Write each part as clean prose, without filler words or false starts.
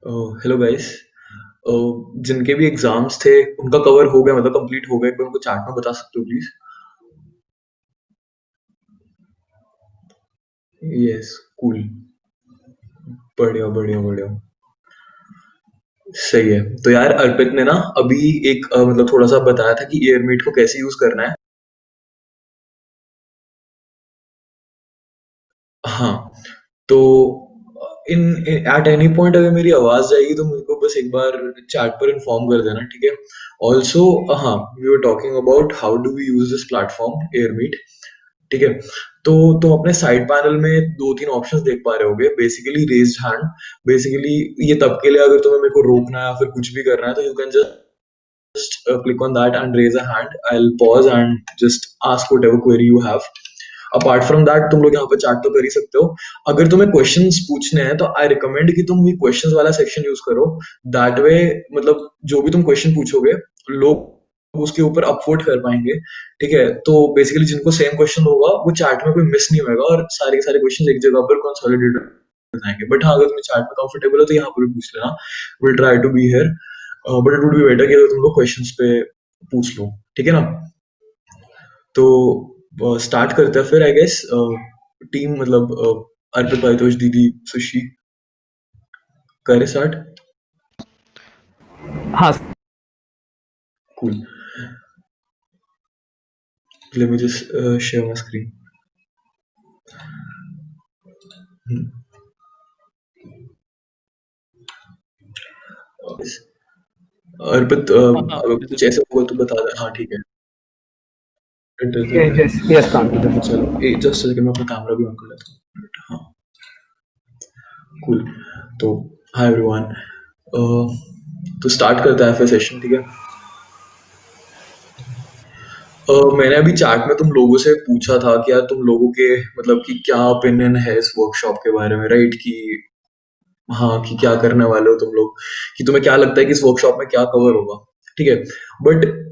Hello guys. जिनके भी exams थे उनका कवर हो गया, मतलब कंप्लीट हो गया, एक बार उनको चैट में बता सकते हो प्लीज? यस। कूल। बढ़िया बढ़िया बढ़िया। सही है। तो यार अर्पित ने ना अभी एक मतलब थोड़ा सा बताया था कि एयरमीट को कैसे यूज करना है। हाँ। तो इन एट एनी पॉइंट अगर मेरी आवाज जाएगी तो मुझे को बस एक बार चैट पर इन्फॉर्म कर देना, ठीक है? ऑल्सो, हाँ, we were talking about how do we use this platform Airmeet. ठीक है। तो तुम अपने साइड पैनल में दो तीन ऑप्शंस देख पा रहे होगे, बेसिकली रेज्ड हैंड। बेसिकली ये तब के लिए अगर तुम्हें मेरे को रोकना है या फिर कुछ भी करना है तो you can just click on that and raise a hand. I'll pause and just ask whatever query you have. Apart from that तुम लोग यहाँ पे चैट तो कर ही सकते हो। अगर तुम्हें क्वेश्चंस पूछने हैं तो आई रिकमेंड कि तुम ये क्वेश्चंस वाला सेक्शन यूज करो। दैट वे, मतलब जो भी तुम क्वेश्चन पूछोगे लोग उसके ऊपर अपवोट कर पाएंगे। ठीक है। तो बेसिकली जिनको सेम क्वेश्चन होगा वो चैट में कोई मिस नहीं होगा और सारे के सारे क्वेश्चन एक जगह पर कंसोलिडेट हो जाएंगे। बट हाँ, अगर तुम्हें चैट में कंफर्टेबल है तो यहाँ पर भी पूछ लेना। Will try to be here. But it would be better कि अगर तुम लोग क्वेश्चंस पे पूछ लो। ठीक है ना? तो स्टार्ट करते हैं फिर, आई गेस। टीम मतलब अर्पित, भाई, दीदी, सुशी, करे स्टार्ट। हाँ। Cool. Let me just share my screen. Arpit, हाँ, हाँ, अगर मुझे कुछ ऐसा होगा तो बता दे। हाँ, ठीक है। यस यस कांति। चलो, जस्ट सेकंड में अपना कैमरा भी ऑन कर लेता हूँ। हाँ। कूल। तो हाय एवरीवन। तो स्टार्ट करता है फिर सेशन, ठीक है? मैंने अभी चैट में तुम लोगों से पूछा था कि यार तुम लोगों के मतलब कि क्या ओपिनियन है इस वर्कशॉप के बारे में, राइट? कि हाँ, कि क्या करने वाले हो तुम लोग, कि तुम्हें क्या लगता है कि इस वर्कशॉप में क्या कवर होगा। ठीक है। बट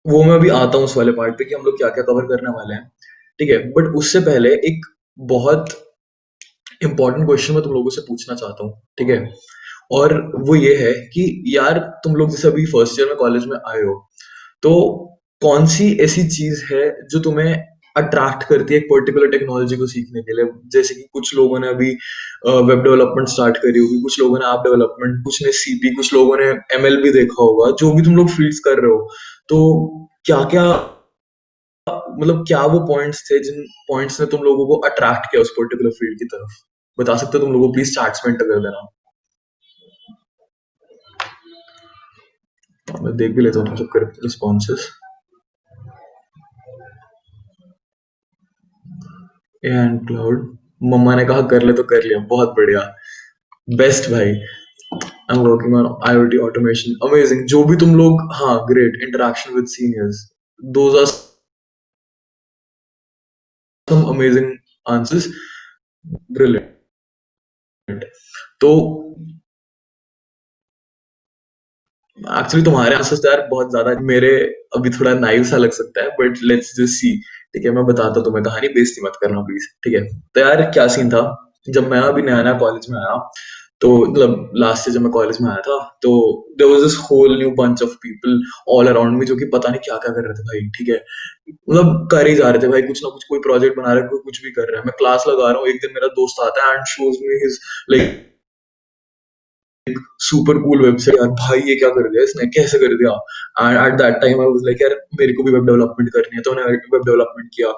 वो मैं अभी आता हूँ उस वाले पार्ट पे कि हम लोग क्या क्या कवर करने वाले हैं। ठीक है। बट उससे पहले एक बहुत इंपॉर्टेंट क्वेश्चन मैं तुम लोगों से पूछना चाहता हूँ, ठीक है? और वो ये है कि यार तुम लोग जैसे अभी फर्स्ट ईयर में कॉलेज में आए हो, तो कौन सी ऐसी चीज है जो तुम्हें अट्रैक्ट करती है एक पर्टिकुलर टेक्नोलॉजी को सीखने के लिए? जैसे कि कुछ लोगों ने अभी वेब डेवलपमेंट स्टार्ट करी होगी, कुछ लोगों ने ऐप डेवलपमेंट, कुछ ने सीपी, कुछ लोगों ने एमएल भी देखा होगा। जो भी तुम लोग फील्ड्स कर रहे हो, तो क्या क्या, मतलब क्या वो पॉइंट्स थे जिन पॉइंट्स ने तुम लोगों को अट्रैक्ट किया उस पर्टिकुलर फील्ड की तरफ? बता सकते हो तुम लोगों? प्लीज चैट्स में एंटर कर देना। मैं देख भी लेता हूँ तुम सबके रिस्पॉन्सेस। एंड क्लाउड, मम्मा ने कहा कर ले तो कर लिया, बहुत बढ़िया। बेस्ट भाई। I am working on IoT automation, amazing. जो भी तुम लोग, हाँ, great interaction with seniors, those are some amazing answers. Brilliant. तो एक्चुअली तुम्हारे आंसर्स तो यार बहुत ज्यादा मेरे अभी थोड़ा नाइव सा लग सकता है, बट लेट्स जस्ट सी। ठीक है, मैं बताता हूँ तुम्हें कहानी, बेइज्जती मत करना प्लीज, ठीक है? तो यार क्या सीन था, जब मैं अभी नया नया कॉलेज में आया, तो मतलब लास्ट से जब मैं कॉलेज में आया था, तो there was this whole new bunch of people all around me, जो कि पता नहीं क्या क्या कर रहे थे भाई। ठीक है। मतलब कर ही जा रहे थे भाई, कुछ ना कुछ, कोई प्रोजेक्ट बना रहा है, कोई कुछ भी कर रहा है। मैं क्लास लगा रहा हूँ, एक दिन मेरा दोस्त आता है and shows me his like super cool website. यार भाई ये क्या कर दिया इसने, कैसे कर दिया? And at that time I was like यार मेरे को भी वेब डेवलपमेंट करनी है, तो मैंने वेब डेवलपमेंट किया।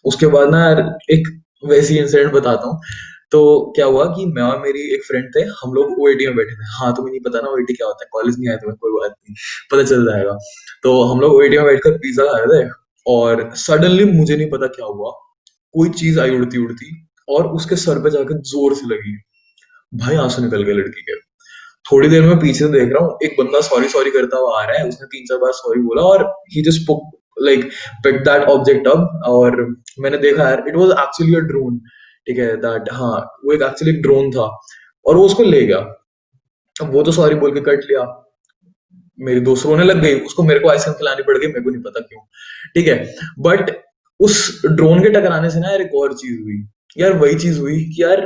उसके बाद ना यार एक वैसी इंसिडेंट बताता हूँ। तो क्या हुआ कि मैं और मेरी एक फ्रेंड थे, हम लोग ओएटी में बैठे थे। हाँ, तुम्हें नहीं पता ना ओएटी क्या होता है? कॉलेज नहीं आए तुम्हें, कोई बात नहीं, पता चल जाएगा। तो हम लोग ओएटी में बैठकर पिज्जा खा रहे थे, और सडनली मुझे नहीं पता क्या हुआ, कोई चीज आई उड़ती उड़ती और उसके सर पे जाकर जोर से लगी। भाई आंसू निकल गए लड़की के। थोड़ी देर में पीछे से देख रहा हूँ एक बंदा सॉरी सॉरी करता हुआ आ रहा है, उसने तीन चार बार सॉरी बोला और he just like pick that object up. और मैंने देखा यार, it was actually a drone. ठीक है, दैट, हाँ, वो एक एक्चुअली ड्रोन था, और वो उसको ले गया। अब वो तो सॉरी बोल के कट लिया, मेरी दोस्त रोने लग गई, उसको मेरे को आइसक्रीम खिलानी पड़ गई, मेरे को नहीं पता क्यों। ठीक है। बट उस ड्रोन के टकराने से ना यार एक और चीज हुई। यार वही चीज हुई कि यार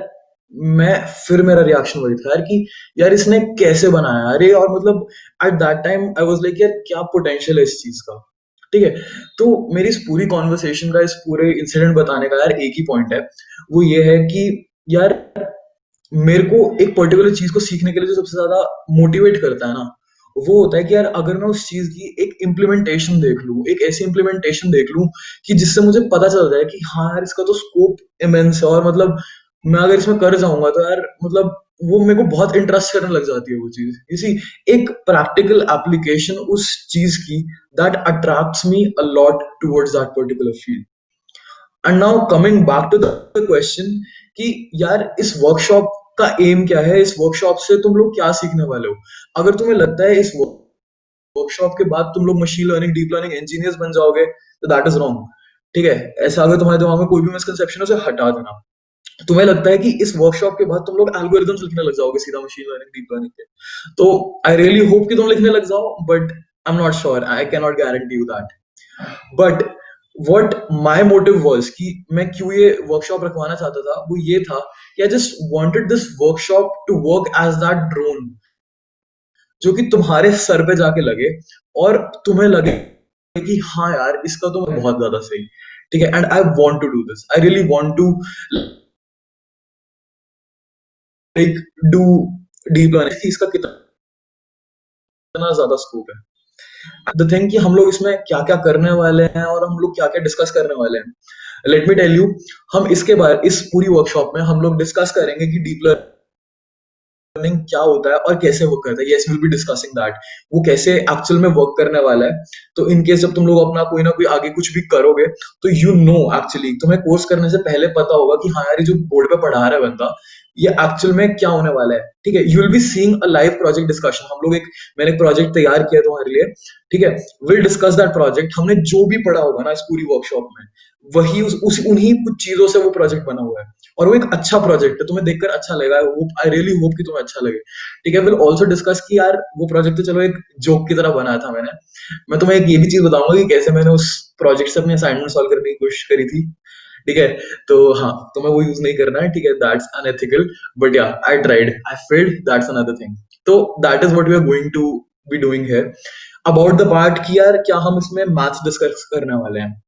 मैं फिर मेरा रिएक्शन वही था यार कि यार इसने कैसे बनाया अरे, और मतलब at that time I was like यार क्या पोटेंशियल है इस चीज का। ठीक है, तो मेरी इस पूरी कॉन्वर्सेशन का, इस पूरे इंसिडेंट बताने का यार एक ही पॉइंट है, वो ये है कि यार मेरे को एक पर्टिकुलर चीज को सीखने के लिए जो सबसे ज्यादा मोटिवेट करता है ना, वो होता है कि यार अगर मैं उस चीज की एक इम्प्लीमेंटेशन देख लूं, एक ऐसी इम्प्लीमेंटेशन देख लूं कि जिससे मुझे पता चल जाए कि हाँ यार इसका तो स्कोप इमेंस है, और मतलब मैं अगर इसमें कर जाऊंगा तो यार मतलब वो मेरे को बहुत इंटरेस्ट करने लग जाती है वो चीज, इसी एक प्रैक्टिकल एप्लीकेशन उस चीज की that attracts me a lot towards that particular field. And now coming back to the question कि यार इस वर्कशॉप का एम क्या है, इस वर्कशॉप से तुम लोग क्या सीखने वाले हो। अगर तुम्हें लगता है इस वर्कशॉप के बाद तुम लोग machine learning deep learning engineers बन जाओगे, तो दैट इज रॉन्ग। ठीक है, ऐसा अगर तुम्हारे दिमाग में कोई भी मिसकंसेप्शन है उसे हटा देना। तुम्हें लगता है कि इस वर्कशॉप के बाद तुम लोग एल्गोरिदम्स लिखने लग जाओगे सीधा मशीन लर्निंग डीप लर्निंग के, तो आई रियली होप कि तुम लिखने लग जाओ, but I am not sure, I can not guarantee you that. But what my motive was कि मैं क्यों ये वर्कशॉप रखवाना चाहता था, वो ये था कि I just wanted this workshop to work as that drone जो कि तुम्हारे सर पे जाके लगे, और तुम्हें लगे कि हाँ यार इसका तो बहुत ज्यादा सही। ठीक है, and I want to do this, I really want to like do deep learning, इसका कितना ज्यादा स्कोप है। द थिंग कि हम लोग इसमें क्या क्या करने वाले हैं और हम लोग क्या क्या डिस्कस करने वाले हैं, लेट मी टेल यू। हम इसके बारे, इस पूरी वर्कशॉप में हम लोग डिस्कस करेंगे कि डीप लर्निंग लर्निंग क्या होता है और कैसे वर्क करता है। Yes, will be discussing that, वो कैसे एक्चुअल में वर्क करने वाला है। तो इन केस जब तुम लोग अपना कोई ना कोई आगे कुछ भी करोगे, तो यू नो एक्चुअली तुम्हें कोर्स करने से पहले पता होगा कि हाँ यार ये जो बोर्ड पे पढ़ा रहा है बंदा, ये एक्चुअल में क्या होने वाला है। ठीक है, you will be seeing a live project discussion. हम लोग एक, मैंने एक प्रोजेक्ट तैयार किया तुम्हारे लिए। ठीक है, विल डिस्कस दैट प्रोजेक्ट। हमने जो भी पढ़ा होगा ना इस पूरी वर्कशॉप में, वही उस उन्हीं कुछ चीजों से वो प्रोजेक्ट बना हुआ है, और वो एक अच्छा प्रोजेक्ट है, तुम्हें देखकर अच्छा लगेगा। आई रियली होप कि तुम्हें अच्छा लगे। ठीक है, विल ऑल्सो डिस्कस कि यार वो प्रोजेक्ट तो चलो एक जोक की तरह बनाया था मैंने, मैं तुम्हें एक ये भी चीज बताऊंगा कि कैसे मैंने उस प्रोजेक्ट से अपनी असाइनमेंट सॉल्व करने की कोशिश करी थी। ठीक है, तो हाँ, तुम्हें वो यूज नहीं करना है। ठीक है, that's unethical, but yeah I tried, I failed, that's another thing. तो that is what we are going to be doing here about the part कि यार क्या हम इसमें मैथ्स डिस्कस करने वाले हैं।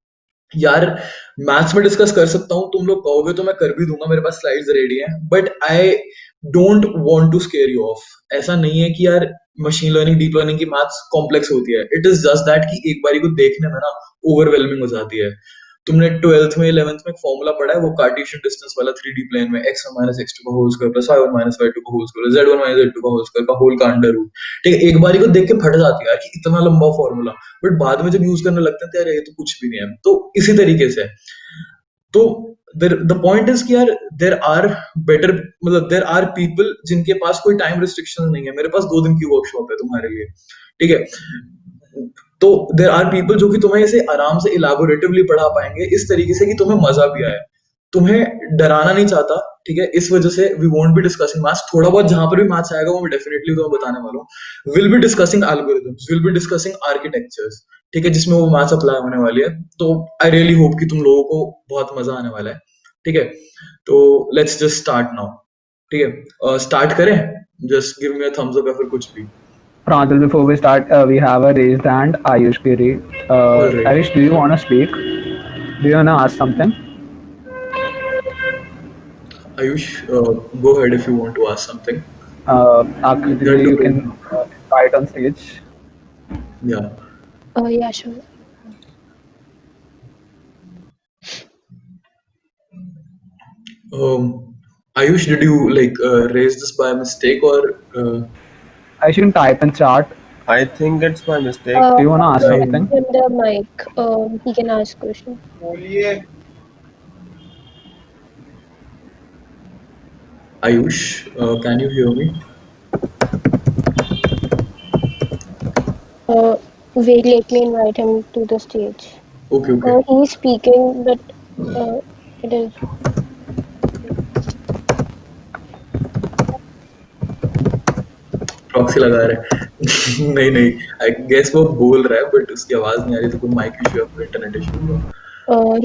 यार मैथ्स में डिस्कस कर सकता हूँ, तुम लोग कहोगे तो मैं कर भी दूंगा, मेरे पास स्लाइड्स रेडी हैं, but I don't want to scare you off. ऐसा नहीं है कि यार मशीन लर्निंग डीप लर्निंग की मैथ्स कॉम्प्लेक्स होती है, इट इज जस्ट दैट कि एक बारी को देखने में ना ओवरवेलमिंग हो जाती है। तुमने 12th में 11th में एक फॉर्मूला पढ़ा है, वो कार्टेशियन डिस्टेंस वाला 3D प्लेन में x1 माइनस x2 का whole square plus y1 minus y2 का whole square z1 minus z2 का होल स्क्वायर का होल का अंडर रूट। ठीक है, एक बारी को देख के फट जाती है यार कि इतना लंबा फॉर्मूला, बट बाद में जब यूज करने लगते हैं तो यार ये तो कुछ भी नहीं है। तो इसी तरीके से, तो द पॉइंट इज कि यार देर आर बेटर, मतलब देर आर पीपल जिनके पास कोई टाइम रिस्ट्रिक्शन नहीं है। मेरे पास 2 दिन की वर्कशॉप है तुम्हारे लिए। ठीक है, तो देर आर पीपल जो कि तुम्हें इसे आराम से इलाबोरेटिवली पढ़ा पाएंगे इस तरीके से कि तुम्हें मजा भी आए। तुम्हें डराना नहीं चाहता। ठीक है, इस वजह से we won't be discussing maths. थोड़ा बहुत जहां पर भी मैथ्स आएगा वो मैं डेफिनेटली तुम्हें बताने वाला हूँ। Will be discussing algorithms, will be discussing architectures. ठीक है, जिसमें वो मैथ्स अप्लाई होने वाली है। तो आई रियली होप कि तुम लोगों को बहुत मजा आने वाला है। ठीक है, तो लेट्स जस्ट स्टार्ट नाउ। ठीक है, स्टार्ट करें? Just give me a thumbs up या फिर कुछ भी। Pranjal, before we start, we have a raised hand, Ayush Giri. All right, Ayush, do you want to speak? Do you want to ask something? Ayush, go ahead if you want to ask something. Akriti You're ji, you doing, can invite on stage. yeah. Yeah, sure. Ayush, did you like raise this by mistake or Ayush, you can type in chat. I think it's by mistake. Do you want to ask I'll right? something? give him the mic. He can ask question. Ayush, can you hear me? Wait, let me invite him to the stage. Okay, okay. He's speaking, but it is. Proxy लगा रहा है। नहीं नहीं, I guess वो बोल रहा है but उसकी आवाज नहीं आ रही, तो कोई माइक इशू या फिर इंटरनेट इशू होगा।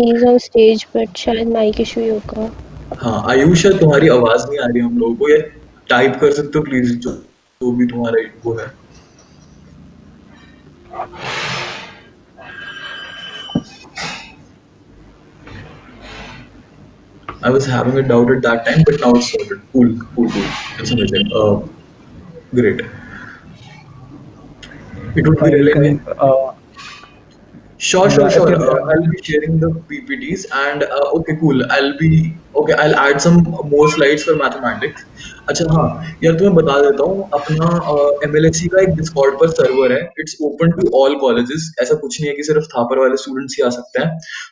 He's on stage, but शायद mic issue ही होगा. हाँ आयुष, तुम्हारी आवाज नहीं आ रही हम लोगों को, या टाइप कर सकते हो प्लीज, जो भी तुम्हारा वो है। I was having a doubt at that time, but now it's sorted. Cool, cool, cool. It's amazing. Great. It would be You really can, nice. Sure, sure, yeah, sure. okay. I'll be sharing the PPTs and okay, cool. I'll add some more slides for mathematics. अच्छा हाँ यार, तुम्हें बता देता हूँ, अपना MLSC का एक डिस्कॉर्ड पर सर्वर है। It's open to all colleges, ऐसा कुछ नहीं है कि सिर्फ थापर वाले स्टूडेंट्स ही आ सकते हैं।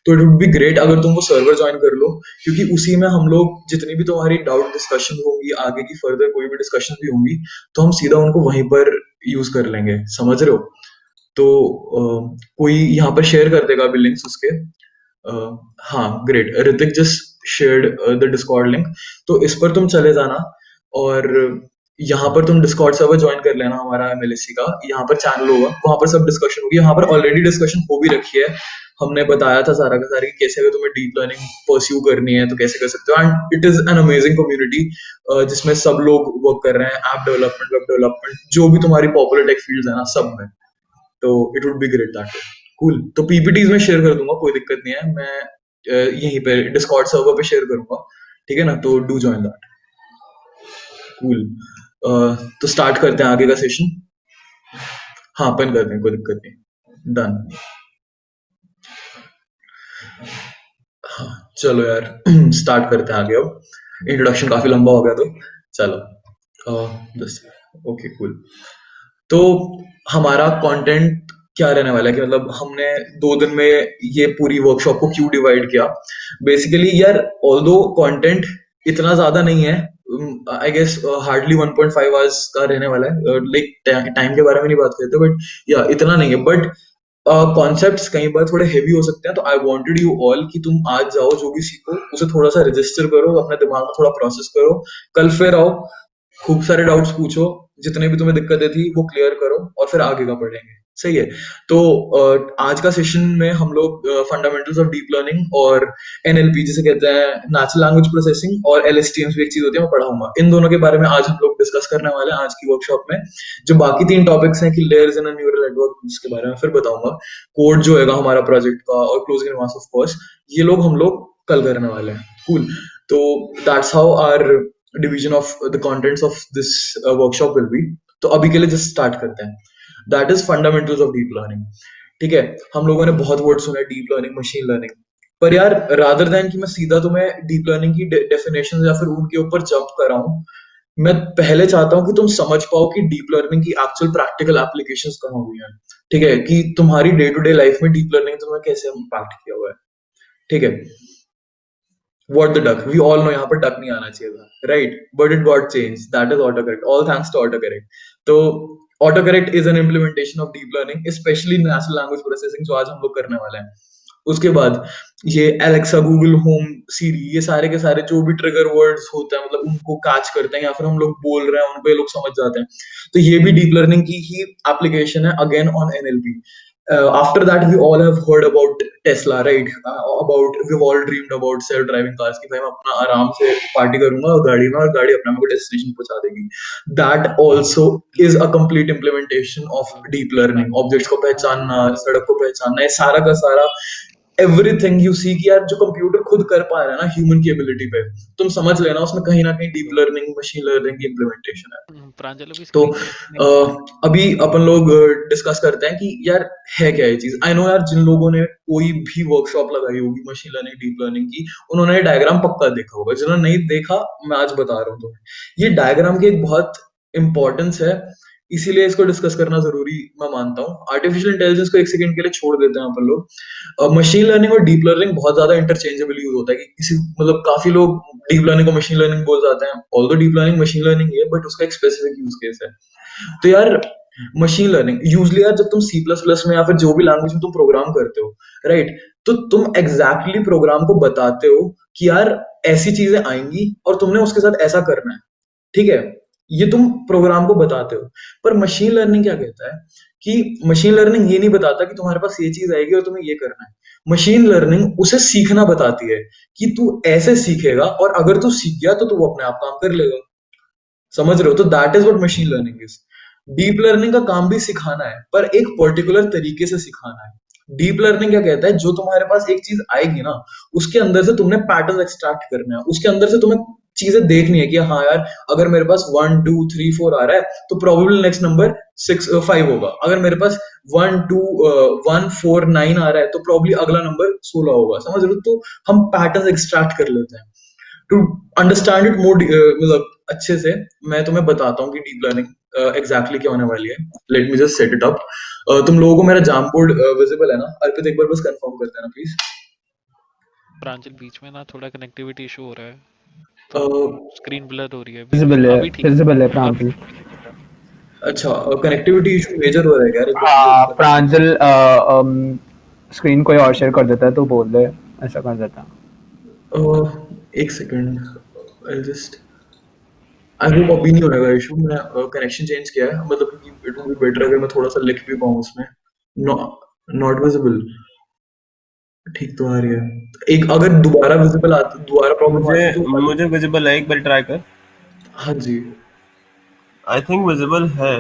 तो इट वुड बी ग्रेट अगर तुम वो सर्वर ज्वाइन कर लो, क्योंकि उसी में हम लोग जितनी भी तुम्हारी डाउट डिस्कशन होंगी, आगे की फर्दर कोई भी डिस्कशन भी होंगी, तो हम सीधा उनको वहीं पर यूज कर लेंगे, समझ रहे हो? तो कोई यहाँ पर शेयर कर देगा अभी लिंक्स उसके। हाँ great, Hrithik just shared the Discord link. तो इस पर तुम चले जाना, और यहाँ पर तुम डिस्कॉर्ड सर्वर ज्वाइन कर लेना हमारा MLSC का। यहाँ पर चैनल होगा, वहां पर सब डिस्कशन होगी। यहाँ पर ऑलरेडी डिस्कशन हो भी रखी है, हमने बताया था सारा का सारा कि कैसे अगर तुम्हें डीप लर्निंग परस्यू करनी है तो कैसे कर सकते हो। And it is an amazing community जिसमें सब लोग वर्क कर रहे हैं, ऐप डेवलपमेंट, वेब डेवलपमेंट, जो भी तुम्हारी पॉपुलर टेक फील्ड है ना, सब में। तो it would be great that. Cool, तो पीपीटीज में शेयर कर दूंगा, कोई दिक्कत नहीं है। मैं यहीं पे डिस्कॉर्ड सर्वर पे शेयर करूंगा, ठीक है ना? तो डू जॉइन दैट। कूल, तो स्टार्ट करते हैं आगे का सेशन। हाँ अपन करते हैं, कोई दिक्कत नहीं। डन। हाँ चलो यार स्टार्ट करते हैं आगे। अब इंट्रोडक्शन काफी लंबा हो गया, तो चलो जस्ट ओके कूल। तो हमारा कंटेंट क्या रहने वाला है कि मतलब हमने 2 दिन में ये पूरी वर्कशॉप को क्यों डिवाइड किया। बेसिकली यार, ऑल्दो कंटेंट इतना ज्यादा नहीं है, आई गेस हार्डली 1.5 आवर्स का रहने वाला है। लाइक टाइम के बारे में नहीं बात करते, बट या इतना नहीं है। बट कॉन्सेप्ट्स कई बार थोड़े हेवी हो सकते हैं, तो आई वांटेड यू ऑल कि तुम आज जाओ, जो भी सीखो उसे थोड़ा सा रजिस्टर करो, अपने दिमाग में थोड़ा प्रोसेस करो, कल फिर आओ, खूब सारे डाउट्स पूछो, जितने भी तुम्हें दिक्कतें थी वो क्लियर करो, और फिर आगे का पढ़ेंगे। सही है? तो आज का सेशन में हम लोग फंडामेंटल्स ऑफ डीप लर्निंग और NLP जिसे कहते हैं, नेचुरल लैंग्वेज प्रोसेसिंग, और LSTMs भी एक चीज होती है, मैं पढ़ाऊंगा। इन दोनों के बारे में आज हम लोग डिस्कस करने वाले हैं आज की वर्कशॉप में। जो बाकी 3 टॉपिक्स हैं कि layers in a neural network, जिसके बारे में फिर बताऊंगा, कोड जो होगा हमारा प्रोजेक्ट का, और क्लोजिंग रिमार्क्स ऑफ कोर्स, ये लोग हम लोग कल करने वाले हैं। कूल, तो that's how our division of the contents of this workshop will be. तो अभी के लिए जस्ट स्टार्ट करते हैं। That is fundamentals of deep learning. ठीक है? हम लोगों ने बहुत वर्ड सुने, डीप लर्निंग, मशीन लर्निंग, पर यार रादर देन कि मैं सीधा तुम्हें डीप लर्निंग की डेफिनेशन या फिर उनके ऊपर जंप कराऊं, मैं पहले चाहता हूं कि तुम समझ पाओ कि डीप लर्निंग की एक्चुअल प्रैक्टिकल एप्लीकेशंस कहाँ हुई हैं। ठीक है? कि तुम्हारी डे टू डे लाइफ में डीप लर्निंग तुम्हें कैसे इम्पैक्ट किया हुआ है। ठीक है? What the duck? We all know यहाँ पर duck नहीं आना चाहिए था, right? But it got changed. That is autocorrect. All thanks to autocorrect. तो autocorrect is an implementation of deep learning, especially natural language processing, जो आज हम लोग करने वाले हैं। उसके बाद ये Alexa, Google Home, Siri, ये सारे के सारे जो भी ट्रिगर वर्ड्स होते हैं, मतलब उनको कैच करते हैं, या फिर हम लोग बोल रहे हैं उनको ये लोग समझ जाते हैं। तो ये भी डीप लर्निंग की ही एप्लीकेशन है, again on NLP। After that, we all have heard about Tesla, right? We've all dreamed about self-driving cars कि भाई मैं अपना आराम से पार्टी करूंगा गाड़ी में, और गाड़ी अपने मेरे को डेस्टिनेशन पहुंचा देगी। That also is a complete implementation of deep learning. Objects को पहचानना, सड़क को पहचानना, ये सारा का सारा एवरीथिंग यू सी कि यार जो कंप्यूटर खुद कर पा रहा है ना ह्यूमन की एबिलिटी पे, तुम समझ लेना उसमें कहीं ना कहीं डीप लर्निंग, मशीन लर्निंग की इम्प्लीमेंटेशन है। प्रांजल की तो स्क्रीन शेयर नहीं हो रही। अभी अपन लोग डिस्कस करते हैं कि यार है क्या ये चीज। आई नो यार, जिन लोगों ने कोई भी वर्कशॉप लगाई होगी मशीन लर्निंग, डीप लर्निंग की, उन्होंने ये डायग्राम पक्का देखा होगा। जिन्होंने नहीं देखा, मैं आज बता रहा हूँ तुम्हें। ये डायग्राम की एक बहुत इंपॉर्टेंस है, इसीलिए इसको डिस्कस करना जरूरी मैं मानता हूँ। आर्टिफिशियल इंटेलिजेंस को एक सेकंड के लिए छोड़ देते हैं अपन लोग। मशीन लर्निंग और डीप लर्निंग बहुत ज्यादा इंटरचेंजेबल यूज होता है कि किसी, मतलब काफी लोग डीप लर्निंग को मशीन लर्निंग बोल जाते हैं। Although deep learning machine learning ही है, बट उसका एक स्पेसिफिक यूज केस है। तो यार मशीन लर्निंग यूजली यार, जब तुम C++ में या फिर जो भी लैंग्वेज में तुम प्रोग्राम करते हो, राइट, तो तुम एग्जैक्टली प्रोग्राम को बताते हो कि यार ऐसी चीजें आएंगी और तुमने उसके साथ ऐसा करना है। ठीक है? ये तुम प्रोग्राम को बताते हो। पर मशीन लर्निंग क्या कहता है कि मशीन लर्निंग ये नहीं बताता कि तुम्हारे पास ये चीज आएगी और तुम्हें ये करना है। मशीन लर्निंग उसे सीखना बताती है कि तू ऐसे सीखेगा और अगर तू सीख गया तो तू अपने आप काम कर लेगा। समझ रहे हो? तो that is what machine learning is. Deep learning का काम भी सिखाना है, पर एक पर्टिकुलर तरीके से सिखाना है। डीप लर्निंग क्या कहता है, जो तुम्हारे पास एक चीज आएगी ना, उसके अंदर से तुमने पैटर्न एक्सट्रैक्ट करना है, उसके अंदर से तुम्हें चीजें देखनी है कि हाँ यार, अगर मेरे पास 1 2 3 4 आ रहा है तो प्रोबेबल नेक्स्ट नंबर 6 5 होगा। अगर मेरे पास 1 4 9 आ रहा है तो प्रोबेबली अगला नंबर 16 होगा। समझ रहे हो? तो हम पैटर्न एक्सट्रैक्ट कर लेते हैं टू अंडरस्टैंड इट मोर, मतलब अच्छे से। मैं तुम्हें बताता हूँ कि डीप लर्निंग एग्जैक्टली क्या होने वाली है। Late me just set it up. तुम लोगों को मेरा जाम बोर्ड विजिबल है ना? अर्पित एक बार बस कंफर्म कर देना प्लीज। प्रांजल बीच में ना थोड़ा कनेक्टिविटी इशू हो रहा है, अ, तो स्क्रीन ब्लर हो रही है बीच में। विजिबल है, अभी ठीक है। विजिबल है अब प्रांजल। अच्छा, कनेक्टिविटी इशू मेजर हो रहा है यार, एक बार मुझे हाँ बता दो। प्रांजल, स्क्रीन कोई और शेयर कर देता है तो बोल दे, ऐसा कर देता है। एक second, I just, I hope अभी नहीं होगा इशू। मैं कनेक्शन चेंज किया है, मतलब कि इट वुड बी बेटर अगर मैं थोड़ा सा लिख भी पाऊँ उसमें। नॉट विजिबल, ठीक तो आ रही है। एक अगर दोबारा विजिबल आती, दोबारा प्रॉब्लम मुझे आती तो बता दो। मुझे विजिबल है, एक बार ट्राई कर। हाँ जी। आई थिंक विजिबल है।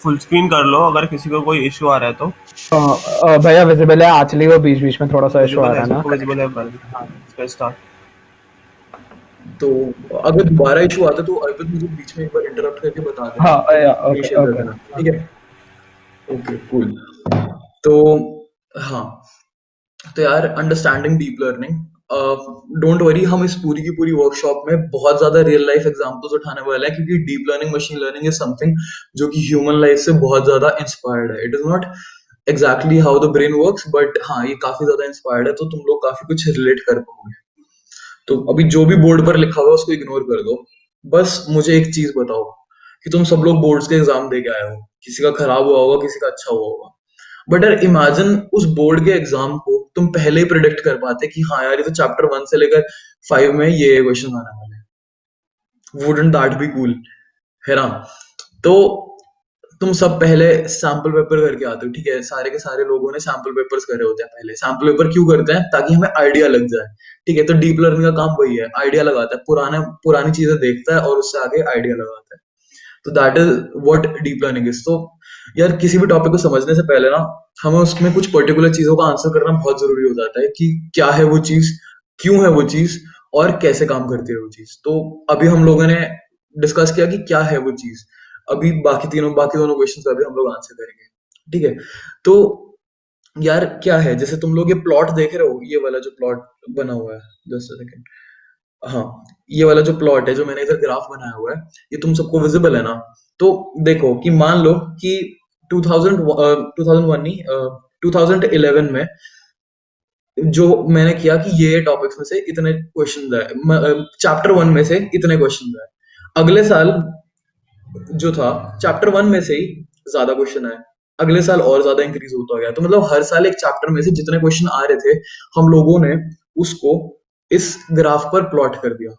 फुल स्क्रीन कर लो अगर किसी को कोई इशू आ रहा है तो। भैया विजिबल है, एक्चुअली वो बीच बीच में थोड़ा सा इशू आ विजिबल रहा है, है ना, सबको विजिबल है। पर हाँ, इसका स्टार्ट। तो अगर दोबारा इशू आता तो अर्पित मुझे बीच में एक बार इंटरप्ट करके बता देना, हाँ तो ओके इनिशियल कर ओके। देना, ठीक है? Okay cool. तो हाँ, तो यार understanding deep learning, don't worry, हम इस पूरी की पूरी वर्कशॉप में बहुत ज्यादा रियल लाइफ एग्जांपल्स उठाने वाले हैं, क्योंकि deep learning machine learning is something जो कि ह्यूमन लाइफ से बहुत ज्यादा इंस्पायर्ड है। It is not exactly how the brain works, but हाँ ये काफी ज्यादा इंस्पायर्ड है, तो तुम लोग काफी कुछ रिलेट कर पाओगे। तो अभी जो भी बोर्ड पर लिखा हुआ है उसको इग्नोर कर दो। बस मुझे एक चीज बताओ कि तुम सब लोग बोर्ड्स के एग्जाम दे के आए हो, किसी का खराब हुआ होगा, किसी का अच्छा हुआ होगा, बट यार इमेजिन उस बोर्ड के एग्जाम को तुम पहले ही प्रिडिक्ट कर पाते कि हाँ यार ये तो चैप्टर 1 से लेकर 5 में ये क्वेश्चन आने वाले हैं। वुडंट दैट बी कूल, है ना? तो तुम सब पहले सैंपल पेपर करके आते हो, ठीक है? सारे के सारे लोगों ने सैंपल पेपर्स करे होते हैं पहले। सैंपल पेपर क्यों करते हैं? ताकि हमें आइडिया लग जाए, ठीक है? तो डीप लर्निंग का काम वही है, आइडिया लगाता है, पुरानी चीजें देखता है और उससे आगे आइडिया लगाता है। तो that is what deep learning is. तो यार किसी भी टॉपिक को समझने से पहले ना, हमें उसमें कुछ पर्टिकुलर चीजों का आंसर करना बहुत जरूरी हो जाता है कि क्या है वो चीज, क्यों है वो चीज, और कैसे काम करती है वो चीज। तो अभी हम लोगों ने डिस्कस किया कि क्या है वो चीज। अभी बाकी दोनों क्वेश्चन का भी हम लोग आंसर करेंगे, ठीक है? तो यार क्या है, जैसे तुम लोग ये प्लॉट देख रहे हो, ये वाला जो प्लॉट बना हुआ है, जस्ट अ सेकंड। हाँ, ये वाला जो प्लॉट है जो मैंने इधर ग्राफ बनाया हुआ है, ये तुम सबको विजिबल है ना? तो देखो कि मान लो कि 2000 2001 नहीं, 2011 में जो मैंने किया कि ये टॉपिक्स में से इतने क्वेश्चन है, चैप्टर 1 में से इतने क्वेश्चन है। अगले साल जो था, चैप्टर 1 में से ही ज्यादा क्वेश्चन आए, अगले साल और ज्यादा इंक्रीज होता गया। तो मतलब हर साल एक चैप्टर में से जितने क्वेश्चन आ रहे थे, हम लोगों ने उसको इस ग्राफ पर प्लॉट कर दिया,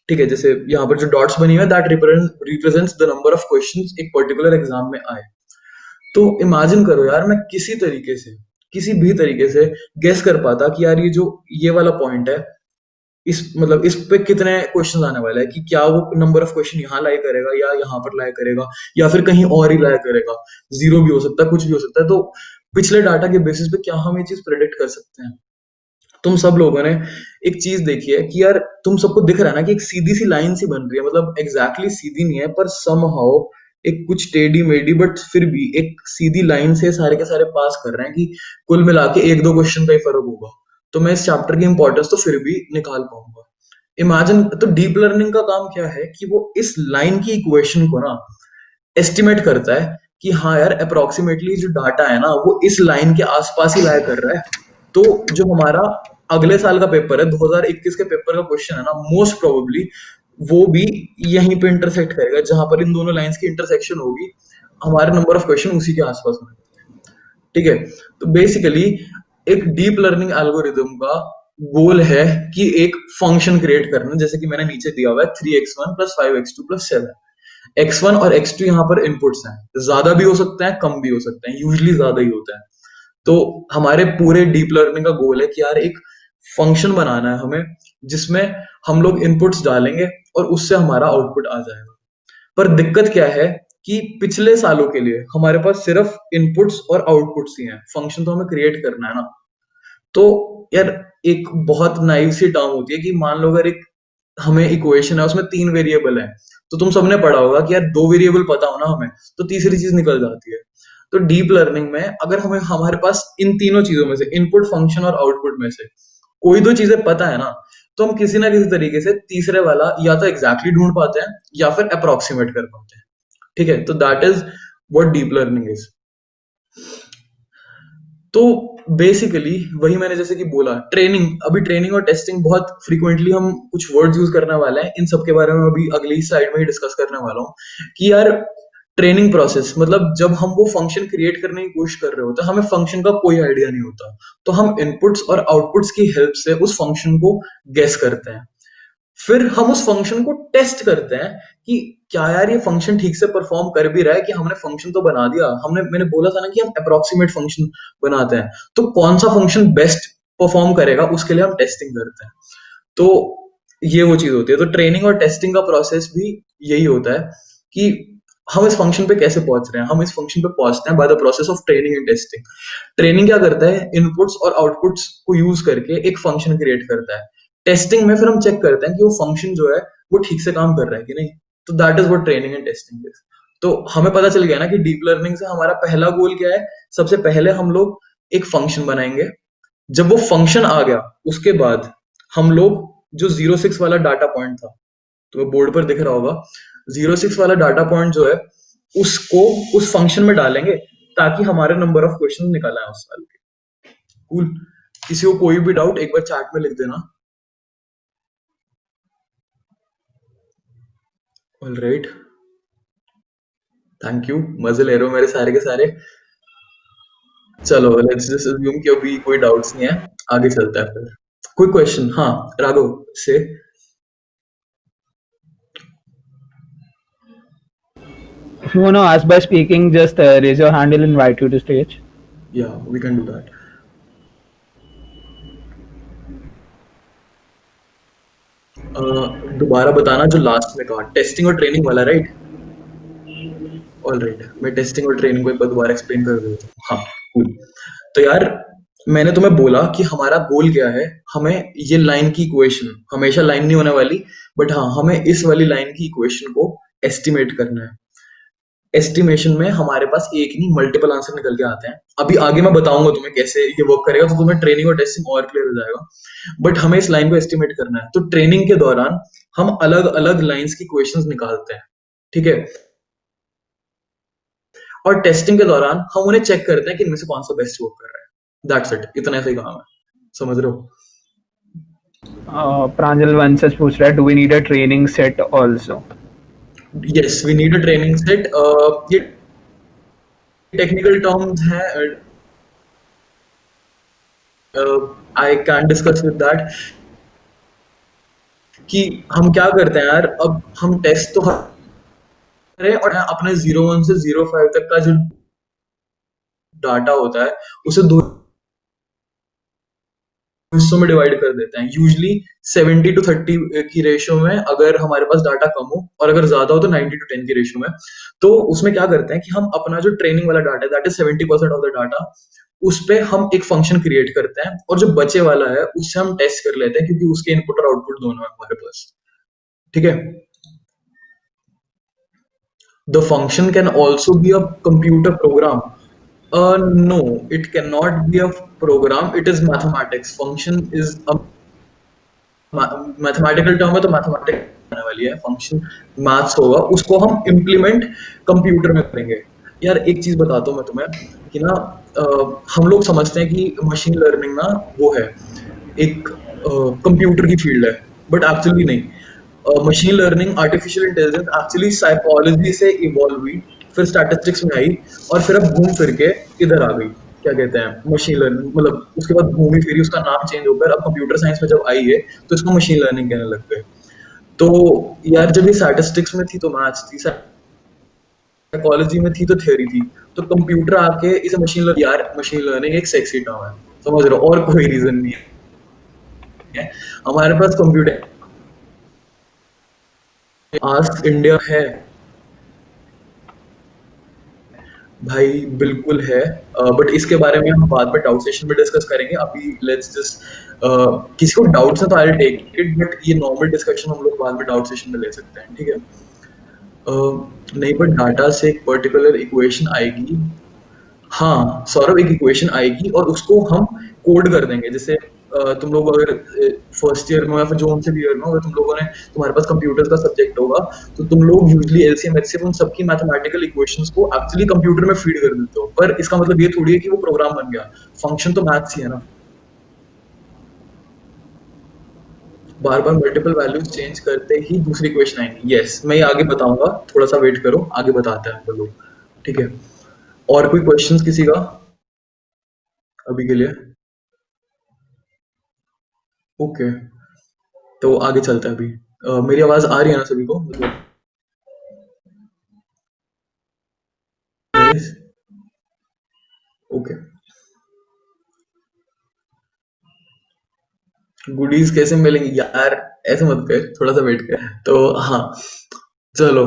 ठीक है? जैसे यहाँ पर जो डॉट्स बनी हुई है, that represents the number of questions एक पर्टिकुलर एग्जाम में आए। तो इमेजिन करो यार, मैं किसी भी तरीके से गेस कर पाता कि यार ये वाला पॉइंट है, इस पे कितने क्वेश्चन आने वाले हैं, कि क्या वो नंबर ऑफ क्वेश्चन यहाँ लाई करेगा या यहाँ पर लाई करेगा या फिर कहीं और ही लाई करेगा। जीरो भी हो सकता है, कुछ भी हो सकता है। तो पिछले डाटा के बेसिस पे क्या हम ये चीज प्रेडिक्ट कर सकते हैं? तुम सब लोगों ने एक चीज देखी है कि यार तुम सबको दिख रहा है ना कि एक सीधी सी लाइन सी बन रही है, मतलब एग्जैक्टली सीधी नहीं है पर समहाउ एक कुछ टेढ़ी मेढ़ी, बट फिर भी एक सीधी लाइन से सारे के सारे पास कर रहे हैं, कि कुल मिला के 1 2 क्वेश्चन का ही फर्क होगा। तो मैं इस चैप्टर की इंपॉर्टेंस तो फिर भी निकाल पाऊंगा। इमेजिन, तो डीप लर्निंग का काम क्या है कि वो इस लाइन की इक्वेशन को ना एस्टिमेट करता है कि हाँ यार अप्रोक्सीमेटली जो डाटा है ना वो इस लाइन के आसपास ही लाया कर रहा है। तो जो हमारा अगले साल का पेपर है, 2021 के पेपर का क्वेश्चन है ना, मोस्ट प्रोबेबली वो भी यहीं पे इंटरसेक्ट करेगा, जहां पर इन दोनों लाइंस की इंटरसेक्शन होगी, हमारे नंबर ऑफ क्वेश्चन उसी के आसपास होंगे, ठीक है? तो बेसिकली एक डीप लर्निंग एल्गोरिदम का गोल है कि एक फंक्शन क्रिएट करना, जैसे कि मैंने नीचे दिया हुआ है 3x1 + 5x2 + 7। x1 और x2 यहाँ पर इनपुट्स हैं, ज्यादा भी हो सकते हैं कम भी हो सकते हैं, यूजली ज्यादा ही होता है। तो हमारे पूरे डीप लर्निंग का गोल है कि यार एक फंक्शन बनाना है हमें जिसमें हम लोग इनपुट्स डालेंगे और उससे हमारा आउटपुट आ जाएगा। पर दिक्कत क्या है कि पिछले सालों के लिए हमारे पास सिर्फ इनपुट्स और आउटपुट्स ही हैं, फंक्शन तो हमें क्रिएट करना है ना। तो यार एक बहुत नाइव सी टर्म होती है कि मान लो अगर एक हमें इक्वेशन है उसमें 3 वेरिएबल है, तो तुम सबने पढ़ा होगा कि यार 2 वेरिएबल पता हो ना हमें तो तीसरी चीज निकल जाती है। तो डीप लर्निंग में अगर हमें हमारे पास इन तीनों चीजों में से इनपुट, फंक्शन और आउटपुट में से कोई 2 चीजें पता है ना, तो हम किसी ना किसी तरीके से तीसरे वाला या तो एग्जैक्टली ढूंढ पाते हैं या फिर अप्रोक्सीमेट कर पाते हैं। ठीक है, तो that is what deep learning is. तो बेसिकली वही मैंने जैसे कि बोला, ट्रेनिंग, अभी ट्रेनिंग और टेस्टिंग बहुत फ्रीक्वेंटली हम कुछ वर्ड्स यूज करने वाले हैं, इन सब के बारे में अभी अगली स्लाइड में ही डिस्कस करने वाला हूँ कि यार ट्रेनिंग प्रोसेस मतलब जब हम वो फंक्शन क्रिएट करने की कोशिश कर रहे होते हैं, हमें फंक्शन का कोई आइडिया नहीं होता, तो हम इनपुट्स और आउटपुट्स की हेल्प से उस फंक्शन को गेस करते हैं। फिर हम उस फंक्शन को टेस्ट करते हैं कि क्या यार ये फंक्शन ठीक से परफॉर्म कर भी रहा है, कि हमने फंक्शन तो बना दिया, मैंने बोला था ना कि हम अप्रोक्सीमेट फंक्शन बनाते हैं, तो कौन सा फंक्शन बेस्ट परफॉर्म करेगा उसके लिए हम टेस्टिंग करते हैं। तो ये वो चीज होती है। तो ट्रेनिंग और टेस्टिंग का प्रोसेस भी यही होता है कि हम इस फंक्शन पे कैसे पहुंच रहे हैं, हम इस फंक्शन पे पहुंचते हैं by the process of training and testing. Training क्या करता है, इनपुट्स और आउटपुट्स को यूज करके एक फंक्शन क्रिएट करता है। टेस्टिंग में फिर हम चेक करते हैं कि वो फंक्शन जो है वो ठीक से काम कर रहा है कि नहीं। तो that is what training and testing is. तो हमें पता चल गया ना कि डीप लर्निंग से हमारा पहला गोल क्या है। सबसे पहले हम लोग एक फंक्शन बनाएंगे, जब वो फंक्शन आ गया उसके बाद हम लोग जो 06 वाला डाटा पॉइंट था, तो बोर्ड पर दिख रहा होगा, 06 वाला डाटा पॉइंट जो है उसको उस फंक्शन में डालेंगे ताकि हमारे नंबर ऑफ क्वेश्चन निकल आए उस साल के। कूल। किसी को कोई भी डाउट एक बार चैट में लिख देना। All right, thank you. मजे ले रहे हो मेरे सारे के सारे। चलो लेट्स जस्ट अज्यूम कि अभी कोई डाउट्स नहीं है, आगे चलता है फिर। कोई क्वेश्चन? हाँ राघव से। If you want to ask by speaking, just raise your hand. I'll invite you to stage. Yeah, we can do that. दोबारा बताना जो लास्ट में कहा, टेस्टिंग और ट्रेनिंग वाला, राइट? ऑल राइट, मैं टेस्टिंग और ट्रेनिंग को एक बार दोबारा एक्सप्लेन कर देता हूँ। हाँ cool. तो यार मैंने तुम्हें बोला कि हमारा गोल क्या है, हमें ये लाइन की इक्वेशन, हमेशा लाइन नहीं होने वाली, बट हाँ हमें इस वाली लाइन की इक्वेशन को एस्टिमेट करना है। एस्टिमेशन में हमारे पास एक नहीं मल्टीपल आंसर निकल के आते हैं। अभी आगे मैं बताऊंगा तुम्हें कैसे ये वर्क करेगा, तो तुम्हें ट्रेनिंग और टेस्टिंग और क्लियर हो जाएगा। बट हमें इस लाइन को एस्टिमेट करना है, तो ट्रेनिंग के दौरान हम अलग अलग लाइंस की क्वेश्चंस निकालते हैं, ठीक है? और टेस्टिंग के दौरान हम उन्हें चेक करते हैं कि इनमें से कौन सा बेस्ट वर्क कर रहा है। दैट्स इट, इतना सही काम है, समझ रहे हो? प्रांजल वंशज पूछ रहा है, do we need a training set also? Yes, we need a training set. ये टेक्निकल टर्म्स हैं, I can discuss with that कि हम क्या करते हैं यार। अब हम टेस्ट तो करें और अपने 01 से 05 तक का जो डाटा होता है उसे दो हिस्सों में डिवाइड कर देते हैं। यूजली 70-30 की रेशियो में अगर हमारे पास डाटा कम हो, और अगर ज्यादा हो तो 90-10 की रेशियो में। तो उसमें क्या करते हैं कि हम अपना जो ट्रेनिंग वाला डाटा है, that is 70% of the data, उस पे हम एक फंक्शन क्रिएट करते हैं, और जो बचे वाला है उससे हम टेस्ट कर लेते हैं, क्योंकि उसके इनपुट और आउटपुट दोनों है हमारे पास, ठीक है? The function can also be a computer program. No, it cannot be a program. It is mathematics. Function is a mathematical term है, तो mathematics आने वाली है। function maths होगा, उसको हम implement कंप्यूटर में करेंगे। यार एक चीज बताता हूँ मैं तुम्हें कि ना, हम लोग समझते हैं कि मशीन लर्निंग ना वो है एक कंप्यूटर की फील्ड है, बट एक्चुअली नहीं। Machine learning, artificial intelligence actually psychology से इवॉल्व हुई, फिर स्टैटिस्टिक्स में आई, और फिर अब घूम फिर के इधर आ गई, क्या कहते हैं, मशीन लर्निंग। मतलब उसके बाद घूमी फिरी उसका नाम चेंज होकर अब कंप्यूटर साइंस में जब आई है तो इसको मशीन लर्निंग कहने लग गए। तो यार जब ये स्टैटिस्टिक्स में थी तो मैथ्स थी, साइकोलॉजी में थी तो थ्योरी थी, तो कंप्यूटर आके इसे मशीन लर्निंग, यार मशीन लर्निंग एक सेक्सी टर्म है, समझ रहे हो, और कोई रीजन नहीं है। हमारे पास कंप्यूटर, आस्क इंडिया है भाई, बिल्कुल है। बट इसके बारे में हम बाद में डाउट सेशन में डिस्कस करेंगे, अभी लेट्स जस्ट, किसी को डाउट्स है तो आई टेक इट, बट ये नॉर्मल डिस्कशन हम लोग बाद में डाउट सेशन में ले सकते हैं, ठीक है। नहीं, पर डाटा से एक पर्टिकुलर इक्वेशन आएगी। हाँ सौरभ, एक इक्वेशन आएगी और उसको हम कोड कर देंगे, जैसे तुम लोग अगर फर्स्ट ईयर में या फिर जो उनसे भी ईयर में, अगर तुम लोगों ने, तुम्हारे पास कंप्यूटर्स का सब्जेक्ट होगा, तो तुम लोग यूजली एलसीएम एचसीएफ उन सबकी मैथमेटिकल इक्वेशंस को एक्चुअली कंप्यूटर में फीड कर देते हो, पर इसका मतलब ये थोड़ी है कि वो प्रोग्राम बन गया, फंक्शन तो मैथ्स ही है ना। बार बार मल्टीपल वैल्यूज चेंज करते ही दूसरी इक्वेशन आएंगी। यस, मैं ये आगे बताऊंगा, थोड़ा सा वेट करो, आगे बताते हैं हम लोग, ठीक है। और कोई क्वेश्चंस किसी का अभी के लिए? ओके, तो आगे चलते हैं अभी। मेरी आवाज आ रही है ना सभी को, मतलब ओके। गुडीज कैसे मिलेंगी यार, ऐसे मत कर, थोड़ा सा वेट कर। तो हाँ, चलो,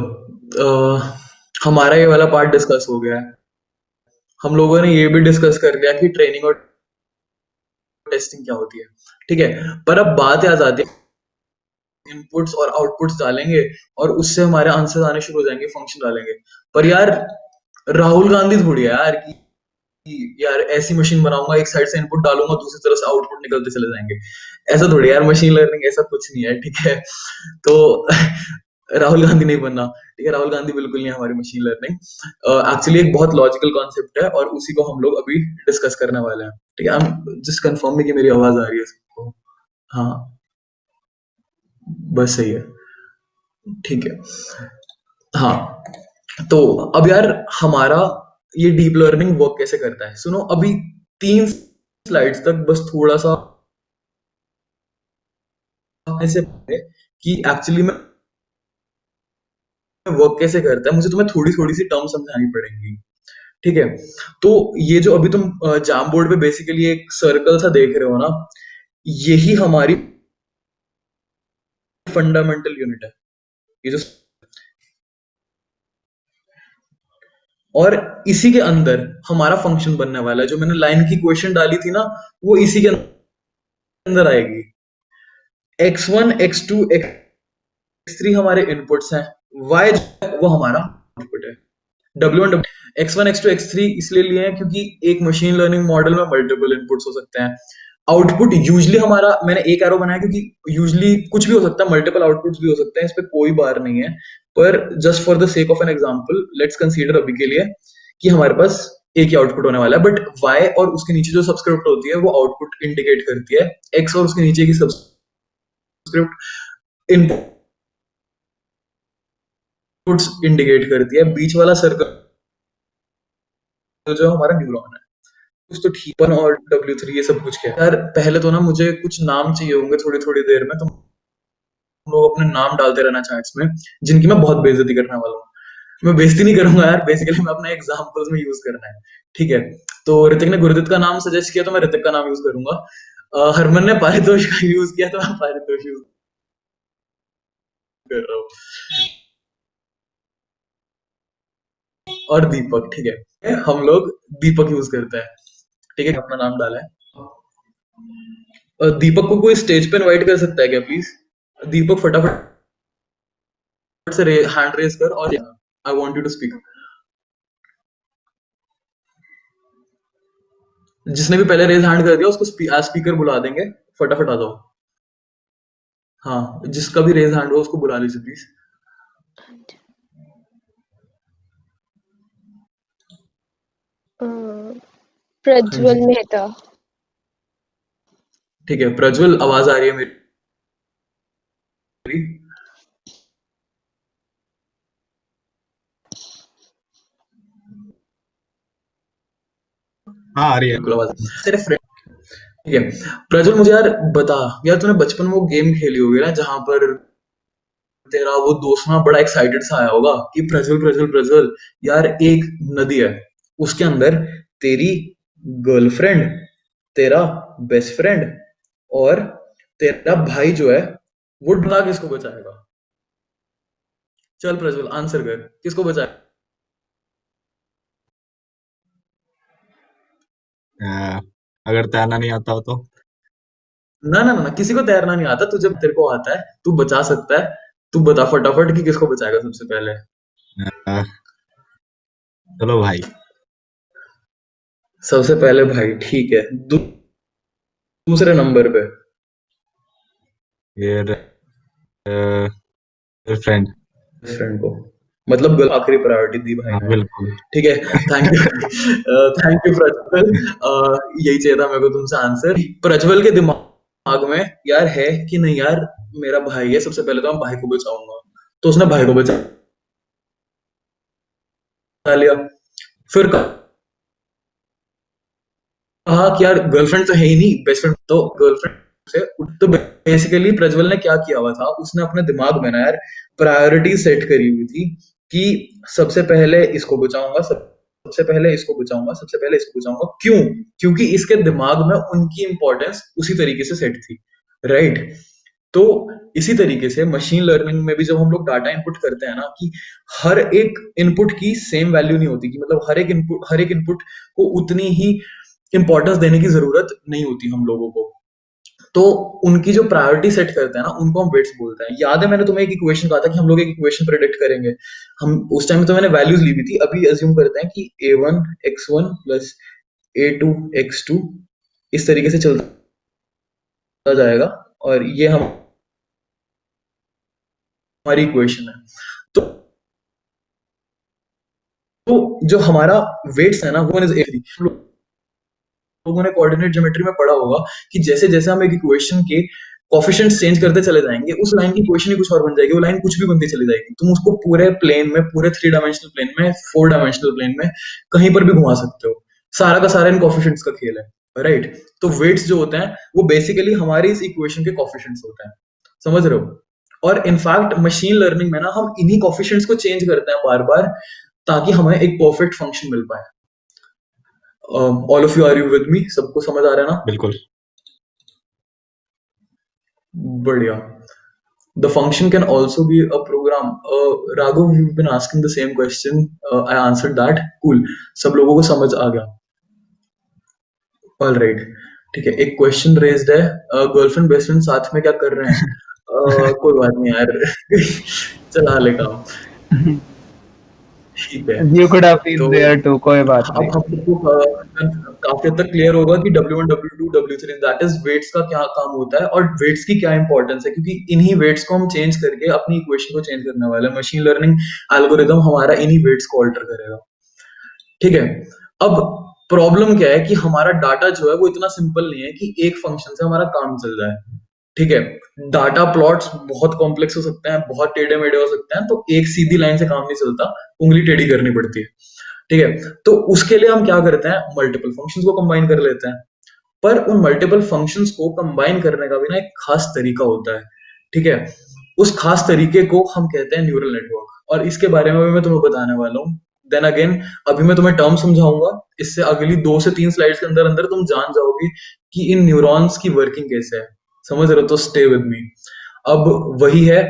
हमारा ये वाला पार्ट डिस्कस हो गया है। हम लोगों ने ये भी डिस्कस कर लिया कि ट्रेनिंग और टेस्टिंग क्या होती है, ठीक है। पर अब बात याद आती है, इनपुट्स और आउटपुट्स डालेंगे और उससे हमारे आंसर आने शुरू हो जाएंगे, फंक्शन डालेंगे। पर यार राहुल गांधी थोड़ी है यार कि यार ऐसी मशीन बनाऊंगा, एक साइड से इनपुट डालूंगा, दूसरी तरफ से आउटपुट निकलते चले जाएंगे। ऐसा थोड़ी यार, मशीन लर्निंग ऐसा कुछ नहीं है, ठीक है। तो राहुल गांधी नहीं बनना, ठीक है, राहुल गांधी बिल्कुल नहीं है हमारी मशीन लर्निंग। एक्चुअली एक बहुत लॉजिकल कॉन्सेप्ट है और उसी को हम लोग अभी डिस्कस करने वाले हैं, ठीक है। हम जस्ट कंफर्म में कि मेरी आवाज आ रही है सबको? हाँ, बस सही है, ठीक है। हाँ, तो अब यार हमारा ये डीप लर्निंग वर्क कैसे करता है, सुनो अभी 3 स्लाइड्स तक बस थोड़ा सा ऐसे कि एक्चुअली में वर्क कैसे करता है, मुझे तुम्हें थोड़ी थोड़ी सी टर्म समझानी पड़ेंगी, ठीक है। तो ये जो अभी तुम जाम बोर्ड पे बेसिकली एक सर्कल सा देख रहे हो ना, यही हमारी फंडामेंटल यूनिट है, ये जो, और इसी के अंदर हमारा फंक्शन बनने वाला है, जो मैंने लाइन की क्वेश्चन डाली थी ना, वो इसी के अंदर आएगी। x1 x2 x3 हमारे इनपुट्स हैं, y वो हमारा आउटपुट है। W1 x1 x2 x3 इसलिए लिए हैं क्योंकि एक मशीन लर्निंग मॉडल में मल्टीपल इनपुट्स हो सकते हैं। आउटपुट यूजली हमारा, मैंने एक एरो बनाया क्योंकि यूजली कुछ भी हो सकता है, मल्टीपल आउटपुट्स भी हो सकते हैं, इस पे कोई बार नहीं है। पर just for the sake of an example let's consider अभी के लिए कि हमारे पास एक ही आउटपुट होने वाला है, बट y और उसके नीचे जो सबस्क्रिप्ट होती है वो आउटपुट इंडिकेट करती है, x और उसके नीचे की सबस्क्रिप्ट इनपुट्स इंडिकेट करती है, बीच वाला सर्कल जो हमारा न्यूरॉन है। कुछ तो ठीक, वन और W3 ये सब कुछ क्या है यार। पहले तो ना मुझे कुछ नाम चाहिए होंगे थोड़ी थोड़ी देर में, तो लोग अपने नाम डालते रहना चैट्स में, जिनकी मैं बहुत बेइज्जती करने वाला हूँ। मैं बेइज्जती नहीं करूंगा यार, बेसिकली मैं अपना एग्जांपल्स में यूज करना है, ठीक है। तो ऋतिक ने गुरदीप का नाम सजेस्ट किया तो मैं ऋतिक का नाम यूज करूंगा। हरमन ने पारितोष का यूज किया तो मैं पारितोष यूज कर रहा हूँ, और दीपक, ठीक है, हम लोग दीपक यूज करते हैं, ठीक है, अपना नाम डाला है। दीपक को कोई स्टेज पे इनवाइट कर सकता है क्या प्लीज? दीपक फटाफट से हैंड रेज कर, और I want you to speak. जिसने भी पहले रेज हैंड कर दिया उसको एज स्पीकर बुला देंगे, फटाफट आ जाओ। हाँ, जिसका भी रेज हैंड हो उसको बुला लीजिए प्लीज। हाँ जी, प्रज्वल मेहता। ठीक है, प्रज्वल आवाज आ रही है मेरी? हाँ आ रही है। बिल्कुल आवाज, तेरे फ्रेंड, ठीक है। प्रज्वल मुझे यार बता, यार तूने बचपन में वो गेम खेली होगी ना जहां पर तेरा वो दोस्त ना बड़ा एक्साइटेड सा आया होगा कि प्रज्वल प्रज्वल प्रज्वल यार, एक नदी है, उसके अंदर तेरी गर्लफ्रेंड, तेरा बेस्ट फ्रेंड और तेरा भाई जो है, वो डुबा किसको बचाएगा? चल प्रज्वल आंसर कर, किसको बचाएगा? अ, अगर तैरना नहीं आता हो तो? ना ना ना ना, किसी को तैरना नहीं आता, तुझे तेरे को आता है, तू बचा सकता है। तू बता फटाफट कि किसको बचाएगा सबसे पहले। अ, चलो भाई। सबसे पहले भाई, ठीक है। दूसरे नंबर पे फिर फ्रेंड। फ्रेंड को, मतलब आखिरी प्रायोरिटी दी भाई हाँ ने। बिल्कुल। ठीक है, thank you. Thank you Prajwal. यही चाहिए था मेरे को तुमसे आंसर। प्रज्वल के दिमाग में यार है कि नहीं यार, मेरा भाई है, सबसे पहले तो मैं भाई को बचाऊंगा, तो उसने भाई को बचा लिया। फिर कहा कि यार गर्लफ्रेंड तो है ही नहीं, बेस्ट फ्रेंड, तो गर्लफ्रेंड से। तो बेसिकली प्रज्वल ने क्या किया हुआ था, उसने अपने दिमाग में ना यार प्रायोरिटी सेट करी हुई थी कि सबसे पहले इसको बचाऊंगा, सबसे पहले इसको बचाऊंगा, सबसे पहले इसको बचाऊंगा। क्यों? क्योंकि इसके दिमाग में उनकी इंपॉर्टेंस उसी तरीके से सेट थी, राइट? तो इसी तरीके से मशीन लर्निंग में भी जब हम लोग डाटा इनपुट करते हैं ना, कि हर एक इनपुट की सेम वैल्यू नहीं होती, कि मतलब हर एक इनपुट को उतनी ही इंपॉर्टेंस देने की जरूरत नहीं होती हम लोगों को। तो उनकी जो प्रायोरिटी सेट करते हैं ना, उनको हम वेट्स बोलते हैं। याद है मैंने तुम्हें एक इक्वेशन कहा था कि हम लोग एक इक्वेशन प्रेडिक्ट करेंगे। हम उस टाइम तो मैंने वैल्यूज ली हुई थी, अभी अज्यूम करते हैं कि a1 x1 plus a2 x2 इस तरीके से चलता जाएगा, और ये हमारी इक्वेशन है। तो जो हमारा वेट्स है ना, वो इज लोगों ने कोऑर्डिनेट ज्योमेट्री में पढ़ा होगा कि जैसे जैसे हम एक इक्वेशन के कोफिशिएंट्स चेंज करते चले जाएंगे, उस लाइन की इक्वेशन ही कुछ और बन जाएगी, वो लाइन कुछ भी बनती चली जाएगी। तुम उसको पूरे प्लेन में, पूरे 3 डायमेंशनल प्लेन में, 4 डायमेंशनल प्लेन में कहीं पर भी घुमा सकते हो। सारा का सारा इन कोफिशिएंट्स का खेल है, राइट? तो वेट्स जो होते हैं वो बेसिकली हमारी इस इक्वेशन के कोफिशिएंट्स होते हैं, समझ रहे हो? और इनफैक्ट मशीन लर्निंग में ना हम इन्हीं कोफिशिएंट्स को चेंज करते हैं बार बार, ताकि हमें एक परफेक्ट फंक्शन मिल पाए। All of you, are you with me? सबको समझ आ रहा है ना? बिल्कुल। बढ़िया। The function can also be a program. Raghav, you've been asking the same question. I answered that. Cool. सब लोगों को समझ आ गया। All right. ठीक है, एक क्वेश्चन रेज्ड है, गर्लफ्रेंड बेस्ट फ्रेंड साथ में क्या कर रहे हैं? कोई बात नहीं यार। चला ले काम। ठीक है, You could have been तो there too, कोई बात अब नहीं। हम लोग को काफी हद तक क्लियर होगा कि W1 W2 W3 that is weights का क्या काम होता है और वेट्स की क्या इंपॉर्टेंस है, क्योंकि इन्हीं वेट्स को हम चेंज करके अपनी इक्वेशन को चेंज करने वाले हैं। मशीन लर्निंग एल्गोरिदम हमारा इन्हीं वेट्स को ऑल्टर करेगा, ठीक है? अब प्रॉब्लम क्या है कि हमारा डाटा जो है वो इतना सिंपल नहीं है कि एक फंक्शन से हमारा काम चल जाए, ठीक है? डाटा प्लॉट्स बहुत कॉम्प्लेक्स हो सकते हैं, बहुत टेढ़े मेढ़े हो सकते हैं, तो एक सीधी लाइन से काम नहीं चलता, उंगली टेढ़ी करनी पड़ती है, ठीक है? तो उसके लिए हम क्या करते हैं, मल्टीपल फंक्शंस को कंबाइन कर लेते हैं। पर उन मल्टीपल फंक्शंस को कंबाइन करने का भी ना एक खास तरीका होता है, ठीक है? उस खास तरीके को हम कहते हैं न्यूरल नेटवर्क, और इसके बारे में भी मैं तुम्हें बताने वाला हूँ। देन अगेन, अभी मैं तुम्हें टर्म समझाऊंगा, इससे अगली 2 से 3 स्लाइड्स के अंदर अंदर तुम जान जाओगे कि इन न्यूरॉन्स की वर्किंग कैसे है, समझ रहे हो? तो स्टे विद मी। अब वही है,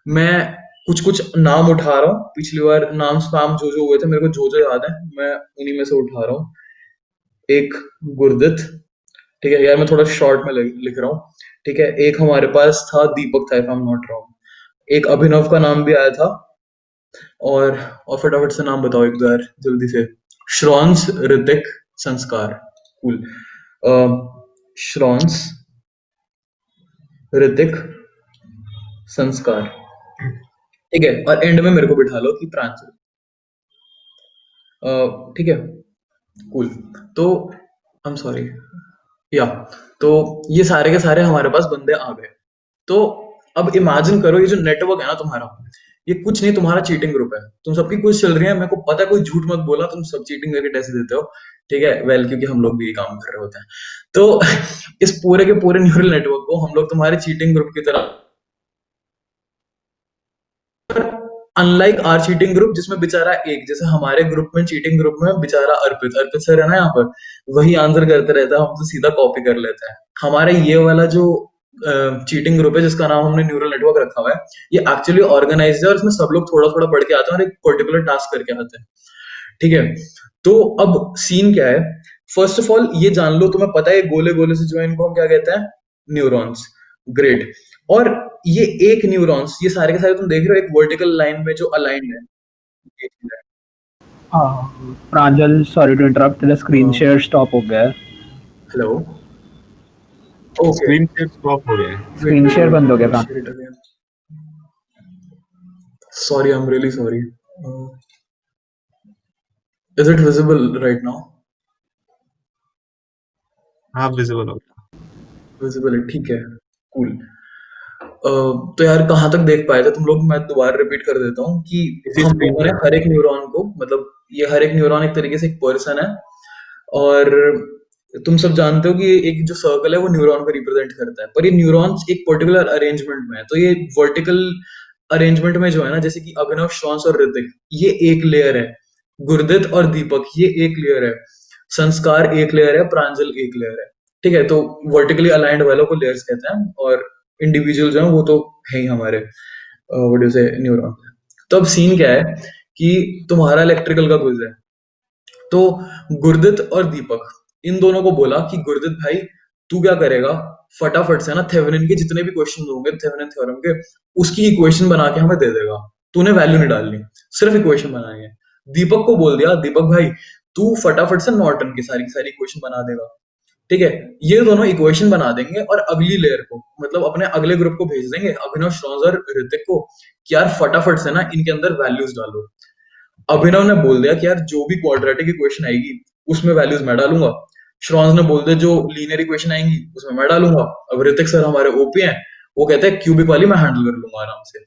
मैं कुछ कुछ नाम उठा रहा हूँ, पिछली बार नाम स्पैम जो जो हुए थे मेरे को जो जो याद है, मैं उन्हीं में से उठा रहा हूँ। एक गुरदित, ठीक है यार, मैं थोड़ा शॉर्ट में लिख रहा हूँ, ठीक है? एक हमारे पास था दीपक था, if I am not wrong. एक अभिनव का नाम भी आया था, और फटाफट से नाम बताओ एक दो यार, जल्दी से। श्रॉन्स, ऋतिक, संस्कार। कूल। श्रॉन्स, ऋतिक, संस्कार, ठीक है? और एंड में मेरे को बिठा लो कि प्रांजल। ठीक है, कूल। तो आई एम सॉरी, या तो ये सारे के सारे हमारे पास बंदे आ गए। तो अब इमेजिन करो, ये जो नेटवर्क है ना तुम्हारा, ये कुछ नहीं, तुम्हारा चीटिंग ग्रुप है। तुम सबकी कुछ चल रही है, मेरे को पता है, कोई झूठ मत बोला, तुम सब चीटिंग करके टेस्ट देते हो, ठीक है? वेल, क्योंकि हम लोग भी ये काम कर रहे होते हैं। तो इस पूरे के पूरे न्यूरल नेटवर्क को हम लोग तुम्हारे चीटिंग ग्रुप की तरह अनलाइक आर चीटिंग ग्रुप जिसमें बेचारा एक, जैसे हमारे ग्रुप में चीटिंग ग्रुप में बेचारा अर्पित अर्पित सर है ना यहाँ पर, वही आंसर करते रहता है, हम तो सीधा कॉपी कर लेते हैं। हमारे ये वाला जो चीटिंग ग्रुप है जिसका नाम हमने न्यूरल नेटवर्क रखा हुआ है, ये एक्चुअली ऑर्गेनाइज्ड है और इसमें सब लोग थोड़ा थोड़ा पढ़ के आते हैं और एक पर्टिकुलर टास्क करके आते हैं। ठीक है, तो अब सीन क्या है, फर्स्ट ऑफ ऑल ये जान लो, तुम्हें पता है गोले गोले से जो है इनको हम क्या कहते हैं, न्यूरॉन्स। ग्रेट। और ये एक न्यूरॉन्स, ये सारे के सारे तुम देख रहे हो एक वर्टिकल लाइन में जो अलाइंड है, ये चीज़ है। प्रांजल, सॉरी टू इंटरप्ट, तेरा स्क्रीन हाँ। शेयर स्टॉप हो गया है। Hello, okay, screen share stop हो गया है। स्क्रीन शेयर बंद हो गया Pranjal. Sorry, I am really sorry. Is it visible right now? हाँ विजिबल हो गया। विजिबल है, ठीक है, कूल। तो यार कहाँ तक देख पाए थे तुम लोग? मैं दोबारा रिपीट कर देता हूँ कि इसी हम स्क्रीन लोगों ने हर एक न्यूरॉन को, मतलब ये हर एक न्यूरॉन एक तरीके से एक पर्सन है, और तुम सब जानते हो कि ये एक जो सर्कल है वो न्यूरॉन को रिप्रेजेंट करता है, पर ये न्यूरॉन्स एक पर्टिकुलर अरेंजमेंट में है। तो ये वर्टिकल अरेंजमेंट में जो है ना, जैसे कि अभिनव, श्वास और ऋतिक, ये एक लेयर है। गुरदित और दीपक, ये एक लेयर है। संस्कार एक लेयर है, प्रांजल एक लेयर है। ठीक है, तो वर्टिकली अलाइंड वालों को लेयर्स कहते हैं, और इंडिविजुअल जो है वो तो है ही हमारे व्हाट डू से न्यूरॉन। तो अब सीन क्या है कि तुम्हारा इलेक्ट्रिकल का क्विज है, तो गुरदित और दीपक, इन दोनों को बोला कि गुरदित भाई तू क्या करेगा, फटाफट से ना थेवेनिन के जितने भी क्वेश्चन होंगे थेवेनिन थ्योरम के, उसकी इक्वेशन बना के हमें दे देगा। तूने वैल्यू नहीं डालनी, सिर्फ इक्वेशन बनानी है। दीपक को बोल दिया, दीपक भाई तू फटाफट से नॉर्टन की सारी सारी इक्वेशन बना देगा। ठीक है, ये दोनों इक्वेशन बना देंगे और अगली लेयर को, मतलब अपने अगले ग्रुप को भेज देंगे, अभिनव, श्रॉन्ज और ऋतिक को, कि यार फटाफट से ना इनके अंदर वैल्यूज डालो। अभिनव ने बोल दिया कि यार जो भी क्वाड्रेटिक इक्वेशन आएगी उसमें वैल्यूज मैं डालूंगा। श्रॉन्ज ने बोल दिया जो लीनियर इक्वेशन आएंगी उसमें मैं डालूंगा। अब ऋतिक सर हमारे ओपी हैं, वो कहते हैं क्यूबिक वाली मैं हैंडल कर लूंगा आराम से।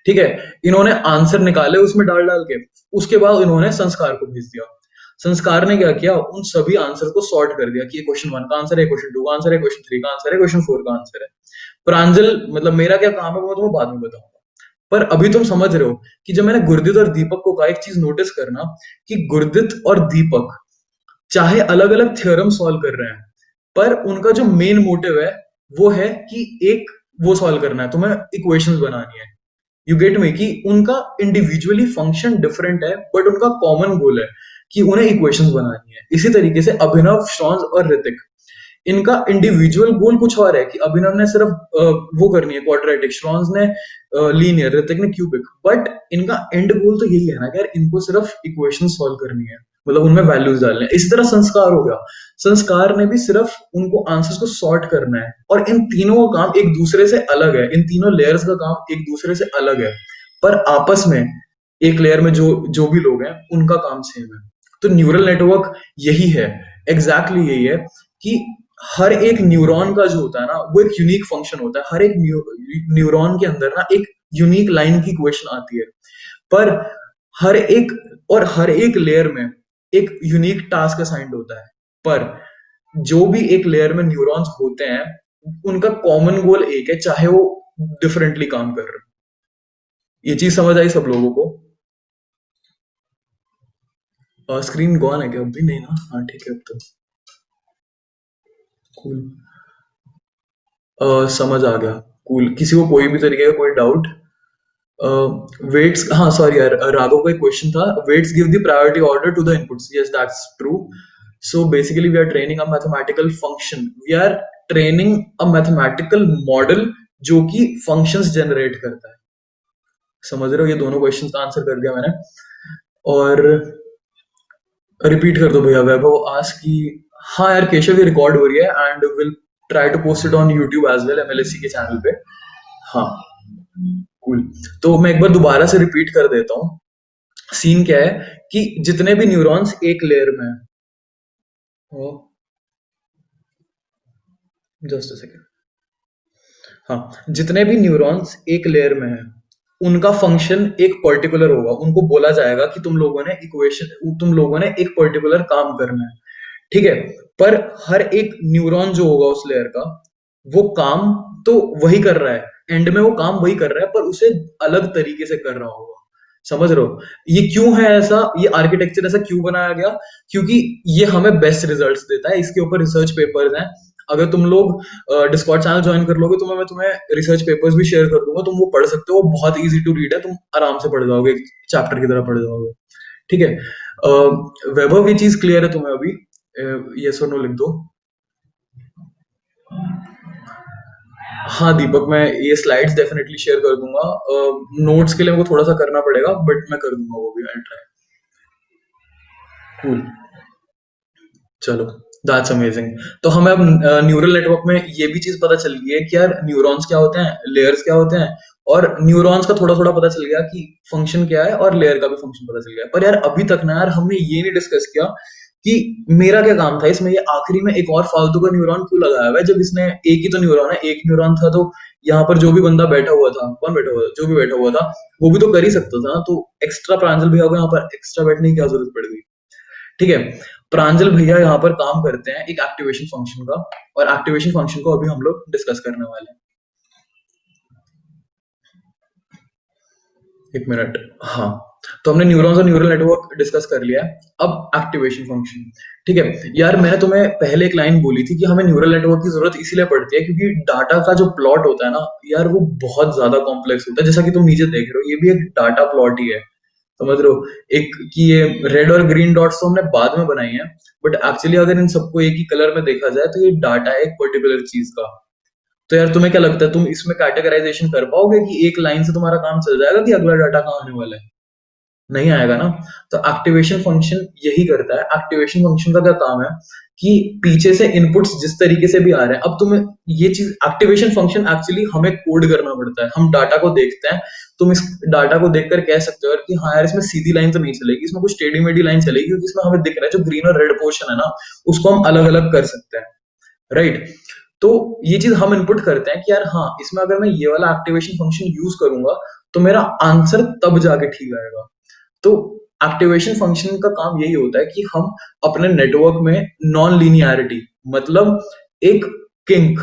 ठीक है, इन्होंने आंसर निकाले उसमें डाल डाल के, उसके बाद इन्होंने संस्कार को भेज दिया। संस्कार ने क्या किया, उन सभी आंसर को सॉर्ट कर दिया कि ये क्वेश्चन 1 का आंसर है, क्वेश्चन 2 का आंसर है, क्वेश्चन 3 का आंसर है, क्वेश्चन 4 का आंसर है। प्रांजल, मतलब मेरा क्या काम है वो तुम्हें बाद में बताऊंगा, पर अभी तुम समझ रहे हो कि जब मैंने गुरदित और दीपक को कहा, एक चीज नोटिस करना कि गुरदित और दीपक चाहे अलग अलग थ्योरम सॉल्व कर रहे हैं, पर उनका जो मेन मोटिव है वो है कि एक वो सॉल्व करना है, तुम्हें इक्वेशंस बनानी है। यू गेट मी, कि उनका इंडिविजुअली फंक्शन डिफरेंट है, बट उनका कॉमन गोल है कि उन्हें इक्वेशंस बनानी है। इसी तरीके से अभिनव, श्रॉन्ज और ऋतिक, इनका इंडिविजुअल गोल कुछ और है कि अभिनव ने सिर्फ वो करनी है क्वाड्रेटिक, श्रॉन्ज ने लीनियर, ऋतिक ने क्यूबिक, बट इनका एंड गोल तो यही है ना कि यार इनको सिर्फ इक्वेशन सॉल्व करनी है, मतलब उनमें वैल्यूज डालने हैं। इसी तरह संस्कार हो गया, संस्कार ने भी सिर्फ उनको आंसर्स को सॉर्ट करना है, और इन तीनों का काम एक दूसरे से अलग है, इन तीनों लेयर्स का काम एक दूसरे से अलग है, पर आपस में एक लेयर में जो जो भी लोग हैं उनका काम सेम है। तो न्यूरल नेटवर्क यही है, एग्जैक्टली यही है कि हर एक न्यूरॉन का जो होता है ना वो एक यूनिक फंक्शन होता है। हर एक न्यूरॉन के अंदर ना एक यूनिक लाइन की क्वेश्चन आती है, पर हर एक लेयर में एक यूनिक टास्क असाइंड होता है। पर जो भी एक लेयर में न्यूरॉन्स होते हैं उनका कॉमन गोल एक है, चाहे वो डिफरेंटली काम कर रहे हो। ये चीज समझ आई सब लोगों को? स्क्रीन गॉन है क्या? अब भी नहीं ना? हाँ ठीक है, अब तो कूल। समझ आ गया, कूल। किसी को कोई भी तरीके का कोई डाउट? वेट्स, हाँ सॉरी यार, राघव का एक क्वेश्चन था, weights give the priority order to the inputs. Yes that's true. So basically we are training a mathematical function, we are training a mathematical model जो कि फंक्शंस जनरेट करता है। समझ रहे हो? ये दोनों क्वेश्चंस का आंसर कर दिया मैंने। और रिपीट कर दो भैया। वैभव आस्क की, हाँ यार केशव ये रिकॉर्ड हो रही है and will try to post it on YouTube as well, MLSC के चैनल पे। हाँ कूल। तो मैं एक बार दोबारा से रिपीट कर देता हूँ। सीन क्या है कि जितने भी न्यूरॉन्स एक लेयर में है, जस्ट अ सेकेंड, हाँ, जितने भी न्यूरॉन्स एक लेयर में है उनका फंक्शन एक पर्टिकुलर होगा। उनको बोला जाएगा कि तुम लोगों ने एक पर्टिकुलर काम करना है। ठीक है, पर हर एक न्यूरॉन जो होगा उस लेयर का, वो काम तो वही कर रहा है, एंड में वो काम वही कर रहा है, पर उसे अलग तरीके से कर रहा होगा। समझ रहे हो? ये क्यों है ऐसा, ये आर्किटेक्चर ऐसा क्यों बनाया गया? क्योंकि ये हमें बेस्ट रिजल्ट्स देता है। इसके ऊपर रिसर्च पेपर्स हैं। अगर तुम लोग डिस्कॉर्ड चैनल ज्वाइन कर लोगे तो मैं तुम्हें रिसर्च पेपर्स भी शेयर कर दूंगा, तुम वो पढ़ सकते हो। बहुत इजी टू रीड है, तुम आराम से पढ़ जाओगे, चैप्टर की तरह पढ़ जाओगे। ठीक है। वैभव, ये चीज क्लियर है तुम्हें अभी? यस और नो लिख दो। हाँ दीपक, मैं ये स्लाइड्स डेफिनेटली शेयर कर दूंगा। नोट्स के लिए मेरे को थोड़ा सा करना पड़ेगा, बट मैं कर दूंगा वो भी। I try. कूल, चलो, दैट्स अमेजिंग। तो हमें अब न्यूरल नेटवर्क में ये भी चीज पता चल गई है कि यार न्यूरॉन्स क्या होते हैं, लेयर्स क्या होते हैं, और न्यूरॉन्स का थोड़ा थोड़ा पता चल गया कि फंक्शन क्या है, और लेयर का भी फंक्शन पता चल गया। पर यार अभी तक ना यार हमने ये नहीं डिस्कस किया कि मेरा क्या काम था इसमें। ये आखिरी में एक और फालतू का न्यूरॉन क्यों लगाया हुआ है, जब इसने एक ही तो न्यूरॉन है, एक न्यूरॉन था तो यहाँ पर जो भी बंदा बैठा हुआ था, कौन बैठा हुआ था, जो भी बैठा हुआ था वो भी तो कर ही सकता था ना। तो एक्स्ट्रा प्रांजल भैया को यहाँ पर एक्स्ट्रा बैठने की क्या जरूरत पड़ गई? ठीक है। प्रांजल भैया यहाँ पर काम करते हैं एक एक्टिवेशन फंक्शन का, और एक्टिवेशन फंक्शन को अभी हम लोग डिस्कस करने वाले हैं। एक मिनट। हाँ, तो हमने न्यूरॉन्स और न्यूरल नेटवर्क डिस्कस कर लिया है। अब एक्टिवेशन फंक्शन। ठीक है यार, मैंने तुम्हें पहले एक लाइन बोली थी कि हमें न्यूरल नेटवर्क की जरूरत इसीलिए पड़ती है क्योंकि डाटा का जो प्लॉट होता है ना यार, वो बहुत ज्यादा कॉम्प्लेक्स होता है। जैसा कि तुम नीचे देख रहे हो, ये भी एक डाटा प्लॉट ही है। समझ रहे हो? एक कि ये रेड और ग्रीन डॉट्स तो हमने बाद में बनाई है, बट एक्चुअली अगर इन सबको एक ही कलर में देखा जाए तो ये डाटा है एक पर्टिकुलर चीज का। तो यार तुम्हें क्या लगता है, तुम इसमें कैटेगराइजेशन कर पाओगे कि एक लाइन से तुम्हारा काम चल जाएगा कि अगला डाटा कहाँ आने वाला है? नहीं आएगा ना। तो एक्टिवेशन फंक्शन यही करता है। एक्टिवेशन फंक्शन का क्या काम है कि पीछे से इनपुट्स जिस तरीके से भी आ रहे हैं, अब तुम्हें ये चीज, एक्टिवेशन फंक्शन एक्चुअली हमें कोड करना पड़ता है। हम डाटा को देखते हैं, तुम इस डाटा को देखकर कह सकते हो यार कि हाँ यार इसमें सीधी लाइन तो नहीं चलेगी, इसमें कुछ टेढ़ी मेढ़ी लाइन चलेगी, क्योंकि इसमें हमें दिख रहा है जो ग्रीन और रेड पोर्शन है ना, उसको हम अलग अलग कर सकते हैं। राइट। तो ये चीज हम इनपुट करते हैं कि यार हाँ, इसमें अगर मैं ये वाला एक्टिवेशन फंक्शन यूज करूंगा तो मेरा आंसर तब जाके ठीक आएगा। तो एक्टिवेशन फंक्शन का काम यही होता है कि हम अपने नेटवर्क में नॉन लीनियरिटी, मतलब एक किंक,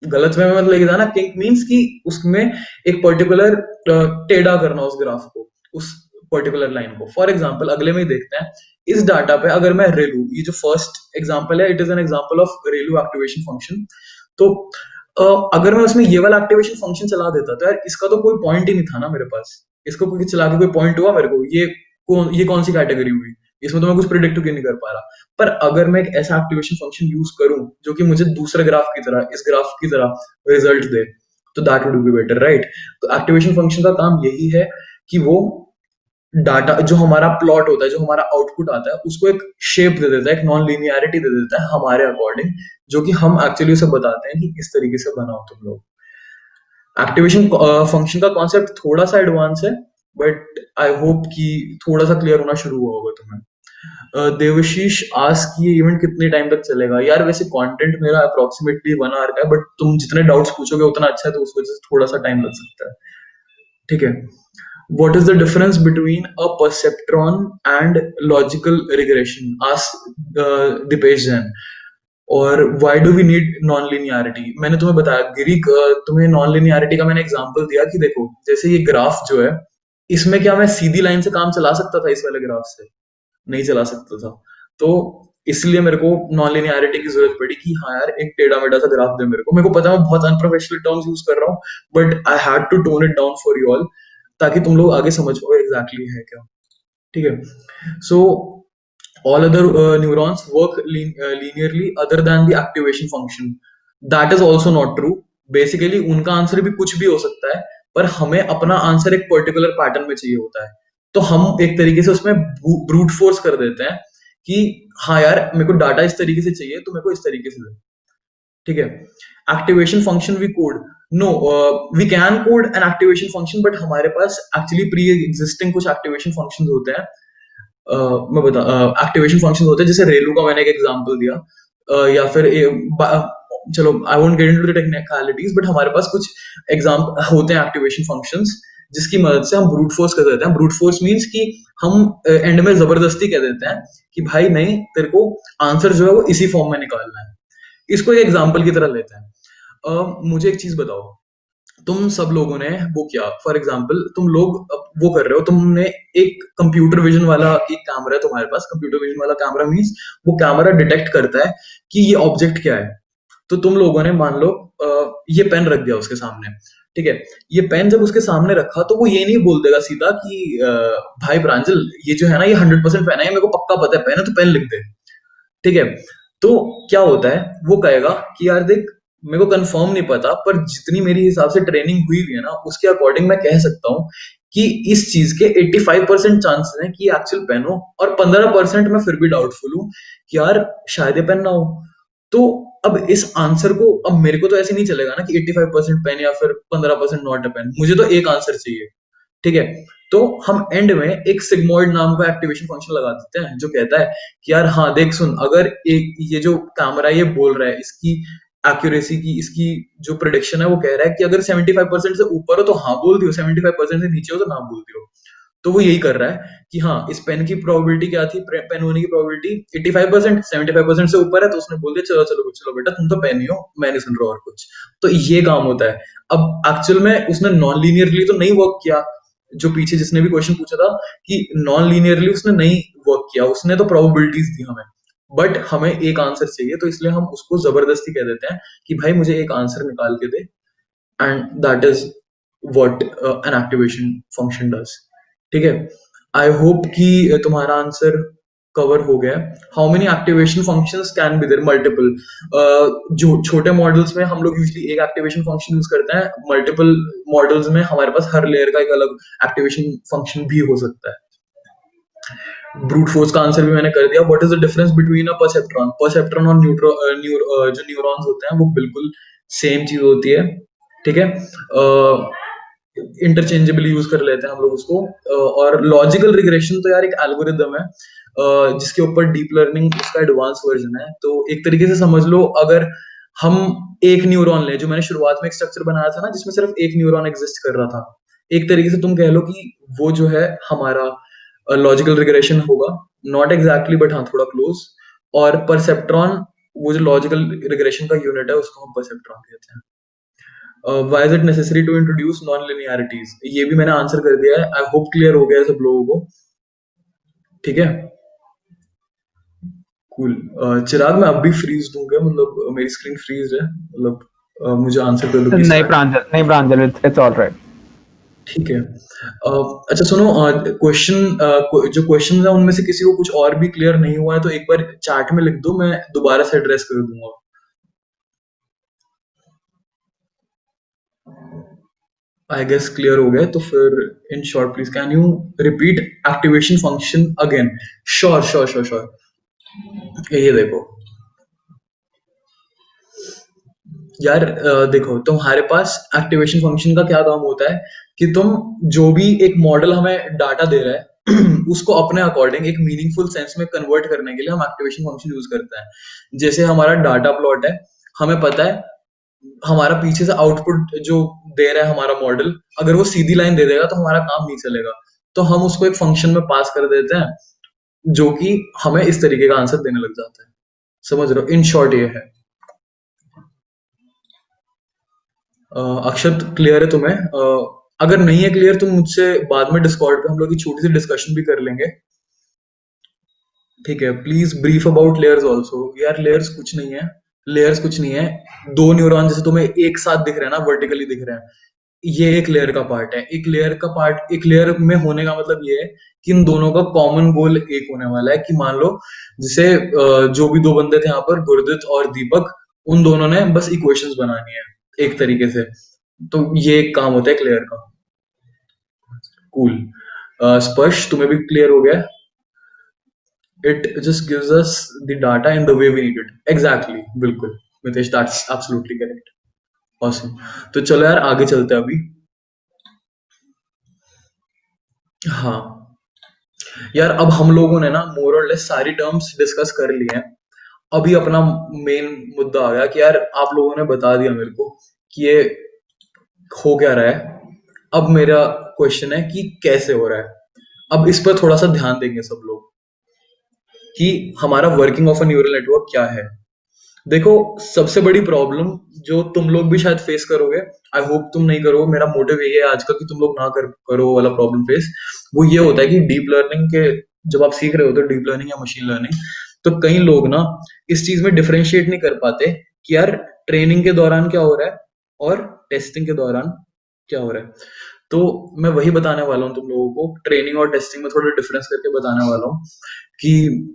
गलत में मत लेके जाना, किंक मींस कि उसमें एक पर्टिकुलर टेढ़ा करना उस ग्राफ को, उस पर्टिकुलर लाइन को। फॉर एग्जांपल अगले में ही देखते हैं। इस डाटा पे अगर मैं रेलू, ये जो फर्स्ट एग्जांपल है, it is an example of ReLU activation function. तो अगर मैं उसमें ये वाला एक्टिवेशन फंक्शन चला देता तो यार इसका तो कोई पॉइंट ही नहीं था ना मेरे पास। इसको कोई चला के कोई पॉइंट हुआ मेरे को? ये कौन सी कैटेगरी हुई? इसमें तो मैं कुछ प्रिडिक्ट भी नहीं कर पा रहा। पर अगर मैं एक ऐसा एक्टिवेशन फंक्शन यूज करूं जो कि मुझे दूसरे ग्राफ की तरह, इस ग्राफ की तरह रिजल्ट दे, तो that would be better, right? तो एक्टिवेशन फंक्शन का काम यही है कि वो डाटा, जो हमारा प्लॉट होता है, जो हमारा आउटपुट आता है, उसको एक शेप दे देता है, एक नॉन लीनियरिटी दे देता है हमारे अकॉर्डिंग, जो कि हम एक्चुअली उसे बताते हैं कि इस तरीके से बनाओ तुम लोग। एक्टिवेशन फंक्शन का कॉन्सेप्ट थोड़ा सा एडवांस है, बट आई होप कि थोड़ा सा क्लियर होना शुरू हुआ होगा तुम्हें। देवशीष आस्क कि ये इवेंट कितने टाइम तक चलेगा? यार वैसे कंटेंट मेरा अप्रोक्सीमेटली 1 आवर का है, बट तुम जितने डाउट्स पूछोगे उतना अच्छा है, तो उस वजह से थोड़ा सा टाइम लग सकता है। ठीक है। What is the difference between a perceptron and logical regression? Ask Dipesh Jain. और why do we need non-linearity? मैंने तुम्हें बताया गिरी, तुम्हें non-linearity का मैंने एग्जांपल दिया कि देखो जैसे ये ग्राफ जो है, इसमें क्या मैं सीधी लाइन से काम चला सकता था? इस वाले ग्राफ से नहीं चला सकता था। तो इसलिए मेरे को नॉन लिनियरिटी की जरूरत पड़ी कि हाँ यार एक टेढ़ा मेढ़ा सा ग्राफ दे मेरे को। मेरे को पता है मैं बहुत अनप्रोफेशनल टर्म्स यूज कर रहा हूँ, but I had to tone it down for you all, ताकि तुम लोग आगे समझ पाओ एग्जैक्टली है क्या। ठीक है। सो all other neurons work linearly other than the activation function. That is also not true. Basically उनका आंसर भी कुछ भी हो सकता है, पर हमें अपना आंसर एक पर्टिकुलर पैटर्न में चाहिए होता है। तो हम एक तरीके से उसमें ब्रूट फोर्स कर देते हैं कि हाँ यार मेरे को डाटा इस तरीके से चाहिए, तो मेरे को इस तरीके से दे। ठीक है। Activation function we code, no, we can code an activation function, but हमारे पास एक्चुअली प्री एग्जिस्टिंग कुछ एक्टिवेशन फंक्शन होते हैं। मैं बता, एक्टिवेशन फंक्शन होते हैं, जैसे रेलू का मैंने एक एग्जांपल दिया, या फिर चलो I won't get into the technicalities, but हमारे पास कुछ एग्जांपल होते हैं एक्टिवेशन फंक्शंस जिसकी मदद से हम ब्रूट फोर्स कर देते हैं। ब्रूट फोर्स मींस कि हम एंड में जबरदस्ती कह देते हैं कि भाई नहीं, तेरे को आंसर जो है वो इसी फॉर्म में निकालना है। इसको एक एग्जांपल की तरह लेते हैं। मुझे एक चीज बताओ, तुम सब लोगों ने वो किया, फॉर एग्जाम्पल तुम लोग वो कर रहे हो, तुमने एक कंप्यूटर विजन वाला एक कैमरा है तुम्हारे पास। कंप्यूटर विजन वाला कैमरा मीन्स वो कैमरा डिटेक्ट करता है कि ये ऑब्जेक्ट क्या है। तो तुम लोगों ने मान लो ये पेन रख दिया उसके सामने, ठीक है। ये पेन जब उसके सामने रखा तो वो ये नहीं बोल देगा सीधा कि भाई प्रांजल ये जो है ना ये 100% पेन है, मेरे को पक्का पता है पेन है, तो पेन लिख दे, ठीक है। तो क्या होता है, वो कहेगा कि यार देख मेरे को कंफर्म नहीं पता, पर जितनी मेरी हिसाब से ट्रेनिंग हुई है ना उसके अकॉर्डिंग मैं कह सकता हूँ कि इस चीज के 85% चांसेस हैं कि एक्चुअल पेन हो, और 15% मैं फिर भी डाउटफुल हूँ कि यार शायद ये पेन ना हो। तो अब इस आंसर को, अब मेरे को तो ऐसे नहीं चलेगा ना कि 85% पेन या फिर 15% नॉट अ पेन, मुझे तो एक आंसर चाहिए, ठीक है। तो हम एंड में एक सिग्मॉइड नाम का एक्टिवेशन फंक्शन लगा देते हैं जो कहता है कि यार हाँ देख सुन, अगर एक ये जो कैमरा ये बोल रहा है, इसकी एक्यूरेसी की, इसकी जो प्रिडिक्शन है वो कह रहा है कि अगर 75% से ऊपर हो तो हाँ बोल दियो, 75% से नीचे हो तो ना बोल दियो। तो वो यही कर रहा है कि हाँ इस पेन की प्रोबेबिलिटी क्या थी, पेन होने की प्रोबेबिलिटी 85%, 75% से ऊपर है तो उसने बोल दिया चलो चलो चलो बेटा तुम तो पेन ही हो, मैं नहीं सुन रहा और कुछ। तो ये काम होता है। अब एक्चुअल में उसने नॉन लीनियरली तो नहीं वर्क किया, जो पीछे जिसने भी क्वेश्चन पूछा था कि नॉन लीनियरली उसने नहीं वर्क किया, उसने तो प्रोबेबिलिटीज दी हमें, बट हमें एक आंसर चाहिए, तो इसलिए हम उसको जबरदस्ती कह देते हैं कि भाई मुझे एक आंसर निकाल के दे, and that is what an activation function does, ठीक है। आई होप कि तुम्हारा आंसर कवर हो गया। How many activation functions can be there, multiple. जो छोटे मॉडल्स में हम लोग यूजली एक एक्टिवेशन फंक्शन यूज करते हैं, मल्टीपल मॉडल्स में हमारे पास हर लेयर का एक अलग एक्टिवेशन फंक्शन भी हो सकता है। ब्रूट फोर्स का आंसर भी मैंने कर दिया। What is the difference between a perceptron, perceptron और जो न्यूरॉन्स होते हैं वो बिल्कुल सेम चीज होती है, ठीक है। इंटरचेंजेबली यूज कर लेते हैं हम लोग उसको। और लॉजिकल रिग्रेशन तो यार एक एल्गोरिदम है जिसके ऊपर डीप लर्निंग उसका एडवांस वर्जन है। तो एक तरीके से समझ लो, अगर हम एक न्यूरॉन ले, जो मैंने शुरुआत में एक स्ट्रक्चर बनाया था ना जिसमें सिर्फ एक न्यूरॉन एग्जिस्ट कर रहा था, एक तरीके से तुम कह लो कि वो जो है हमारा लॉजिकल रिग्रेशन होगा। नॉट एग्जैक्टली बट हाँ थोड़ा क्लोज। और परसेप्ट्रॉन वो जो लॉजिकल रिग्रेशन का यूनिट है उसको हम परसेप्ट्रॉन कहते हैं। Why is it necessary to introduce non linearities, ये भी मैंने आंसर कर दिया है। आई होप क्लियर हो गया है सब लोगों को, ठीक है। कूल। चिराग मैं अब भी फ्रीज दूंगा, मतलब मेरी स्क्रीन फ्रीज है, मतलब मुझे आंसर कर दो कि नहीं स्टार्ट। प्रांजल, नहीं प्रांजल, इट्स ऑल राइट। ठीक है। अच्छा सुनो, क्वेश्चन जो क्वेश्चन है उनमें से किसी को कुछ और भी क्लियर नहीं हुआ है तो एक बार चैट में लिख दो, मैं दोबारा से एड्रेस कर दूंगा। आई गेस क्लियर हो गया, तो फिर in short please can you repeat activation function again. Sure sure sure sure. ये देखो यार, देखो तुम्हारे पास एक्टिवेशन फंक्शन का क्या काम होता है कि तुम जो भी एक मॉडल हमें डाटा दे रहा है उसको अपने अकॉर्डिंग एक मीनिंगफुल सेंस में कन्वर्ट करने के लिए हम एक्टिवेशन फंक्शन यूज करते हैं। जैसे हमारा डाटा प्लॉट है, हमें पता है हमारा पीछे से आउटपुट जो दे रहा है हमारा मॉडल, अगर वो सीधी लाइन दे देगा तो हमारा काम नहीं चलेगा, तो हम उसको एक फंक्शन में पास कर देते हैं जो कि हमें इस तरीके का आंसर देने लग जाता है। समझ रहे हो, इन शॉर्ट ये है। अक्षत क्लियर है तुम्हें? अगर नहीं है क्लियर तो मुझसे बाद में डिस्कॉर्ड पे हम लोग की छोटी सी डिस्कशन भी कर लेंगे, ठीक है। Please brief about layers also. यार लेयर्स कुछ नहीं है, लेयर्स कुछ नहीं है। दो न्यूरॉन जैसे तुम्हें एक साथ दिख रहे हैं ना, वर्टिकली दिख रहे हैं, ये एक लेयर का पार्ट है। एक लेयर का पार्ट, एक लेयर में होने का मतलब ये है कि इन दोनों का कॉमन गोल एक होने वाला है। कि मान लो जैसे जो भी दो बंदे थे यहाँ पर, गुरदीप और दीपक, उन दोनों ने बस इक्वेशंस बनानी है एक तरीके से। तो ये एक काम होता है क्लियर का। कूल। स्पर्श तुम्हें भी क्लियर हो गया? It just gives us the data in the way we need it. Exactly, बिल्कुल Mitesh, that's absolutely correct. Awesome. तो चलो यार आगे चलते हैं अभी। हाँ यार, अब हम लोगों ने ना मोर और लेस सारी टर्म्स डिस्कस कर ली हैं। अभी अपना मेन मुद्दा आ गया कि यार आप लोगों ने बता दिया मेरे को कि ये हो क्या रहा है। अब मेरा क्वेश्चन है कि कैसे हो रहा है। अब इस पर थोड़ा सा ध्यान देंगे सब लोग कि हमारा working of a neural network क्या है। देखो, सबसे बड़ी प्रॉब्लम जो तुम लोग भी शायद फेस करोगे, आई होप तुम नहीं करो, मेरा मोटिव यही है आज का कि तुम लोग ना करो वाला प्रॉब्लम फेस, वो ये होता है कि डीप लर्निंग के जब आप सीख रहे होते हो डीप लर्निंग या मशीन लर्निंग, तो कई लोग ना इस चीज में डिफरेंशिएट नहीं कर पाते कि यार ट्रेनिंग के दौरान क्या हो रहा है और टेस्टिंग के दौरान क्या हो रहा है। तो मैं वही बताने वाला हूँ तुम लोगों को, ट्रेनिंग और टेस्टिंग में थोड़ा डिफरेंस करके बताने वाला हूँ कि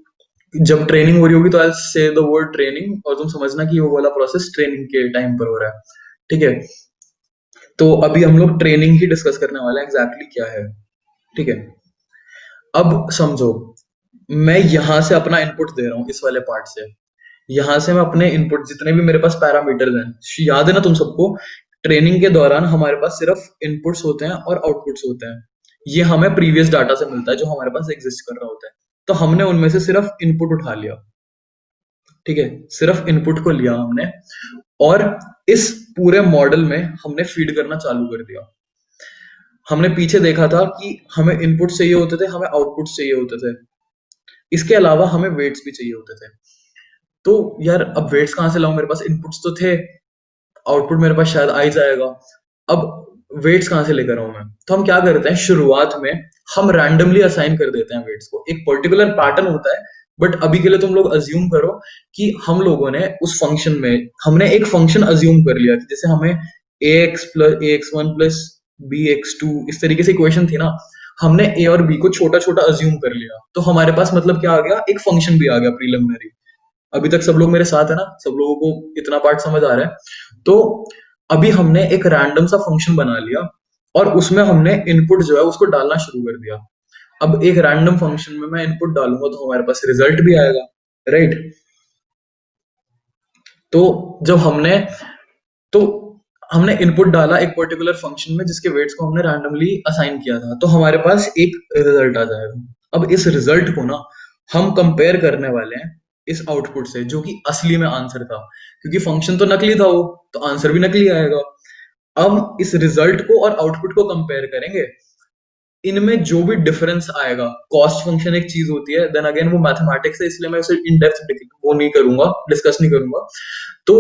जब ट्रेनिंग हो रही होगी तो आई से द वर्ड ट्रेनिंग और तुम समझना कि वो वाला प्रोसेस ट्रेनिंग के टाइम पर हो रहा है, ठीक है। तो अभी हम लोग ट्रेनिंग ही डिस्कस करने वाले हैं, एग्जैक्टली क्या है, ठीक है। अब समझो, मैं यहां से अपना इनपुट दे रहा हूँ इस वाले पार्ट से, यहां से मैं अपने इनपुट जितने भी मेरे पास पैरामीटर्स हैं, याद है ना तुम सबको, ट्रेनिंग के दौरान हमारे पास सिर्फ इनपुट्स होते हैं और आउटपुट्स होते हैं, ये हमें प्रीवियस डाटा से मिलता है जो हमारे पास एग्जिस्ट कर रहा होता है। तो हमने उनमें से सिर्फ इनपुट उठा लिया, ठीक है, सिर्फ इनपुट को लिया हमने, और इस पूरे मॉडल में हमने फीड करना चालू कर दिया। हमने पीछे देखा था कि हमें इनपुट चाहिए होते थे, हमें आउटपुट चाहिए होते थे, इसके अलावा हमें वेट्स भी चाहिए होते थे। तो यार अब वेट्स कहाँ से लाऊं, मेरे पास इनपुट्स तो थे, आउटपुट मेरे पास शायद आ ही जाएगा, अब वेट्स कहाँ से लेकर आऊं मैं। तो हम क्या करते हैं, शुरुआत में हम रैंडमली असाइन कर देते हैं वेट्स को, एक पर्टिकुलर पैटर्न होता है, बट अभी के लिए तुम लोग अज्यूम करो कि हम लोगों ने उस फंक्शन में हमने एक फंक्शन अज्यूम कर लिया कि जैसे हमें ax+ax1 bx2 इस तरीके से इक्वेशन थी ना, हमने a और b को छोटा छोटा अज्यूम कर लिया, तो हमारे पास मतलब क्या आ गया, एक फंक्शन भी आ गया प्रीलिमिनरी। अभी तक सब लोग मेरे साथ है ना, सब लोगों को इतना पार्ट समझ आ रहा है। तो अभी हमने एक रैंडम सा फंक्शन बना लिया और उसमें हमने इनपुट जो है उसको डालना शुरू कर दिया। अब एक रैंडम फंक्शन में मैं इनपुट डालूंगा तो हमारे पास रिजल्ट भी आएगा, राइट। तो जब तो हमने इनपुट डाला एक पर्टिकुलर फंक्शन में जिसके वेट्स को हमने रैंडमली असाइन किया था, तो हमारे पास एक रिजल्ट आ जाएगा। अब इस रिजल्ट को ना हम कंपेयर करने वाले हैं इस आउटपुट से जो कि असली में आंसर था, क्योंकि फंक्शन तो नकली था वो, तो आंसर भी नकली आएगा। अब इस रिजल्ट को और आउटपुट को कंपेयर करेंगे, इनमें जो भी डिफरेंस आएगा, कॉस्ट फंक्शन एक चीज होती है, देन अगेन वो मैथमेटिक्स है इसलिए मैं उसे इन डेप्थ वो नहीं करूंगा, डिस्कस नहीं करूंगा। तो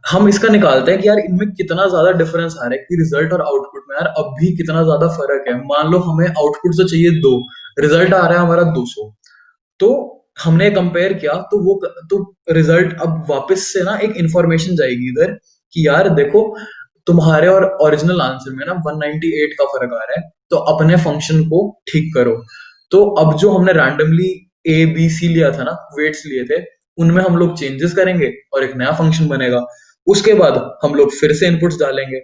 हम इसका निकालते हैं कि यार इनमें कितना ज्यादा डिफरेंस आ रहा है, कि रिजल्ट और आउटपुट में यार अब भी कितना ज्यादा फर्क है। मान लो हमें आउटपुट तो चाहिए 2, रिजल्ट आ रहा है हमारा 200, तो हमने कंपेयर किया तो वो तो रिजल्ट अब वापस से ना एक इंफॉर्मेशन जाएगी इधर कि यार देखो तुम्हारे और ओरिजिनल आंसर में ना 198 का फर्क आ रहा है, तो अपने फंक्शन को ठीक करो। तो अब जो हमने रैंडमली ए बी सी लिया था ना, वेट्स लिए थे, उनमें हम लोग चेंजेस करेंगे और एक नया फंक्शन बनेगा। उसके बाद हम लोग फिर से इनपुट्स डालेंगे,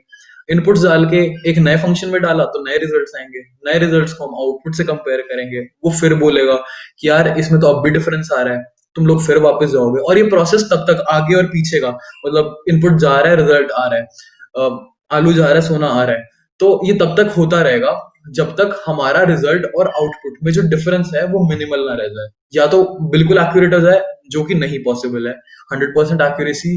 इनपुट्स डाल के एक नए फंक्शन में डाला तो नए रिजल्ट्स आएंगे, नए रिजल्ट्स को हम आउटपुट से कंपेयर करेंगे, वो फिर बोलेगा कि यार इसमें तो अब भी डिफरेंस आ रहा है, तुम लोग फिर वापस जाओगे, और ये प्रोसेस तब तक आगे और पीछे का, मतलब इनपुट जा रहा है रिजल्ट आ रहा है, आलू जा रहा है सोना आ रहा है, तो ये तब तक होता रहेगा जब तक हमारा रिजल्ट और आउटपुट में जो डिफरेंस है वो मिनिमल ना रह जाए, या तो बिल्कुल एक्यूरेट हो जाए, जो कि नहीं पॉसिबल है। 100% एक्यूरेसी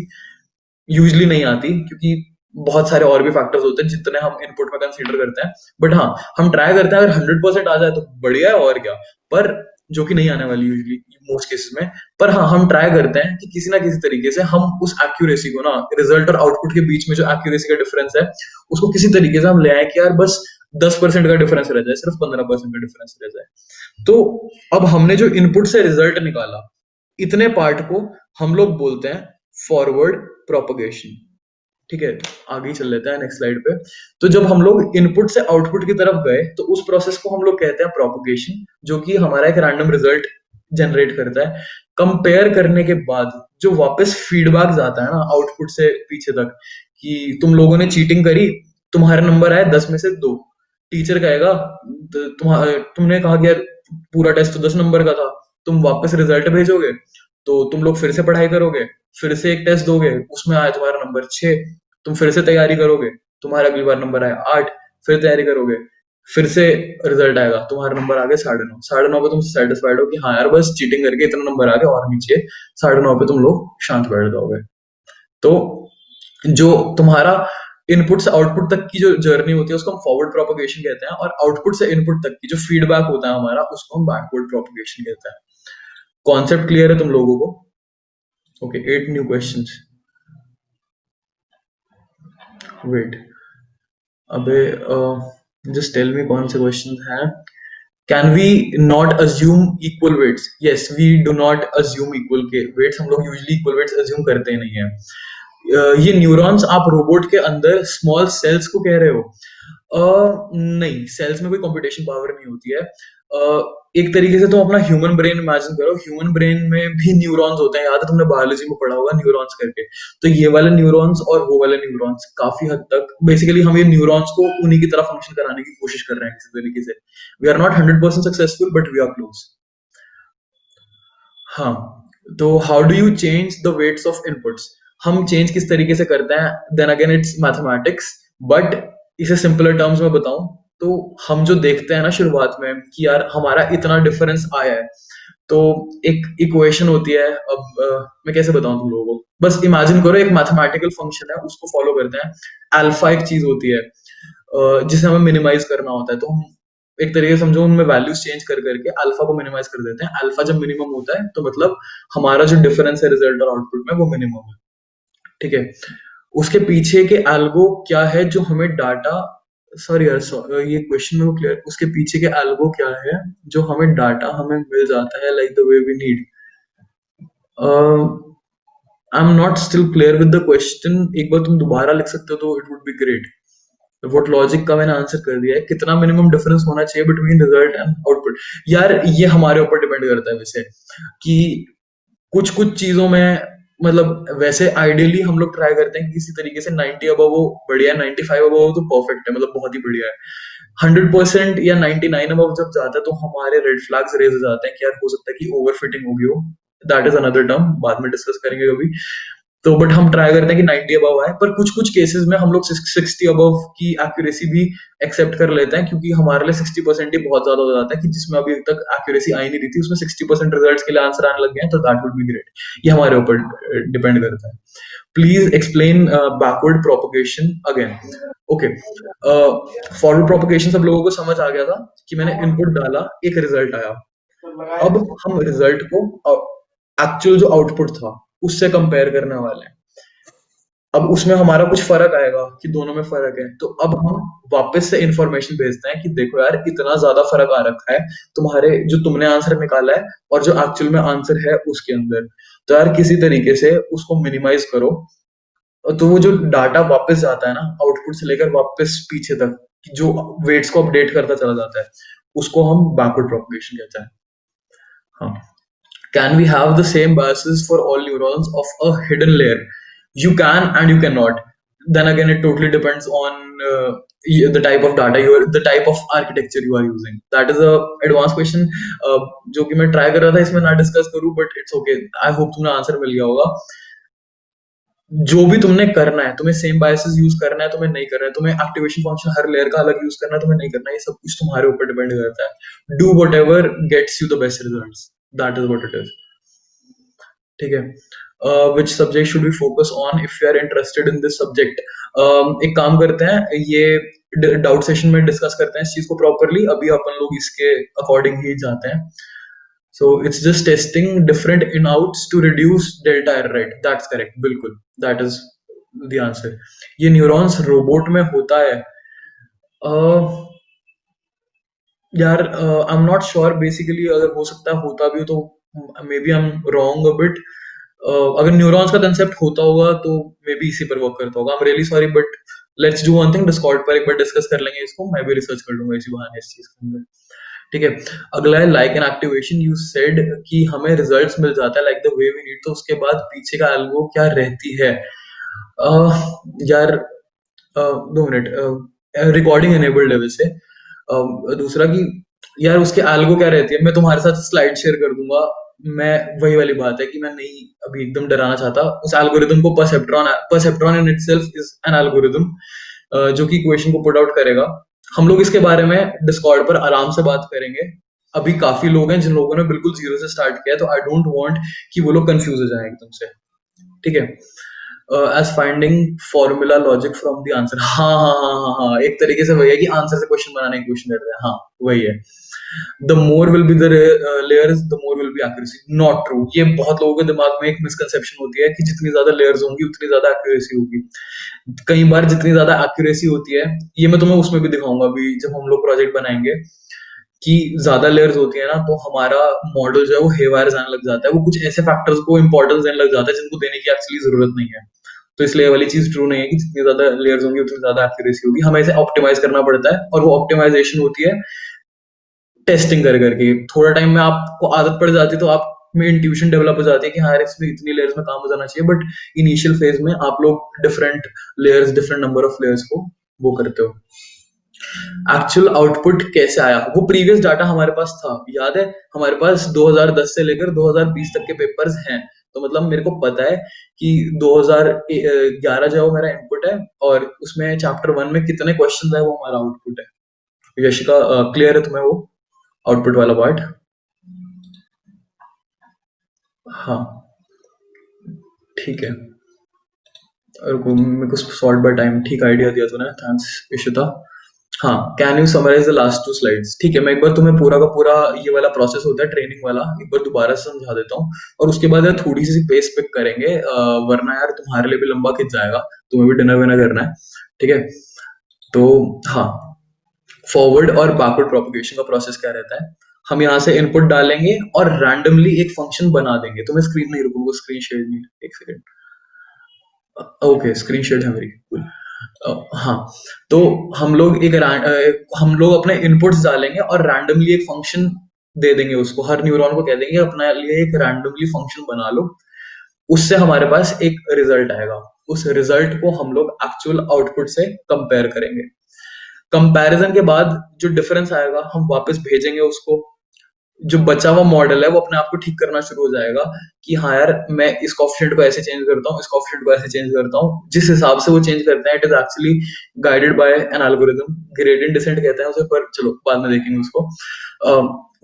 यूजली नहीं आती क्योंकि बहुत सारे और भी फैक्टर्स होते हैं जितने हम इनपुट में कंसीडर करते हैं, बट हाँ हम ट्राई करते हैं, अगर 100% आ जाए तो बढ़िया है और क्या, पर जो कि नहीं आने वाली यूजली मोस्ट केसेस में। पर हाँ हम ट्राई करते हैं कि किसी ना किसी तरीके से हम उस एक्यूरेसी को ना, रिजल्ट और आउटपुट के बीच में जो एक्यूरेसी का डिफरेंस है उसको किसी तरीके से हम ले आए कि यार बस 10% का डिफरेंस रह जाए, सिर्फ 15% का डिफरेंस रह जाए। तो अब हमने जो इनपुट से रिजल्ट निकाला, इतने पार्ट को हम लोग बोलते हैं फॉरवर्ड प्रोपगेशन, ठीक है। आगे ही चल लेते हैं नेक्स्ट स्लाइड पे। तो जब हम लोग इनपुट से आउटपुट की तरफ गए तो उस प्रोसेस को हम लोग कहते हैं प्रोपगेशन, जो कि हमारा एक रैंडम रिजल्ट जनरेट करता है। कंपेयर करने के बाद जो वापस फीडबैक जाता है ना आउटपुट से पीछे तक, कि तुम लोगों ने चीटिंग करी, तुम्हारे नंबर आए 10 में से 2, टीचर कहेगा तुमने कहा कि यार पूरा टेस्ट तो 10 नंबर का था, तुम वापस रिजल्ट भेजोगे, तो तुम लोग फिर से पढ़ाई करोगे, फिर से एक टेस्ट दोगे, उसमें आया तुम्हारा नंबर 6, तुम फिर से तैयारी करोगे, तुम्हारा अगली बार नंबर आया 8, फिर तैयारी करोगे, फिर से रिजल्ट आएगा, तुम्हारा नंबर आ गया 9.5, 9.5 पे तुम सेटिस्फाइड हो कि हाँ यार बस चीटिंग करके इतना नंबर आ गया और नीचे 9.5 पे तुम लोग शांत बैठ जाओगे। तो जो तुम्हारा इनपुट से आउटपुट तक की जो जर्नी होती है उसको हम फॉरवर्ड प्रोपगेशन कहते हैं, और आउटपुट से इनपुट तक की जो फीडबैक होता है हमारा उसको हम बैकवर्ड प्रोपगेशन कहते हैं। कॉन्सेप्ट क्लियर है तुम लोगों को? Okay, 8 new questions. Wait. अबे just tell me कौन से questions हैं. Can we not assume equal weights? Yes, we do not assume equal weights. हम लोग usually equal weights assume करते ही नहीं हैं. ये न्यूरॉन्स आप रोबोट के अंदर स्मॉल सेल्स को कह रहे हो? नहीं, सेल्स में कोई कंप्यूटेशन पावर नहीं होती है. एक तरीके से तुम अपना ह्यूमन ब्रेन इमेजिन करो. ह्यूमन ब्रेन में भी न्यूरॉन्स होते हैं. याद है तुमने बायोलॉजी में पढ़ा होगा न्यूरॉन्स करके. तो ये वाले न्यूरॉन्स और वो वाले न्यूरॉन्स काफी हद तक बेसिकली हम ये न्यूरॉन्स को उन्हीं की तरह फंक्शन कराने की कोशिश कर रहे हैं किसी तरीके से. We are not 100% successful but we are close. हाँ, तो how do you change the weights of inputs? हम चेंज किस तरीके से करते हैं? Then again it's mathematics. But इसे सिंपलर टर्म्स में बताऊं तो हम जो देखते हैं ना शुरुआत में कि यार हमारा इतना डिफरेंस आया है, तो एक इक्वेशन होती है. अब मैं कैसे बताऊं तुम लोगों को? बस इमेजिन करो एक मैथमेटिकल फंक्शन है, उसको फॉलो करते हैं. अल्फा एक चीज होती है जिसे हमें मिनिमाइज करना होता है. तो हम एक तरीके से समझो उनमें वैल्यूज चेंज कर करके अल्फा को मिनिमाइज कर देते हैं. अल्फा जब मिनिमम होता है तो मतलब हमारा जो डिफरेंस है रिजल्ट और आउटपुट में वो मिनिमम है. ठीक है. उसके पीछे के एल्गो क्या है जो हमें डाटा, सॉरी यार ये क्वेश्चन में वो क्लियर, उसके पीछे के एल्गो क्या है जो हमें डाटा हमें मिल जाता है like the way we need. I am not still clear with the question. एक बार तुम दोबारा लिख सकते हो तो it would be great. What logic का मैंने आंसर कर दिया है. कितना मिनिमम डिफरेंस होना चाहिए बिटवीन रिजल्ट एंड आउटपुट? यार ये हमारे ऊपर डिपेंड करता है वैसे, कि कुछ कुछ चीजों में मतलब वैसे आइडियली हम लोग ट्राई करते हैं कि किसी तरीके से 90 अबव हो बढ़िया है, 95 अबव हो तो परफेक्ट है, मतलब बहुत ही बढ़िया है. 100% या 99 अबव जब जाता है तो हमारे रेड फ्लैग्स रेज हो जाते हैं कि यार हो सकता है कि ओवर फिटिंग हो गई हो. दैट इज अनदर टर्म, बाद में डिस्कस करेंगे कभी. तो बट हम ट्राई करते हैं कि 90 अबव आए. पर कुछ कुछ केसेस में हम लोग 60 अबव की एक्यूरेसी भी एक्सेप्ट कर लेते हैं, क्योंकि हमारे लिए 60% ही बहुत ज्यादा हो जाता है कि जिसमें अभी तक एक्यूरेसी आई नहीं रही थी उसमें 60% रिजल्ट्स के लिए आंसर आने लग गए हैं, तो दैट वुड बी ग्रेट. ये हमारे ऊपर डिपेंड करता है. Please explain backward propagation again. Okay, forward propagation सब लोगों को समझ आ गया था कि मैंने इनपुट डाला, एक रिजल्ट आया. अब हम रिजल्ट को एक्चुअल जो आउटपुट था उससे कंपेयर करने वाले हैं. अब उसमें हमारा कुछ फर्क आएगा कि दोनों में फर्क है, तो अब हम वापस से इंफॉर्मेशन भेजते हैं कि देखो यार इतना ज्यादा फर्क आ रखा है तुम्हारे जो तुमने आंसर निकाला है और जो एक्चुअल में आंसर है उसके अंदर. तो यार किसी तरीके से उसको मिनिमाइज करो. तो वो जो डाटा वापस जाता है ना आउटपुट से लेकर वापस पीछे तक, जो वेट्स को अपडेट करता चला जाता है, उसको हम बैकवर्ड प्रोपगेशन कहते हैं. हाँ. Can we have the same biases for all neurons of a hidden layer? You can and you cannot. Then again, it totally depends on the type of data the type of architecture you are using. That is a advanced question जो कि मैं try कर रहा था इसमें ना discuss करूँ, but it's okay. I hope तुम्हें आंसर मिल गया होगा. जो भी तुमने करना है, तुम्हें सेम बायसेस यूज करना है, तुम्हें नहीं करना है, तुम्हें एक्टिवेशन फंक्शन हर लेयर का अलग यूज करना है, तुम्हें नहीं करना है, ये सब कुछ तुम्हारे ऊपर डिपेंड करता है. Do whatever gets you the best result. That is what it is. ठीक है. Which subject should we focus on if you are interested in this subject? एक काम करते हैं, ये डाउट सेशन में डिस्कस करते हैं इस चीज को प्रॉपरली. अभी अपन लोग इसके अकॉर्डिंग ही जाते हैं. So it's just testing different in-outs to reduce delta error, right? That's correct. बिल्कुल, that is the answer. ये न्यूरॉन्स रोबोट में होता है? यार I am not sure. Basically अगर हो सकता है होता भी हो तो maybe I am wrong a bit. अगर न्यूरॉन्स का कंसेप्ट होता होगा तो मे बी इसी पर वर्क करता होगा. आई am really sorry but let's do one thing, Discord पर एक बार डिस्कस कर लेंगे इसको. मैं भी रिसर्च कर लूंगा इसी बहाने इस चीज के अंदर. ठीक है. अगला है like an activation. You said कि हमें रिजल्ट्स मिल जाता है like the way we need, तो उसके बाद पीछे का एल्गो क्या रहती है? यार 2 मिनट. रिकॉर्डिंग एनेबल्ड है वैसे. दूसरा कि यार उसके एल्गो क्या रहती है, मैं तुम्हारे साथ स्लाइड शेयर कर दूंगा. मैं वही वाली बात है कि मैं नहीं अभी एकदम डराना चाहता. उस एल्गोरिदम को perceptron in itself is an algorithm जो कि इक्वेशन को पुट आउट करेगा. हम लोग इसके बारे में डिस्कॉर्ड पर आराम से बात करेंगे. अभी काफी लोग हैं जिन लोगों ने बिल्कुल जीरो से स्टार्ट किया है, तो आई डोंट वांट कि वो लोग कंफ्यूज हो जाएं एकदम से. ठीक है. As finding formula logic from the answer. हाँ हाँ हाँ हाँ हाँ, एक तरीके से वही है कि आंसर से क्वेश्चन बनाने की क्वेश्चन कर रहे हैं। हाँ वही है। The more will be the layers the more will be accuracy. Not true. ये बहुत लोगों के दिमाग में एक मिसकंसेप्शन होती है कि जितनी ज्यादा लेयर्स होंगी उतनी ज्यादा एक्यूरेसी होगी। कई बार जितनी ज्यादा एक्यूरेसी होती है, ये मैं तुम्हें उसमें भी दिखाऊंगा अभी जब हम लोग प्रोजेक्ट बनाएंगे, कि ज्यादा लेयर्स होती है ना तो हमारा मॉडल जो है वो हेवायर जाने लग जाता है, वो कुछ ऐसे फैक्टर्स को इंपॉर्टेंस देने लग जाता है जिनको देने की एक्चुअली जरूरत नहीं है। तो इसलिए ये वाली चीज ट्रू नहीं है कि जितनी ज्यादा लेयर्स होंगी उतनी ज्यादा एक्यूरेसी होगी। हमें इसे ऑप्टिमाइज करना पड़ता है, और वो ऑप्टिमाइजेशन होती है टेस्टिंग कर करके। थोड़ा टाइम में आपको आदत पड़ जाती है तो आप में इंट्यूशन डेवलप हो जाती है कि हाँ यार इसमें इतनी लेयर्स में काम हो जाना चाहिए, बट इनिशियल फेज में आप लोग different layers, different number of layers को वो करते हो। एक्चुअल आउटपुट कैसे आया, वो प्रीवियस डाटा हमारे पास था, याद है? हमारे पास 2010 से लेकर 2020 तक के पेपर्स हैं, तो मतलब मेरे को पता है कि 2011 जो है वो मेरा इनपुट है, और उसमें चैप्टर 1 में कितने क्वेश्चंस है वो हमारा आउटपुट है। यशिका, क्लियर है तुम्हें वो आउटपुट वाला पार्ट? हाँ ठीक है। और मेरे को सॉर्ट बाय टाइम ठीक आइडिया दिया तूने, थैंक्स इशिता। हाँ, can you summarise the last 2 slides? ठीक है, मैं एक बार तुम्हें पूरा का पूरा ये वाला प्रोसेस होता है ट्रेनिंग वाला एक बार दोबारा से समझा देता हूँ, और उसके बाद यार थोड़ी सी पेस पिक करेंगे, वरना यार तुम्हारे लिए भी लंबा खिंच जाएगा, तुम्हें भी डिनर विनर करना है। ठीक है, तो हाँ, फॉरवर्ड और बैकवर्ड प्रोपगेशन का प्रोसेस क्या रहता है? हम यहाँ से इनपुट डालेंगे और रैंडमली एक फंक्शन बना देंगे। तुम्हें स्क्रीन नहीं, रुकूंगा, स्क्रीन शेयर नहीं, एक सेकंड। ओके, स्क्रीन शेयर है मेरी, cool। हाँ, तो हम लोग अपने इनपुट्स डालेंगे और रैंडमली एक फंक्शन दे देंगे उसको, हर न्यूरॉन को कह देंगे अपने लिए एक रैंडमली फंक्शन बना लो। उससे हमारे पास एक रिजल्ट आएगा, उस रिजल्ट को हम लोग एक्चुअल आउटपुट से कंपेयर करेंगे। कंपैरिजन के बाद जो डिफरेंस आएगा हम वापस भेजेंगे उसको। जो बचा हुआ मॉडल है वो अपने आप को ठीक करना शुरू हो जाएगा कि हाँ यार मैं इस कोएफिशिएंट को ऐसे चेंज करता हूँ, इस कोएफिशिएंट को ऐसे चेंज करता हूँ। जिस हिसाब से वो चेंज करते हैं it is actually guided by N algorithm, gradient descent कहते हैं उसे, पर चलो बाद में देखेंगे उसको।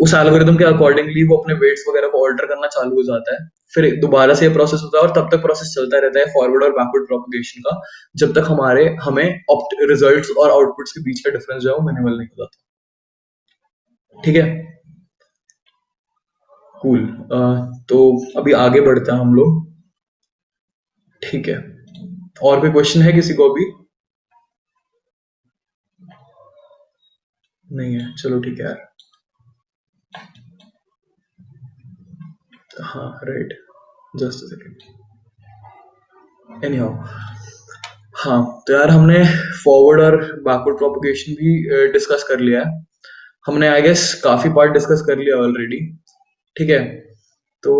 उस एल्गोरिदम के अकॉर्डिंगली वो अपने वेट्स वगैरह को ऑल्टर करना चालू हो जाता है, फिर दोबारा से ये प्रोसेस होता है, और तब तक प्रोसेस चलता रहता है फॉरवर्ड और बैकवर्ड प्रोपगेशन का, जब तक हमें रिजल्ट्स और आउटपुट्स के बीच का डिफरेंस जो है वो मिनिमल नहीं हो जाता। ठीक है, कूल। तो अभी आगे बढ़ते हैं हम लोग। ठीक है, और कोई क्वेश्चन है किसी को अभी? नहीं है, चलो ठीक है यार। हाँ right, just second. Any how, हाँ तो यार हमने फॉरवर्ड और बैकवर्ड प्रोपगेशन भी डिस्कस कर लिया है। हमने आई गेस काफी पार्ट डिस्कस कर लिया ऑलरेडी। ठीक है, तो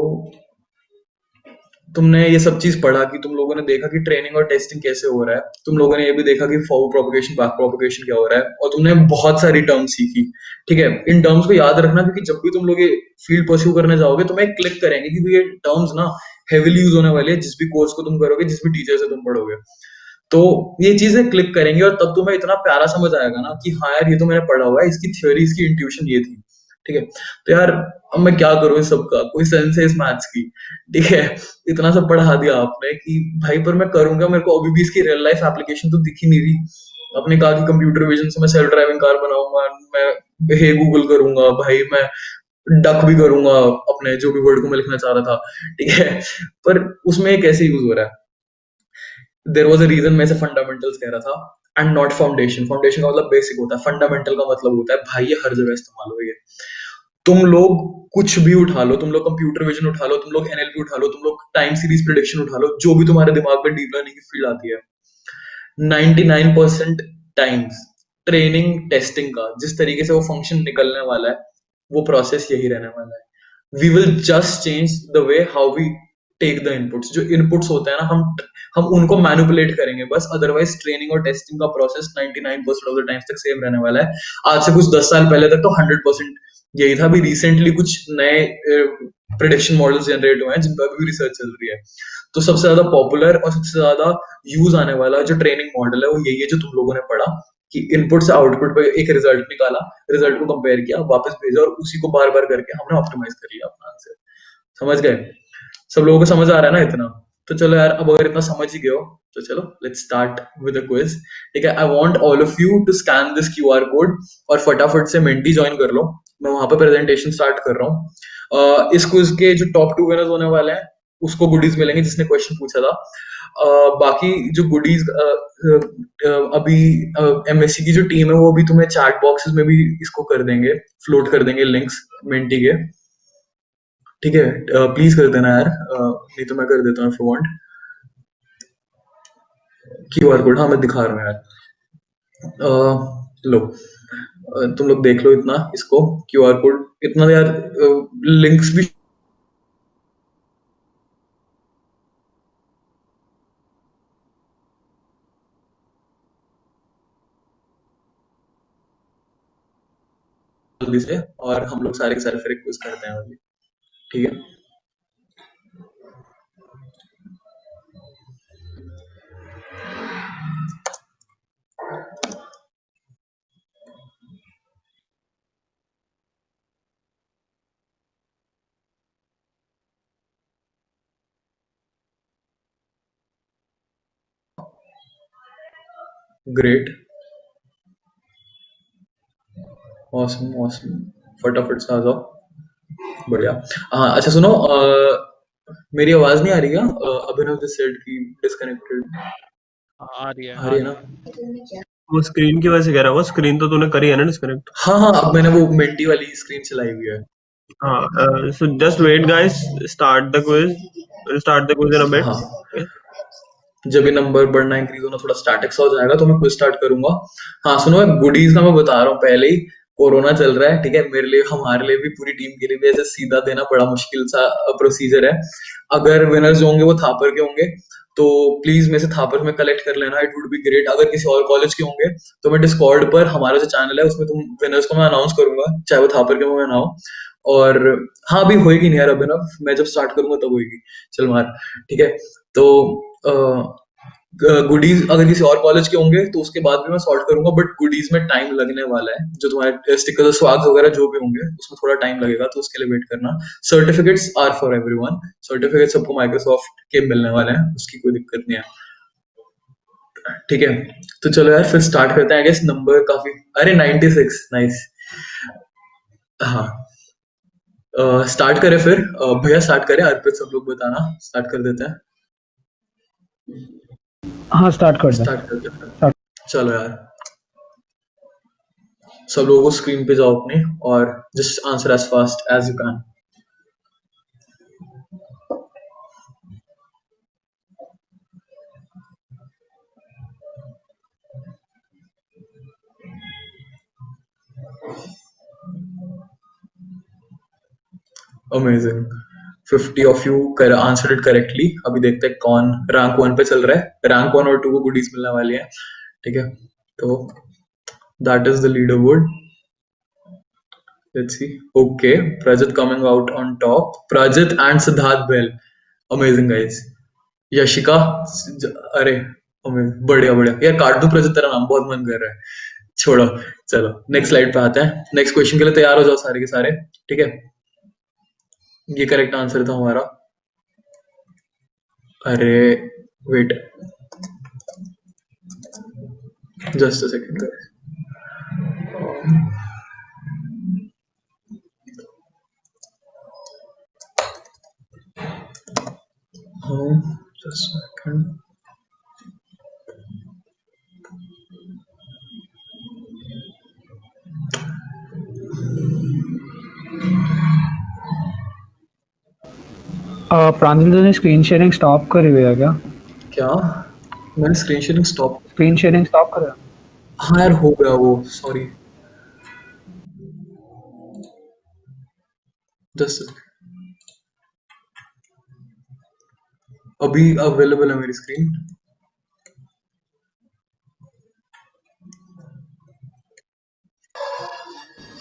तुमने ये सब चीज पढ़ा कि तुम लोगों ने देखा कि ट्रेनिंग और टेस्टिंग कैसे हो रहा है, तुम लोगों ने ये भी देखा कि फॉरवर्ड प्रोपगेशन बैक प्रोपगेशन क्या हो रहा है, और तुमने बहुत सारी टर्म्स सीखी। ठीक है, इन टर्म्स को याद रखना, क्योंकि जब भी तुम लोग ये फील्ड परस्यू करने जाओगे तो मैं क्लिक करेंगे, क्योंकि ये टर्म्स ना हेविली यूज होने वाले हैं जिस भी कोर्स को तुम करोगे, जिस भी टीचर से तुम पढ़ोगे, तो ये चीजें क्लिक करेंगे, और तब तुम्हें इतना प्यारा समझ आएगा ना कि हाँ यार ये तो मैंने पढ़ा हुआ है, इसकी थ्योरी, इसकी इंट्यूशन ये थी। ठीक है, तो यार अब मैं क्या करूं इस सब का, कोई सेंस है इस मैथ्स की? ठीक है, इतना सब पढ़ा दिया आपने कि भाई पर मैं करूंगा, मेरे को अभी भी इसकी रियल लाइफ एप्लीकेशन तो दिख ही नहीं रही। आपने कहा कि कंप्यूटर विजन से मैं सेल्फ ड्राइविंग कार बनाऊंगा, मैं हे गूगल करूंगा भाई, मैं डक भी करूंगा अपने जो भी वर्ड को मैं लिखना चाह रहा था। ठीक है, पर उसमें कैसे यूज हो रहा है? देयर वाज अ रीजन मैं इसे फंडामेंटल्स कह रहा था एंड नॉट फाउंडेशन। फाउंडेशन का मतलब बेसिक होता है, फंडामेंटल का मतलब होता है भाई ये हर जगह इस्तेमाल होगी। तुम लोग कुछ भी उठा लो, तुम लोग कंप्यूटर विजन उठा लो, तुम लोग एनएलपी उठा लो, तुम लोग टाइम सीरीज प्रिडिक्शन उठा लो, जो भी तुम्हारे दिमाग में डीप लर्निंग की फील्ड आती है, 99% टाइम्स ट्रेनिंग टेस्टिंग का जिस तरीके से वो फंक्शन निकलने वाला है वो प्रोसेस यही रहने वाला है। We will just change the way how we take the inputs. जो इनपुट्स होते हैं ना हम उनको मैनिपुलेट करेंगे बस, अदरवाइज ट्रेनिंग और टेस्टिंग का प्रोसेस 99% ऑफ द टाइम्स तक सेम रहने वाला है। आज से कुछ 10 साल पहले तक तो 100% यही था। अभी रिसेंटली कुछ नए प्रिडिक्शन मॉडल्स जनरेट हुए हैं जिन पर अभी रिसर्च चल रही है। तो सबसे ज्यादा पॉपुलर और सबसे ज्यादा यूज आने वाला जो ट्रेनिंग मॉडल है वो यही है जो तुम लोगों ने पढ़ा, कि इनपुट से आउटपुट पे एक रिजल्ट निकाला, रिजल्ट को कंपेयर किया, वापस भेजा, और उसी को बार बार करके हमने ऑप्टिमाइज कर लिया अपना आंसर। समझ गए? सब लोगों को समझ आ रहा है ना इतना? तो चलो यार, अब अगर इतना समझ ही गए हो तो चलो let's start with a quiz. ठीक है, I want all of you to scan this QR code और फटाफट से मेंटी ज्वाइन कर लो। मैं वहां पे प्रेजेंटेशन स्टार्ट कर रहा हूँ। इस क्विज के जो टॉप 2 विनर्स होने वाले हैं उसको गुडीज मिलेंगे, जिसने क्वेश्चन पूछा था। बाकी जो गुडीज अभी एमएससी की जो टीम है वो भी तुम्हें चैट बॉक्सेस में भी इसको कर देंगे, फ्लोट कर देंगे लिंक्स मेंटी के। ठीक है, प्लीज कर देना यार, नहीं तो मैं कर देता हूँ if you want. QR code, हाँ मैं दिखा रहा हूँ यार। लो, तुम लोग देख लो इतना इसको, क्यूआर कोड इतना यार, लिंक्स भी जल्दी से, और हम लोग सारे के सारे फिर क्विज करते हैं अभी। ठीक है, ग्रेट, ऑसम ऑसम, फटाफट से आ जाओ। बढ़िया। हाँ अच्छा सुनो, मेरी आवाज नहीं आ रही क्या? अभिनव जस्ट सेड कि डिस्कनेक्टेड। हाँ, आ रही है आ आ रही है रही ना? है। वो स्क्रीन की वजह से कह रहा हूँ, स्क्रीन तो तूने करी है ना डिस्कनेक्ट। हाँ हाँ, अब मैंने वो मेंटी वाली स्क्रीन चलाई हुई है। हाँ, so just wait guys, start the quiz. We'll start the quiz in a bit. हाँ, Okay. जब ये नंबर बढ़ना इंक्रीज होना थोड़ा स्टैटिक सा हो जाएगा तो मैं क्विज स्टार्ट करूंगा। हाँ सुनो, गुडीज का मैं बता रहा हूँ पहले ही, कोरोना चल रहा है, ठीक है, मेरे लिए, हमारे लिए भी, पूरी टीम के लिए भी ऐसे सीधा देना बड़ा मुश्किल सा प्रोसीजर है। अगर विनर्स जो होंगे वो थापर के होंगे तो प्लीज मेरे से थापर में कलेक्ट कर लेना, इट वुड बी ग्रेट। अगर किसी और कॉलेज के होंगे तो मैं डिस्कॉर्ड पर, हमारा जो चैनल है उसमें तुम विनर्स को मैं अनाउंस करूंगा, चाहे वो थापर के हो या ना हो। और हाँ, अभी होएगी नहीं यार अभिनव, मैं जब स्टार्ट करूंगा तब होएगी। चल मार, ठीक है। तो गुडीज अगर किसी और कॉलेज के होंगे तो उसके बाद भी मैं सॉर्ट करूंगा, बट गुडीज में टाइम लगने वाला है। जो तुम्हारे स्टिकर स्वाग वगैरह जो भी होंगे उसमें थोड़ा टाइम लगेगा, तो उसके लिए वेट करना। Certificates are for everyone, certificate सबको माइक्रोसॉफ्ट के मिलने वाले हैं, उसकी कोई दिक्कत नहीं है। ठीक है, तो चलो यार फिर स्टार्ट करते हैं। आई गेस नंबर काफी, अरे 96, नाइस। हाँ, स्टार्ट करें फिर, भैया स्टार्ट करें, अर्पित सब लोग बताना, स्टार्ट कर देते हैं। हाँ स्टार्ट कर दो। स्टार्ट करते हैं फिर। चलो यार, सब लोगों को स्क्रीन पे जाओ अपने, और just answer as fast as you can. Amazing, 50 of you कर आंसर इट करेक्टली। अभी देखते हैं कौन रैंक 1 पे चल रहा है। रैंक 1 और 2 को गुडीज मिलने वाली है। ठीक है, तो that is the leader board. Let's see. Okay, Prajat coming out on top, Prajat and Siddharth बेल। Amazing guys. यशिका, अरे अमेजिंग, बढ़िया बढ़िया यार, काट दूं प्रजत, तेरा नाम बहुत मन कर रहा है। छोड़ो, चलो नेक्स्ट स्लाइड पे आते हैं। नेक्स्ट क्वेश्चन के लिए तैयार हो जाओ सारे के सारे। ठीक है, ये करेक्ट आंसर था हमारा। अरे वेट, जस्ट अ सेकंड। हाँ, जस्ट सेकंड। प्रांजल जी ने स्क्रीन शेयरिंग स्टॉप करी हुई है क्या? क्या? मैंने screen sharing stop? Screen sharing stop कर। हाँ यार, हो गया वो, सॉरी। जस्ट अभी अवेलेबल है मेरी स्क्रीन।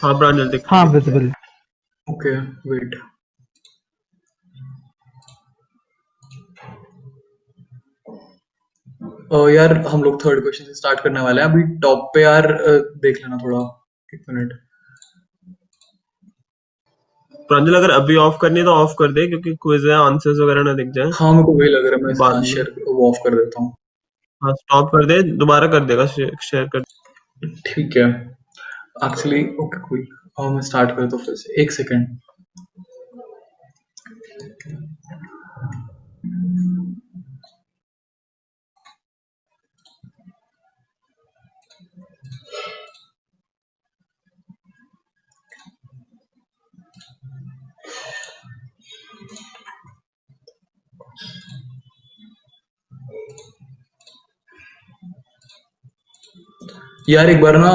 हाँ प्रांजल दिख हाँ रही है। विजिबल। Okay, wait. यार हम लोग थर्ड क्वेश्चन से स्टार्ट करने वाले हैं अभी। टॉप पे यार, देख लेना थोड़ा, एक मिनट। प्रांजल अगर अभी ऑफ करनी है तो ऑफ कर दे, क्योंकि क्विज है, आंसर्स वगैरह ना दिख जाए हाँ मेरे को वही लग रहा है, मैं बाद हाँ में। शेयर वो ऑफ कर देता हूँ। हाँ स्टॉप कर दे, दोबारा कर देगा, शेयर कर। ठीक है एक्चुअली ओके कोई। हाँ मैं स्टार्ट करता हूँ फिर से, एक सेकेंड। यार एक बार ना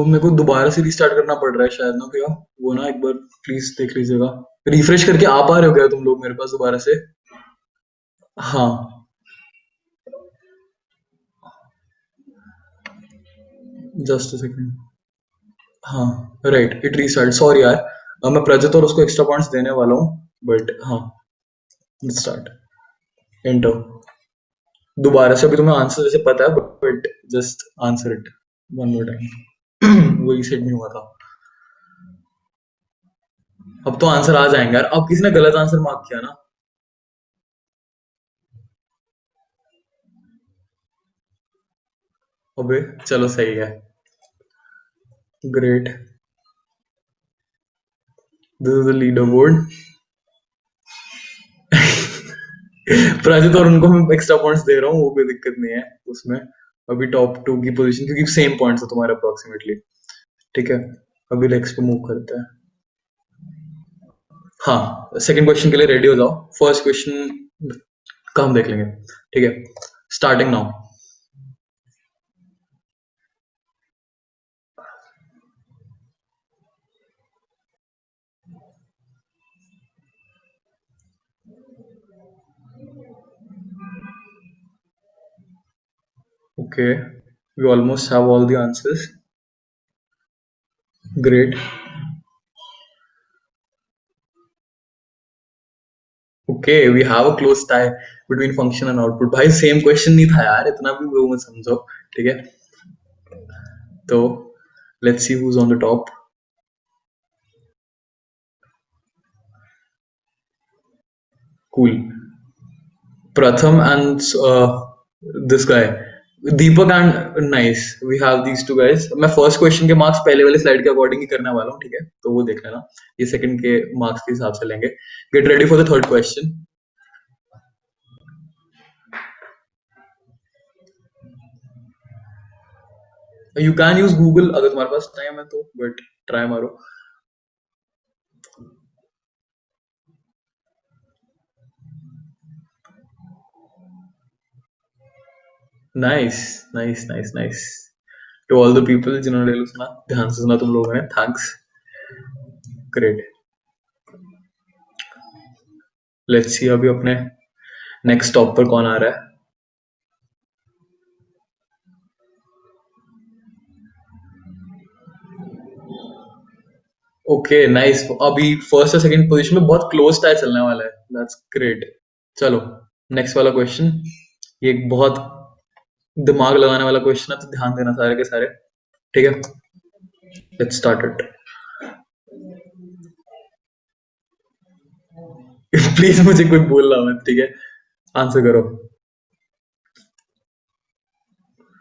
मेरे को दोबारा से रिस्टार्ट करना पड़ रहा है शायद ना भैया, वो ना एक बार प्लीज देख लीजिएगा। रिफ्रेश करके आ पा रहे हो क्या तुम लोग मेरे पास दोबारा से? हाँ जस्ट अ सेकेंड। हाँ राइट इट रीस्टार्ट, सॉरी यार। मैं प्रजत और उसको एक्स्ट्रा पॉइंट्स देने वाला हूँ, बट हाँ स्टार्ट एंटर। दोबारा से अभी तुम्हें आंसर जैसे पता है, but just answer it one more time. वो रीसेट नहीं हुआ था। अब तो आंसर आ जाएंगे यार। अब किसी ने गलत आंसर मार्क किया ना? अबे चलो सही है, great. This is the leader board. Prajit और उनको मैं एक्स्ट्रा पॉइंट्स दे रहा हूँ, वो कोई दिक्कत नहीं है उसमें। अभी टॉप 2 की पोजीशन, क्योंकि सेम पॉइंट्स है तुम्हारे अप्रोक्सीमेटली। ठीक है अभी नेक्स्ट पे मूव करते हैं। हाँ सेकंड क्वेश्चन के लिए रेडी हो जाओ। फर्स्ट क्वेश्चन का हम देख लेंगे, ठीक है? Starting now. Okay, we almost have all the answers. Great. Okay, we have a close tie between function and output. भाई सेम क्वेश्चन नहीं था यार, इतना भी वो मत समझो, ठीक है? तो let's see who's on the top. Cool. Pratham and this guy Deepak and nice, we have these two guys. मैं फर्स्ट क्वेश्चन के मार्क्स पहले वाले स्लाइड के अकॉर्डिंग ही करने वाला हूँ, ठीक है? तो वो देख लेना, ये सेकंड के मार्क्स के हिसाब से लेंगे। Get ready for the third question. You can use Google अगर तुम्हारे पास टाइम है तो, बट ट्राई मारो। Nice nice nice nice. To all the people जिन्होंने ले लो सुना, ध्यान से सुना तुम लोगों ने, थैंक्स। ग्रेट। लेट्स सी अभी अपने नेक्स्ट टॉप पर कौन आ रहा है। ओके नाइस, अभी फर्स्ट और सेकंड पोजीशन में बहुत क्लोज टाई चलने वाला है। That's great. चलो नेक्स्ट वाला क्वेश्चन, ये एक बहुत दिमाग लगाने वाला क्वेश्चन है, तो ध्यान देना सारे के सारे, ठीक है? Let's start it. प्लीज मुझे कोई बोलना मत, ठीक है? आंसर करो।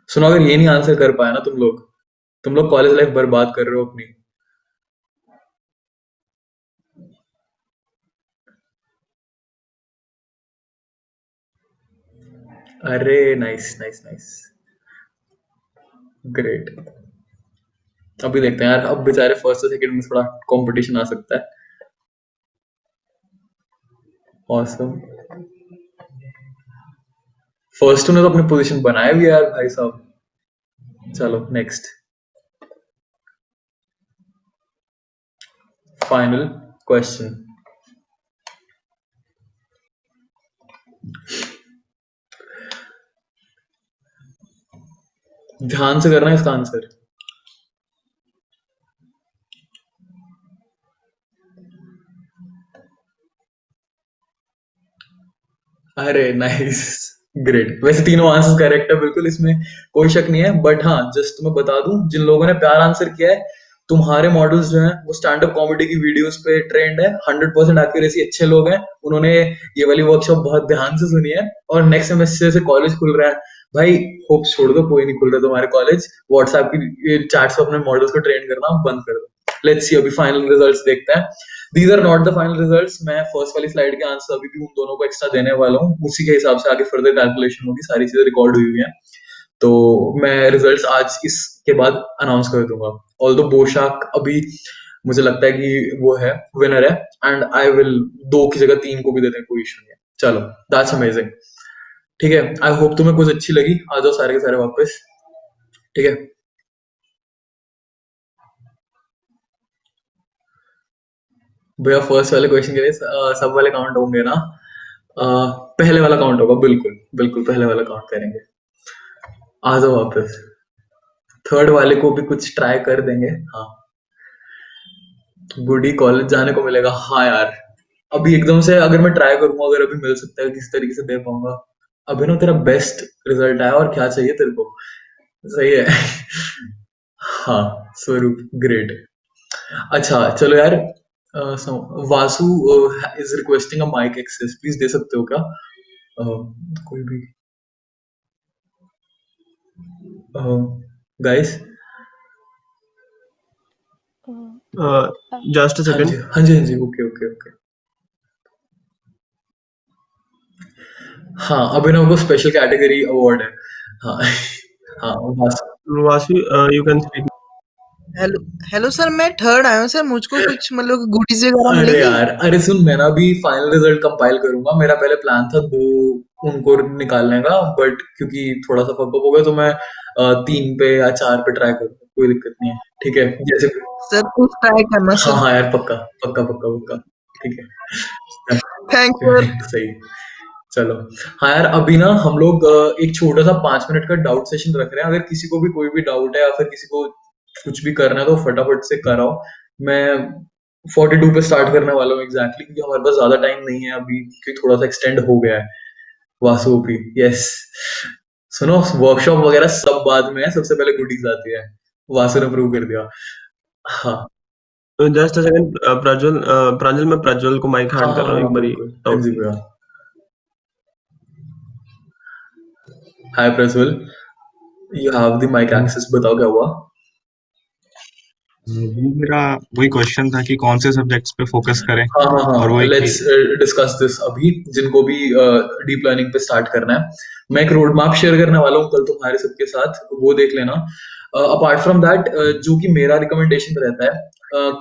सुनो अगर ये नहीं आंसर कर पाया ना तुम लोग कॉलेज लाइफ बर्बाद कर रहे हो अपनी। अरे नाइस नाइस नाइस, ग्रेट। अभी देखते हैं यार, अब बेचारे फर्स्ट और सेकंड में थोड़ा कंपटीशन आ सकता है। ऑसम। फर्स्ट ने तो अपनी पोजीशन बनाए भी यार भाई साहब। चलो नेक्स्ट, फाइनल क्वेश्चन। ध्यान से करना है इसका आंसर। अरे नाइस, ग्रेट। वैसे तीनों आंसर करेक्ट है बिल्कुल, इसमें कोई शक नहीं है, बट हाँ जस्ट मैं बता दूं, जिन लोगों ने प्यार आंसर किया है तुम्हारे मॉडल्स जो हैं वो स्टैंड अप कॉमेडी की वीडियोस पे ट्रेंड है, 100% एक्यूरेसी, अच्छे लोग हैं, उन्होंने ये वाली वर्कशॉप बहुत ध्यान से सुनी है, और नेक्स्ट सेमेस्टर से कॉलेज खुल रहा है। भाई होप छोड़ दो, कोई नहीं खुल रहा तुम्हारे कॉलेज, व्हाट्सएप की चैट्स पे अपने मॉडल्स को ट्रेन करना बंद कर दो। लेट्स सी, अभी फाइनल रिजल्ट्स देखते हैं। These are not the final results, मैं फर्स्ट वाली स्लाइड के आंसर अभी भी उन दोनों को एक्स्ट्रा देने वाला हूँ, उसी के हिसाब से आगे फर्दर कैलकुलेशन होगी, सारी चीजें रिकॉर्ड हुई हुई हैं। तो मैं रिजल्ट्स आज इसके बाद अनाउंस कर दूंगा। ऑल्दो बोशाक अभी मुझे लगता है कि वो है विनर है, एंड आई विल 2 की जगह 3 को भी देते हैं, कोई इशू नहीं है। चलो, दैट्स अमेजिंग। ठीक है, आई होप तुम्हें कुछ अच्छी लगी। आ जाओ सारे के सारे वापस। ठीक है, भैया फर्स्ट वाले क्वेश्चन के लिए सब वाले काउंट होंगे ना? पहले वाला काउंट होगा, बिल्कुल बिल्कुल पहले वाला काउंट करेंगे। आ जाओ वापस, थर्ड वाले को भी कुछ ट्राई कर देंगे। हाँ, गुडी कॉलेज जाने को मिलेगा। हाँ यार, अभी एकदम से अगर मैं ट्राई करूंगा, अगर अभी मिल सकता है किस तरीके से दे पाऊंगा। अभिनव तेरा बेस्ट रिजल्ट आया, और क्या चाहिए तेरे को? सही है। हाँ, स्वरूप ग्रेट। अच्छा चलो यार, Vasu is requesting a mic access, please दे सकते हो क्या? कोई भी गाइस? Uh, जस्ट अ हाँ जी सेकंड। हाँ जी हाँ जी, ओके ओके ओके। हाँ, अभिनव को स्पेशल कैटेगरी अवार्ड है। हाँ हाँ, Vasu. Vasu, you can speak. Hello hello sir, मैं थर्ड आया हूँ सर। मुझको कुछ मतलब गुडीज वगैरह अरे मिलेगी? यार, अरे सुन, मैं ना अभी फाइनल रिजल्ट कंपाइल करूंगा। मेरा पहले प्लान था 2 उनको निकालने का, बट क्योंकि थोड़ा सा फक हो गया, तो मैं 3 पे या 4 पे ट्राई करूंगा, कोई दिक्कत नहीं है। ठीक है, जैसे। सर कुछ ट्राई करना हाँ सर। हाँ यार, पक्का पक्का पक्का पक्का। ठीक है। Thank you sir. सही। चलो। हाँ यार, अभी ना हम लोग एक छोटा सा 5 मिनट का डाउट सेशन रख रहे हैं। अगर किसी को भी कोई भी डाउट है, या फिर किसी को कुछ भी करना है, तो फटाफट से कराओ। मैं 42 पे स्टार्ट करने वाला हूँ एग्जैक्टली, क्योंकि हमारे पास ज्यादा टाइम नहीं है अभी, क्योंकि थोड़ा सा एक्सटेंड हो गया है। वासु भी यस। सुनो, वर्कशॉप वगैरह सब बाद में है, सबसे पहले गुडीज आती है। वासु ने प्रूव कर दिया। हाँ जस्ट अ सेकंड, प्रज्वल, प्रांजल, मैं प्रज्वल को माइक हाँ हैंड कर हाँ रहा हूँ हाँ, एक बारी। बिल्कुल। हाँ जी भैया। Hi Prajwal, you have the mic access, बताओ क्या हुआ? वो मेरा वही क्वेश्चन था कि कौन से सब्जेक्ट्स पे फोकस करें, हाँ हाँ और हाँ, वही कि लेट्स डिस्कस दिस अभी। जिनको भी डीप लर्निंग पे स्टार्ट करना है, मैं एक रोड मैप शेयर करने वाला हूँ कल तुम्हारे सबके साथ, वो देख लेना। अपार्ट फ्रॉम दैट, जो कि मेरा रिकमेंडेशन रहता है,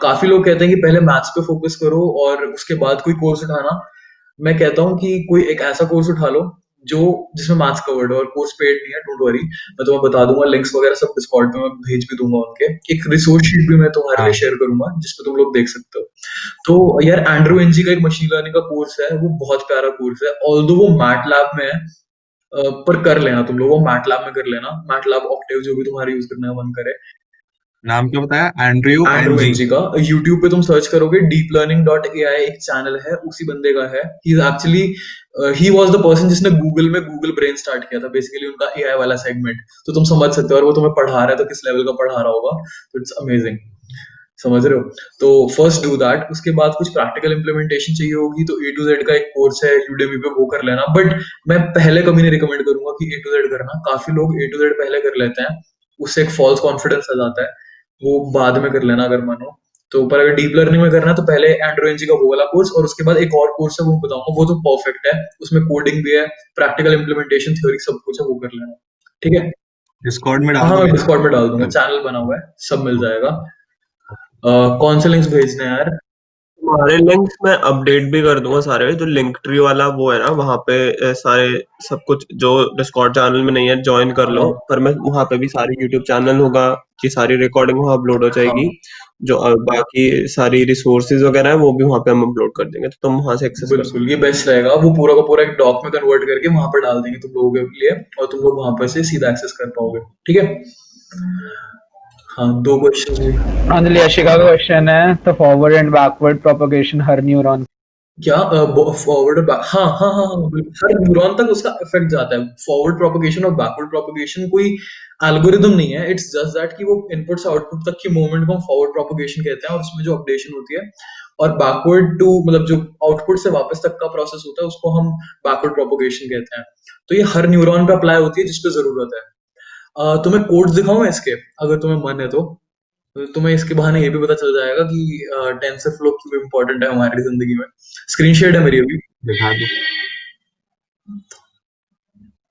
काफी लोग कहते हैं कि पहले मैथ्स पे फोकस करो और उसके बाद कोई कोर्स उठाना। मैं कहता हूँ कि कोई एक ऐसा कोर्स उठा लो जो जिसमें मैथ्स कवर्ड हो, और कोर्स पेड नहीं है, डोंट वरी। मैं तुम्हें बता दूंगा, लिंक्स वगैरह सब डिस्कॉर्ड पे मैं भेज भी दूंगा उनके। एक रिसोर्स शीट भी मैं तुम्हारे लिए हाँ शेयर करूंगा, जिसपे तुम लोग देख सकते हो। तो यार, एंड्रू एनजी का एक मशीन लर्निंग का कोर्स है, वो बहुत प्यारा कोर्स है, ऑल्दो वो मैट लैब में है। पर कर लेना तुम लोग, वो मैट लैब में कर लेना, मैट लैब ऑक्टेव जो भी तुम्हारे यूज करने का मन करे। नाम क्या बताया? Andrew Andrew Ng. एनजी का यूट्यूब पे तुम सर्च करोगे, deep learning dot A I एक चैनल है, उसी बंदे का है। He actually he was the person जिसने गूगल में गूगल ब्रेन स्टार्ट किया था, बेसिकली उनका एआई वाला सेगमेंट। तो तुम समझ सकते हो, और वो तुम्हें पढ़ा रहा है तो किस लेवल का पढ़ा रहा होगा। तो इट्स अमेजिंग, समझ रहे हो? तो फर्स्ट डू दैट। उसके बाद कुछ प्रैक्टिकल इंप्लीमेंटेशन चाहिए होगी, तो ए टू जेड का एक कोर्स है यूडेमी पे, वो कर लेना। बट मैं पहले कभी नहीं रिकमेंड करूंगा कि ए टू जेड करना। काफी लोग ए टू जेड पहले कर लेते हैं, उससे एक फॉल्स कॉन्फिडेंस आ जाता है, वो बाद में कर लेना अगर मानो तो। पर अगर डीप लर्निंग में करना है, तो पहले एंड्रो एनजी का वो वाला कोर्स, और उसके बाद एक और कोर्स है, वो बताऊंगा, वो तो परफेक्ट है। उसमें कोडिंग भी है, प्रैक्टिकल इंप्लीमेंटेशन, थ्योरी, सब कुछ है, वो कर लेना। ठीक है। डिस्कॉर्ड में हाँ डाल हाँ, मैं दोगे ना? डिस्कॉर्ड में डाल दूंगा, चैनल बना हुआ है, सब मिल जाएगा। कौन से लिंक्स भेजने हैं यार? तुम्हारे लिंक्स मैं अपडेट भी कर दूंगा सारे, जो लिंक ट्री वाला वो है ना, वहाँ पे सारे सब कुछ जो डिस्कॉर्ड चैनल में नहीं है ज्वाइन कर लो। हाँ पर मैं वहाँ पे भी सारी यूट्यूब चैनल होगा कि सारी रिकॉर्डिंग वहाँ अपलोड हो जाएगी। हाँ, जो बाकी सारी रिसोर्सेज वगैरह है वो भी वहाँ पे हम अपलोड कर देंगे, तो तुम वहाँ से एक्सेस कर बिल्कुल, ये बेस्ट रहेगा। वो पूरा का पूरा एक डॉक में कन्वर्ट करके वहां पर डाल देंगे तुम लोगों के लिए, और तुम लोग वहां पर से सीधा एक्सेस कर पाओगे। ठीक है। हाँ, 2 क्वेश्चन। अंजलि यशिका का क्वेश्चन है, the forward and backward propagation her neuron क्या फॉरवर्ड और बैक, हाँ हाँ हाँ हाँ बिल्कुल, हर न्यूरॉन तक उसका इफेक्ट जाता है। फॉरवर्ड प्रोपगेशन और बैकवर्ड प्रोपगेशन कोई एल्गोरिदम नहीं है, इट्स जस्ट दैट कि वो इनपुट से आउटपुट तक की मूवमेंट को हम फॉरवर्ड प्रोपगेशन कहते हैं, और उसमें जो अपडेशन होती है, और बैकवर्ड टू मतलब जो आउटपुट से वापस तक का प्रोसेस होता है उसको हम बैकवर्ड प्रोपगेशन कहते हैं। तो ये हर न्यूरॉन पे अप्लाई होती है जिस पे जरूरत है। तुम्हें कोड्स दिखाऊं मैं इसके, अगर तुम्हें मन है तो तुम्हें इसके बहाने ये भी पता चल जाएगा कि टेंसर फ्लो क्यों इम्पोर्टेंट है हमारी जिंदगी में। स्क्रीन शेयर है मेरी अभी, दिखा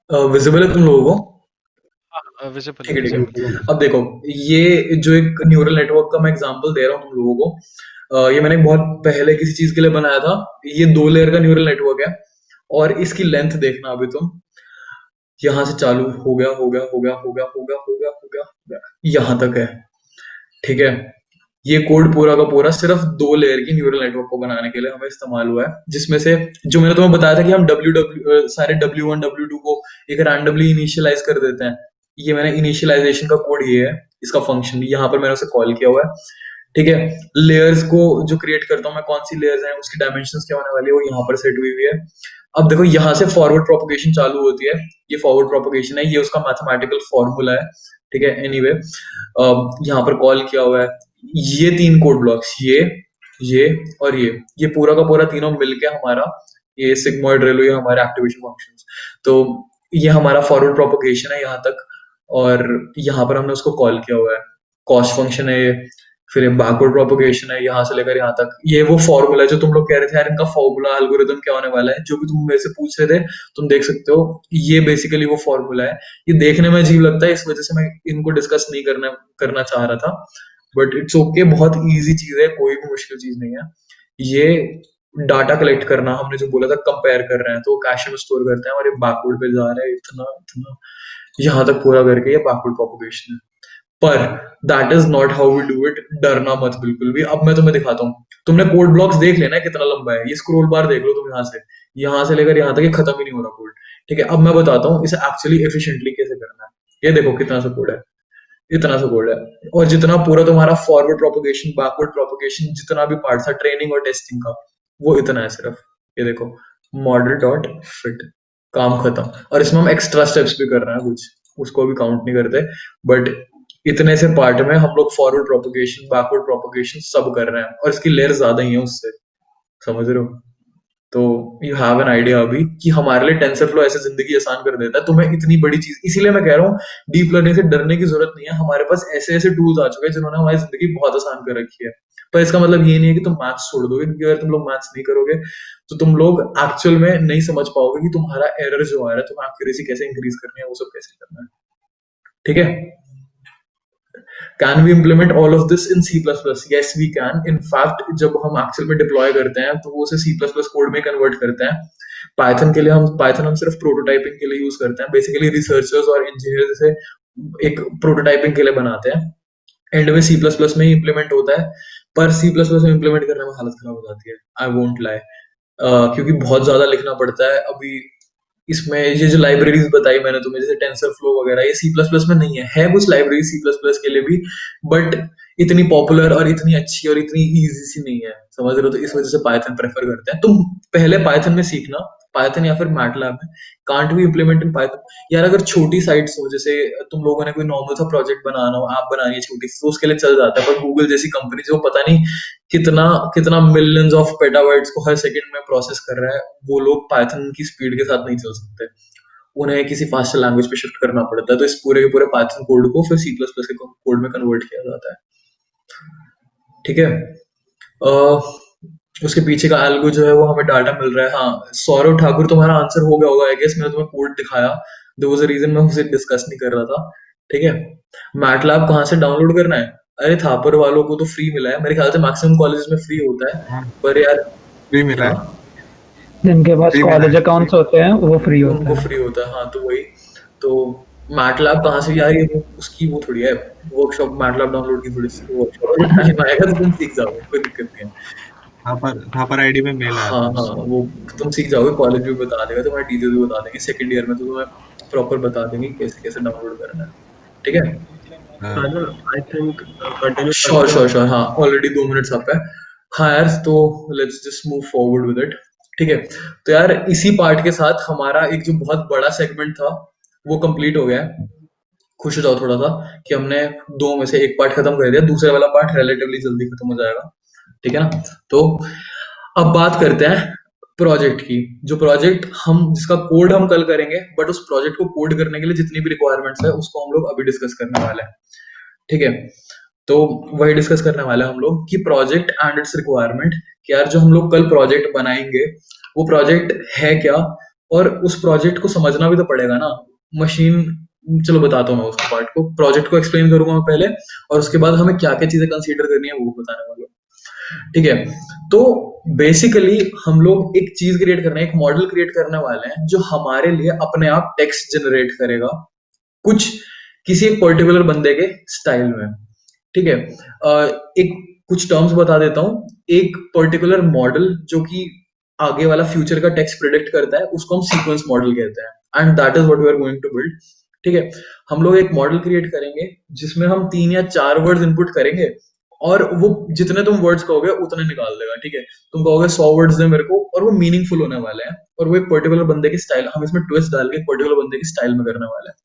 दो। विजिबल है तुम लोगों को? हाँ विजिबल ठीक है है ठीक विजिबल है। अब देखो, ये जो एक न्यूरल नेटवर्क का मैं एग्जांपल दे रहा हूँ तुम लोगों को, ये मैंने बहुत पहले किसी चीज के लिए बनाया था। ये 2 लेयर का न्यूरल नेटवर्क है, और इसकी लेंथ देखना अभी तुम, यहाँ से चालू हो गया हो गया हो गया हो गया हो गया हो गया हो गया हो गया, यहाँ तक है। ठीक है, ये कोड पूरा का पूरा सिर्फ 2 लेयर की न्यूरल नेटवर्क को बनाने के लिए हमें इस्तेमाल हुआ है, जिसमें से जो मैंने तुम्हें बताया था कि हम सारे W1 W2 को एक रैंडमली इनिशियलाइज कर देते हैं। ये मैंने इनिशियलाइजेशन का कोड, ये है इसका फंक्शन, यहाँ पर मैंने उसे कॉल किया हुआ है। ठीक है, लेयर्स को जो क्रिएट करता हूँ मैं, कौन सी लेयर्स हैं, उसकी डायमेंशंस क्या होने वाली है, वो यहाँ पर सेट हुई हुई है। अब देखो, यहाँ से फॉरवर्ड प्रोपगेशन चालू होती है, ये फॉरवर्ड प्रोपगेशन है, ये उसका मैथमेटिकल फॉर्मूला है। ठीक है, एनीवे यहाँ पर कॉल किया हुआ है। ये 3 कोड ब्लॉक्स, ये और ये पूरा का पूरा तीनों मिलके हमारा ये सिग्मॉइड रिले, ये हमारे एक्टिवेशन फंक्शंस। तो ये हमारा फॉरवर्ड प्रोपगेशन है यहाँ तक, और यहाँ पर हमने उसको कॉल किया हुआ है, कॉस्ट फंक्शन है ये। फिर बैकवर्ड प्रोपगेशन है यहाँ से लेकर यहाँ तक। ये वो फॉर्मूला है जो तुम लोग कह रहे थे यार, इनका फॉर्मूला एल्गोरिदम क्या होने वाला है, जो भी तुम मेरे से पूछ रहे थे, तुम देख सकते हो। ये बेसिकली वो फॉर्मूला है। ये देखने में अजीब लगता है, इस वजह से मैं इनको डिस्कस नहीं करना करना चाह रहा था, बट इट्स ओके, बहुत इजी चीज है, कोई भी मुश्किल चीज नहीं है। ये डाटा कलेक्ट करना, हमने जो बोला था कंपेयर कर रहे हैं, तो कैशे में स्टोर करते हैं, और ये बैकवर्ड पे जा रहा है इतना इतना, यहाँ तक पूरा करके ये बैकवर्ड प्रोपगेशन है। पर that is not how we do it. डरना मत बिल्कुल भी। अब मैं तुम्हें दिखाता हूँ, तुमने कोड ब्लॉक्स देख लेना है कितना लंबा है, ये स्क्रोल बार देख लो तुम, यहाँ से लेकर यहाँ तक, ये खत्म ही नहीं हो रहा कोड। ठीक है, अब मैं बताता हूँ इसे एक्चुअली एफिशिएंटली कैसे करना है। ये देखो कितना सा कोड है, इतना सा कोड है, और जितना पूरा तुम्हारा फॉरवर्ड प्रोपगेशन बैकवर्ड प्रोपगेशन जितना भी पार्ट था ट्रेनिंग और टेस्टिंग का, वो इतना है सिर्फ। ये देखो, मॉडल डॉट फिट, काम खत्म। और इसमें हम एक्स्ट्रा स्टेप्स भी कर रहे हैं कुछ, उसको भी काउंट नहीं करते, बट इतने से पार्ट में हम लोग फॉरवर्ड प्रोपगेशन बैकवर्ड प्रोपगेशन सब कर रहे हैं, और इसकी लेयर ज्यादा ही है उससे, समझ रहे हो? तो यू हैव एन आइडिया अभी कि हमारे लिए टेंसर फ्लो ऐसे जिंदगी आसान कर देता है। तुम्हें इतनी बड़ी चीज, इसीलिए मैं कह रहा हूँ डीप लर्निंग से डरने की जरूरत नहीं है। हमारे पास ऐसे ऐसे टूल्स आ चुके हैं जिन्होंने हमारी जिंदगी बहुत आसान कर रखी है। पर इसका मतलब ये नहीं है कि तुम मैथ्स छोड़ दोगे, क्योंकि अगर तुम लोग मैथ्स नहीं करोगे तो तुम लोग एक्चुअल में नहीं समझ पाओगे कि तुम्हारा एरर जो आ रहा है, तुम्हें एक्यूरेसी कैसे इंक्रीज करनी है, वो सब कैसे करना है। ठीक है, can we implement all of this in C++? Yes we can. In fact जब हम एक्चुअल में डिप्लॉय करते हैं तो वो उसे C++ कोड में कन्वर्ट करते हैं। पाइथन हम सिर्फ प्रोटोटाइपिंग के लिए यूज करते हैं। बेसिकली रिसर्चर्स और इंजीनियर इसे एक प्रोटोटाइपिंग के लिए बनाते हैं, एंड में C++ में ही इम्प्लीमेंट होता है। पर C++ में इम्प्लीमेंट करने में हालत खराब हो जाती है, आई वोंट लाई, क्योंकि बहुत ज्यादा लिखना पड़ता है। अभी इसमें ये जो लाइब्रेरीज बताई मैंने तुम्हें, जैसे टेंसर फ्लो वगैरह, ये C++ में नहीं है कुछ लाइब्रेरी C++ के लिए भी, बट इतनी पॉपुलर और इतनी अच्छी और इतनी इजी सी नहीं है, समझ रहे हो? तो इस वजह से पाइथन प्रेफर करते हैं। तुम पहले पाइथन में सीखना, पाइथन या फिर मैटलैब में। कांट भी इम्प्लीमेंट इन पाइथन। यार अगर छोटी साइट्स हो, जैसे तुम लोगों ने कोई नॉर्मल सा प्रोजेक्ट बनाना हो, ऐप बनानी है छोटी सी, तो उसके लिए चल जाता है। पर गूगल जैसी कंपनी जो पता नहीं कितना कितना मिलियंस ऑफ पेटाबाइट्स को हर सेकंड में प्रोसेस कर रहा है, वो लोग पाइथन की स्पीड के साथ नहीं चल सकते। उन्हें किसी फास्टर लैंग्वेज पे शिफ्ट करना पड़ता है। तो इस पूरे के पूरे पाइथन कोड को फिर C++ के कोड में कन्वर्ट किया जाता है। ठीक है, उसके पीछे का एल्गो जो है वो हमें डाटा मिल रहा है। हाँ सौरभ ठाकुर, तुम्हारा आंसर हो गया होगा आई गेस, मैंने तुम्हें कोड दिखाया, देयर वाज अ रीजन मैं उसे डिस्कस नहीं कर रहा था। ठीक है, मैटलैब कहाँ से डाउनलोड करना है? अरे थापर वालों को तो फ्री मिला है, मेरे ख्याल से मैक्सिमम कॉलेज में फ्री होता है, हाँ, पर यार फ्री मिला है। हाँ, जिनके पास फ्री मिला कॉलेज है। अकाउंट्स होते हैं वो फ्री होता उनको है। फ्री होता है। हाँ तो वही, तो मैटलैब कहाँ से यार, ये उसकी वो थोड़ी है वर्कशॉप, मैटलैब डाउनलोड की थोड़ी सी वर्कशॉप। टाइम आएगा तो तुम सीख जाओगे, कोई दिक्कत नहीं है। थापर आईडी में मेल आया हाँ था हाँ, उससे। वो तुम सीख जाओगे, कॉलेज भी बता देगा, तुम्हारे टीचर भी बता देंगे, सेकंड ईयर में तो तुम्हें प्रॉपर बता देंगे कैसे कैसे डाउनलोड करना है। ठीक है, हाँ, है ना? आई थिंक कंटिन्यू श्योर करते श्योर हैं। श्योर। हाँ ऑलरेडी 2 मिनट्स अप है। हाँ यार, तो let's just move forward with it. ठीक है, तो यार इसी पार्ट के साथ हमारा एक जो बहुत बड़ा सेगमेंट था वो कंप्लीट हो गया है। खुश हो जाओ थोड़ा सा कि हमने दो में से एक पार्ट खत्म कर दिया, दूसरे वाला पार्ट रिलेटिवली जल्दी खत्म हो जाएगा। ठीक है ना? तो अब बात करते हैं प्रोजेक्ट की। जो प्रोजेक्ट हम जिसका कोड हम कल करेंगे, बट उस प्रोजेक्ट को कोड करने के लिए जितनी भी रिक्वायरमेंट्स है उसको हम लोग अभी डिस्कस करने वाले हैं। ठीक है, तो वही डिस्कस करने वाले हैं हम लोग कि प्रोजेक्ट एंड इट्स रिक्वायरमेंट, कि यार जो हम लोग कल प्रोजेक्ट बनाएंगे वो प्रोजेक्ट है क्या, और उस प्रोजेक्ट को समझना भी तो पड़ेगा ना। मशीन, चलो बताता हूँ मैं उस पार्ट को, प्रोजेक्ट को एक्सप्लेन करूंगा मैं पहले, और उसके बाद हमें क्या क्या चीजें कंसीडर करनी है वो बताने वाला हूँ। ठीक है, तो बेसिकली हम लोग एक चीज क्रिएट करना है, एक मॉडल क्रिएट करने वाले हैं जो हमारे लिए अपने आप टेक्स्ट जनरेट करेगा कुछ किसी एक पर्टिकुलर बंदे के स्टाइल में। ठीक है, एक कुछ टर्म्स बता देता हूँ। एक पर्टिकुलर मॉडल जो कि आगे वाला फ्यूचर का टेक्स्ट प्रिडिक्ट करता है उसको हम सीक्वेंस मॉडल कहते हैं, and that is what we are going to build. ठीक है, हम लोग एक मॉडल क्रिएट करेंगे जिसमें हम 3 या 4 वर्ड्स इनपुट करेंगे, और वो जितने तुम वर्ड्स कहोगे उतने निकाल देगा। ठीक है, तुम कहोगे 100 वर्ड्स दे मेरे को, और वो मीनिंगफुल होने वाले हैं, और वो एक पर्टिकुलर बंदे की स्टाइल, हम इसमें ट्विस्ट डाल के एक पर्टिकुलर बंदे की स्टाइल में करने वाले हैं।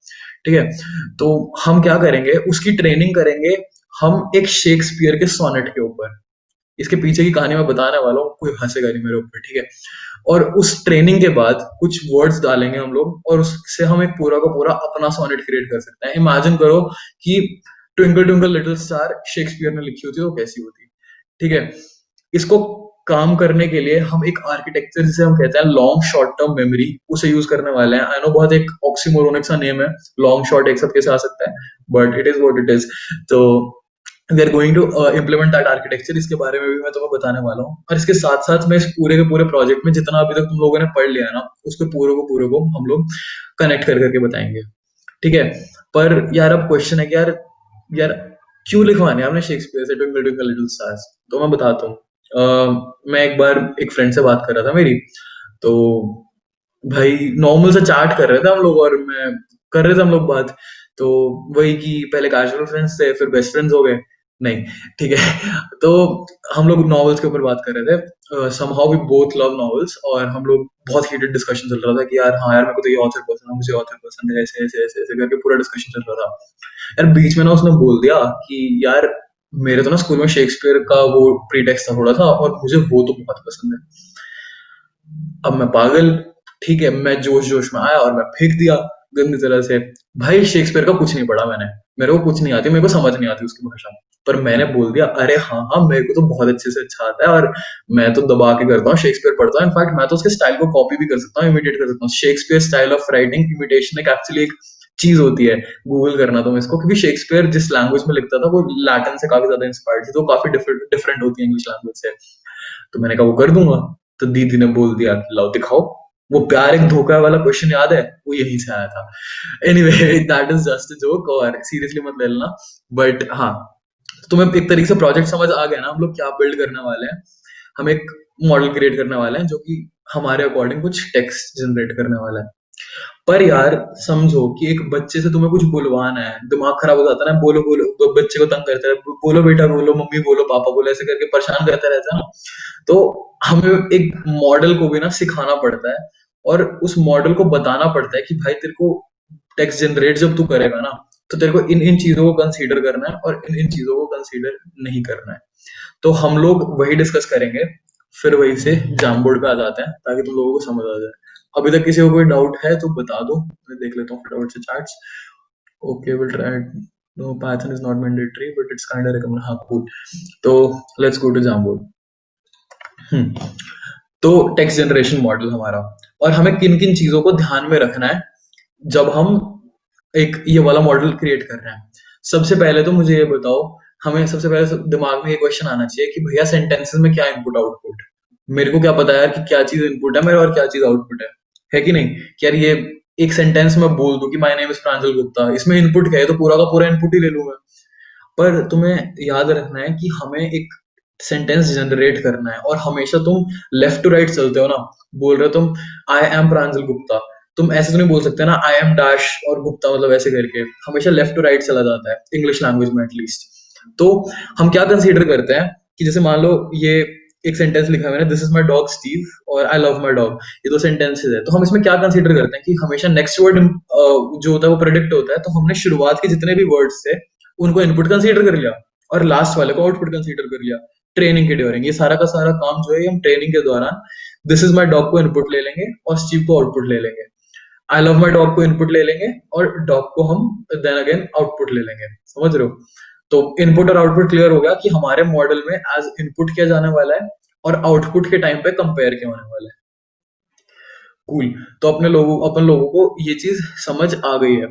ठीक है, तो हम क्या करेंगे, उसकी ट्रेनिंग करेंगे हम एक शेक्सपियर के सोनेट के ऊपर। इसके पीछे की कहानी मैं बताने वाला हूँ, कोई हंसेगा नहीं मेरे ऊपर। ठीक है, और उस ट्रेनिंग के बाद कुछ वर्ड्स डालेंगे हम लोग, और उससे हम एक पूरा का पूरा अपना सोनेट क्रिएट कर सकते हैं। इमेजिन करो कि twinkle twinkle little star Shakespeare ने लिखी होती तो कैसी होती। ठीक है, इसको काम करने के लिए हम एक आर्किटेक्चर जिसे हम कहते हैं लॉन्ग शॉर्ट टर्म मेमोरी, उसे यूज करने वाले हैं। आई नो बहुत एक ऑक्सीमोरोनिक सा नेम है, लॉन्ग शॉर्ट एक साथ कैसे आ सकता है, but it is what it is. तो we are going to implement that architecture, इसके बारे में भी मैं तुम्हें बताने वाला हूँ। और इसके साथ साथ मैं इस पूरे के पूरे प्रोजेक्ट में जितना अभी तक तुम लोगों ने पढ़ लिया है ना, उसके पूरे को हम लोग कनेक्ट कर करके बताएंगे। ठीक है, पर यार अब क्वेश्चन है कि यार क्यों लिखवाने हैं आपने शेक्सपियर से ट्विंकल ट्विंकल लिटिल स्टार्स? तो मैं बताता हूँ। मैं एक बार एक फ्रेंड से बात कर रहा था मेरी, तो भाई नॉर्मल से चैट कर रहे थे हम लोग, और मैं कर रहे थे हम लोग बात, तो वही कि पहले कैजुअल फ्रेंड्स थे फिर बेस्ट फ्रेंड्स हो गए। नहीं, ठीक है, तो हम लोग नॉवेल्स के ऊपर बात कर रहे थे। Somehow we both love novels, और हम लोग बहुत हीटेड डिस्कशन चल रहा था कि यार हाँ यार मेरे को तो ये ऑथर पसंद है, मुझे ऑथर पसंद है, ऐसे ऐसे ऐसे ऐसे करके पूरा डिस्कशन चल रहा था। यार बीच में ना उसने बोल दिया कि यार मेरे तो ना स्कूल में शेक्सपियर का वो प्रीटेक्स्ट था थोड़ा सा, और मुझे वो तो बहुत पसंद है। अब मैं पागल, ठीक है, मैं जोश जोश में आया और मैं फेंक दिया गंदी तरह से। भाई शेक्सपियर का कुछ नहीं पढ़ा मैंने, मेरे को कुछ नहीं आती, मेरे को समझ नहीं आती उसकी भाषा, पर मैंने बोल दिया अरे हाँ हाँ मेरे को तो बहुत अच्छे से अच्छा आता है, और मैं तो दबा के करता हूँ, शेक्सपियर पढ़ता हूँ। इनफैक्ट मैं तो उसके स्टाइल को कॉपी भी कर सकता हूँ, इमिटेट कर सकता हूँ। Shakespeare style of writing imitation एक एक्चुअली एक चीज होती है, गूगल करना तुम इसको, क्योंकि शेक्सपियर जिस लैंग्वेज में लिखता था वो लैटिन से काफी ज्यादा इंस्पायर्ड थी, तो काफी डिफरेंट डिफरेंट होती है इंग्लिश लैंग्वेज से। तो मैंने कहा वो कर दूंगा। तो दीदी ने बोल दिया कि लाओ दिखाओ। वो प्यार एक धोखा वाला क्वेश्चन याद है, वो यहीं से आया था। Anyway that is just a joke, और सीरियसली मत ले लेना। बट हाँ, तुम्हें एक तरीके से प्रोजेक्ट समझ आ गया ना हम लोग क्या बिल्ड करने वाले हैं। हम एक मॉडल क्रिएट करने वाले हैं जो कि हमारे अकॉर्डिंग कुछ टेक्स्ट जनरेट करने वाला है। पर यार समझो कि एक बच्चे से तुम्हें कुछ बुलवाना है, दिमाग खराब हो जाता है ना, बोलो बोलो, तो बच्चे को तंग करता है, बोलो बेटा बोलो, मम्मी बोलो, पापा बोलो, ऐसे करके परेशान करता रहता है ना। तो हमें एक मॉडल को भी ना सिखाना पड़ता है, और उस मॉडल को बताना पड़ता है कि भाई तेरे को टेक्स्ट जनरेट जब तू करेगा ना, तो तेरे को इन इन चीजों को कंसीडर करना है और इन इन चीजों को कंसीडर नहीं करना है। तो हम लोग वही डिस्कस करेंगे, फिर वही से जाम बोर्ड पे आ जाते हैं ताकि तुम लोगों को समझ आ जाए। अभी तक किसी को कोई डाउट है तो बता दो, मैं देख लेता हूँ फटाफट से charts. Okay will try. No Python is not mandatory but it's kind of recommend. हाँ कूल, तो let's go to Jamboard. तो टेक्स्ट जनरेशन मॉडल हमारा, और हमें किन किन चीजों को ध्यान में रखना है जब हम एक ये वाला मॉडल क्रिएट कर रहे हैं। सबसे पहले तो मुझे ये बताओ, हमें सबसे पहले दिमाग में ये क्वेश्चन आना चाहिए कि भैया सेंटेंसेस में क्या इनपुट आउटपुट, मेरे को क्या पता है यार कि क्या चीज इनपुट है मेरा और क्या चीज आउटपुट है कि नहीं? कि यार ये एक सेंटेंस में बोल दूं कि माय नेम इज प्रांजल गुप्ता, इसमें इनपुट क्या है, तो पूरा का पूरा इनपुट ही ले लूं मैं। पर तुम्हें याद रखना है कि हमें एक सेंटेंस जनरेट करना है, और हमेशा तुम लेफ्ट टू राइट चलते हो ना। बोल रहे हो तुम आई एम प्रांजल गुप्ता, तुम ऐसे तो नहीं बोल सकते ना आई एम डैश और गुप्ता, मतलब ऐसे करके हमेशा लेफ्ट टू राइट चला जाता है इंग्लिश लैंग्वेज में एटलीस्ट। तो हम क्या कंसीडर करते हैं कि जैसे मान लो ये एक सेंटेंस लिखा है मैंने, this is my dog Steve और आई लव माई डॉग, ये दो सेंटेंसेस है, तो हम इसमें क्या कंसीडर करते हैं कि हमेशा नेक्स्ट वर्ड जो होता है वो प्रेडिक्ट होता है, तो हमने शुरुआत के जितने भी वर्ड्स थे उनको इनपुट कंसीडर कर लिया और लास्ट वाले को आउटपुट कंसीडर कर लिया ट्रेनिंग के ड्यूरिंग। ये सारा का सारा काम जो है हम ट्रेनिंग के दौरान दिस इज माई डॉग को इनपुट ले लेंगे और स्टीव को आउटपुट ले लेंगे, आई लव माई डॉग को इनपुट ले लेंगे और डॉग को हम देन अगेन आउटपुट ले लेंगे। समझ रहे हो? तो इनपुट और आउटपुट क्लियर हो गया कि हमारे मॉडल में एज इनपुट किया जाने वाला है और आउटपुट के टाइम पे कंपेयर किया होने वाला है। कूल। तो अपन लोगों को ये चीज समझ आ गई है,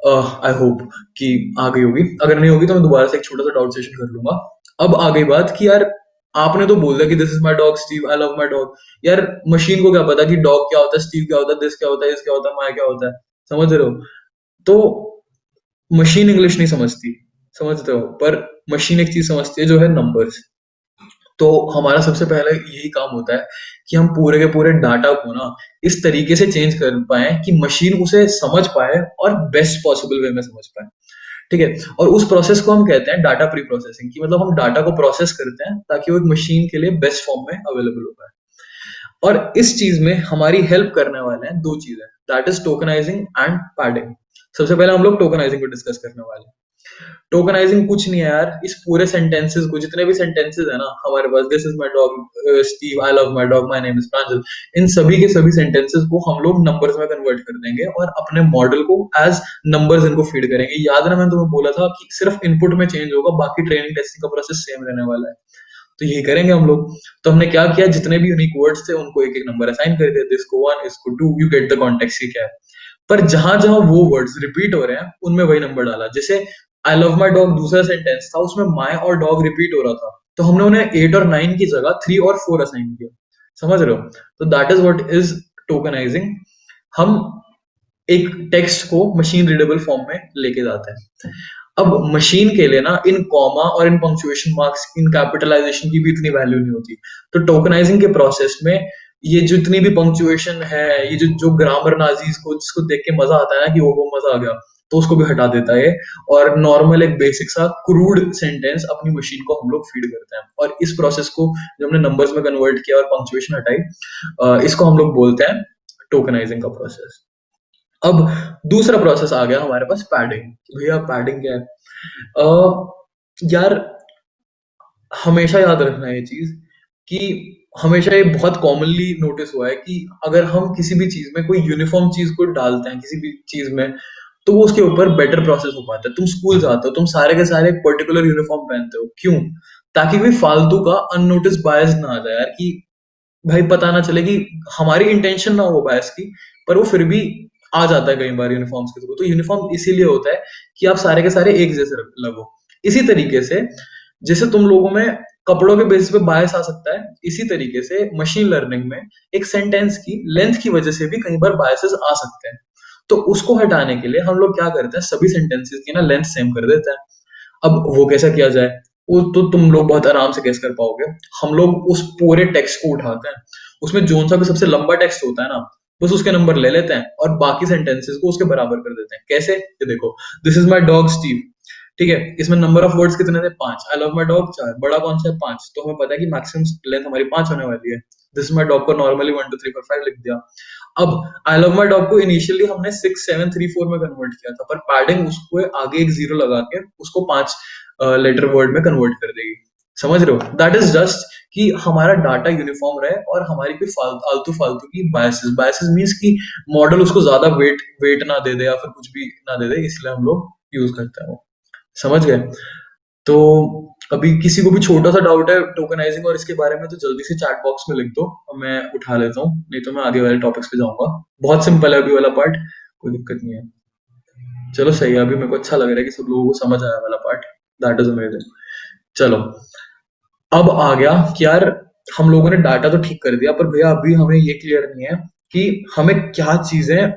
आई होप कि आ गई होगी। अगर नहीं होगी तो मैं दोबारा से एक छोटा सा डाउट सेशन कर लूंगा। अब आ गई बात कि यार आपने तो बोल दिया कि this is my dog Steve, I love my dog. यार मशीन को क्या पता कि डॉग क्या होता है, स्टीव क्या होता है, दिस क्या होता है, इस क्या होता है, माई क्या होता है? समझ रहे हो? तो मशीन इंग्लिश नहीं समझती, समझते हो, पर मशीन एक चीज समझती है जो है नंबर्स। तो हमारा सबसे पहले यही काम होता है कि हम पूरे के पूरे डाटा को ना इस तरीके से चेंज कर पाए कि मशीन उसे समझ पाए और बेस्ट पॉसिबल वे में समझ पाए। ठीक है? और उस प्रोसेस को हम कहते हैं डाटा प्री प्रोसेसिंग, की मतलब हम डाटा को प्रोसेस करते हैं ताकि वो एक मशीन के लिए बेस्ट फॉर्म में अवेलेबल हो पाए। और इस चीज में हमारी हेल्प करने वाले हैं दो चीजें, दैट इज टोकनाइजिंग एंड पैडिंग। सबसे पहले हम लोग टोकनाइजिंग को डिस्कस करने वाले हैं। टोकनाइजिंग कुछ नहीं है यार, इस पूरे सेंटेंसेस को, जितने भी सेंटेंसेस है ना हमारे पास, this is my dog Steve, I love my dog, my name is Pranjal, इन सभी के सभी सेंटेंसेस को हम लोग नंबर्स में कन्वर्ट कर देंगे और अपने मॉडल को एज नंबर्स इनको फीड करेंगे। याद ना मैंने तुम्हें बोला था कि सिर्फ इनपुट में चेंज होगा, बाकी ट्रेनिंग टेस्टिंग का प्रोसेस सेम रहने वाला है। तो यही करेंगे हम लोग। तो हमने क्या किया, जितने भी यूनिक वर्ड्स थे उनको एक एक नंबर असाइन कर दिया, इसको 1, इसको 2, यू गेट द कॉन्टेक्स्ट की क्या है। पर जहां जहां वो वर्ड्स रिपीट हो रहे हैं उनमें वही नंबर डाला। जैसे आई लव माई डॉग दूसरा सेंटेंस था, उसमें माई और डॉग रिपीट हो रहा था, तो हमने उन्हें 8 और 9 की जगह 3 और 4 असाइन किया। समझ रहे हो? तो दैट इज व्हाट इज टोकनाइजिंग। हम एक टेक्स्ट को मशीन रीडेबल फॉर्म में लेके जाते हैं। अब मशीन के लिए ना इन कॉमा और इन पंक्चुएशन मार्क्स, इन कैपिटलाइजेशन की भी इतनी वैल्यू नहीं होती। तो टोकनाइजिंग के प्रोसेस में ये जितनी भी पंक्चुएशन है, ये जो ग्रामर नाजीज को जिसको देख के मजा आता है ना कि वो मजा आ गया, तो उसको भी हटा देता है और नॉर्मल एक बेसिक सा क्रूड सेंटेंस अपनी मशीन को हम लोग फीड करते हैं। और इस प्रोसेस को जब हमने नंबर्स में कन्वर्ट किया और पंक्चुएशन हटाई, इसको हम लोग बोलते हैं टोकनाइजिंग का प्रोसेस। अब दूसरा प्रोसेस आ गया हमारे पास, पैडिंग। भैया पैडिंग क्या है? यार हमेशा याद रखना ये चीज कि हमेशा ये बहुत कॉमनली नोटिस हुआ है कि अगर हम किसी भी चीज में कोई यूनिफॉर्म चीज को डालते हैं किसी भी चीज में, तो वो उसके ऊपर बेटर प्रोसेस हो पाता है। तुम स्कूल जाते हो, तुम सारे के सारे एक पर्टिकुलर यूनिफॉर्म पहनते हो, क्यों? ताकि कोई फालतू का अननोटिस बायस ना आ जाए यार, कि भाई पता ना चले कि हमारी इंटेंशन ना हो बायस की, पर वो फिर भी आ जाता है कई बार यूनिफॉर्म्स के थ्रू। तो यूनिफॉर्म इसीलिए होता है कि आप सारे के सारे एक जैसे लगो। इसी तरीके से जैसे तुम लोगों में कपड़ों के बेसिस पे बायस आ सकता है, इसी तरीके से मशीन लर्निंग में एक सेंटेंस की लेंथ की वजह से भी कई बार बायसेस आ सकते हैं। तो उसको हटाने के लिए हम लोग क्या करते हैं, सभी सेंटेंसेस की ना लेंथ सेम कर देते हैं। अब वो कैसा किया जाए, वो तो तुम लोग बहुत आराम से गेस कर पाओगे। हम लोग उस पूरे टेक्स्ट को उठाते हैं, उसमें जोन सा भी सबसे लंबा टेक्स्ट होता है ना, बस उसके नंबर ले लेते हैं और बाकी सेंटेंसेस को उसके बराबर कर देते हैं। कैसे? ये देखो, this is my dog Steve, ठीक है, इसमें नंबर ऑफ वर्ड्स कितने थे? 5। आई लव माई डॉग 4, बड़ा कौन सा है? 5। तो हमें पता है कि मैक्सिमम लेंथ हमारी 5 होने वाली है। दिस इज माई डॉग को नॉर्मली 1 2 3 4 5 लिख दिया। अब आई लव माई डॉग को इनिशियली हमने 6 7 3 4 में कन्वर्ट किया था, पर पैडिंग उसको आगे एक 0 लगा के उसको 5 लेटर वर्ड में कन्वर्ट कर देगी। समझ रहे हो? दैट इज जस्ट कि हमारा डाटा यूनिफॉर्म रहे और हमारी कोई आलतू फालतू की बायसेस मींस कि मॉडल उसको ज्यादा वेट ना दे दे या फिर कुछ भी ना दे दे, इसलिए हम लोग यूज करते हैं वो। समझ गए? तो अभी किसी को भी छोटा सा डाउट है टोकनाइजिंग और इसके बारे में, तो जल्दी से चैट बॉक्स में लिख दो, मैं उठा लेता हूँ, नहीं तो मैं आगे वाले टॉपिक्स पे जाऊंगा। बहुत सिंपल है अभी वाला पार्ट, कोई दिक्कत नहीं है। चलो सही है, अभी मेरे को अच्छा लग रहा है कि सब लोगों को समझ आया वाला पार्ट, दैट इज अमेजिंग। चलो अब आ गया कि यार हम लोगों ने डाटा तो ठीक कर दिया, पर भैया अभी हमें ये क्लियर नहीं है कि हमें क्या चीजें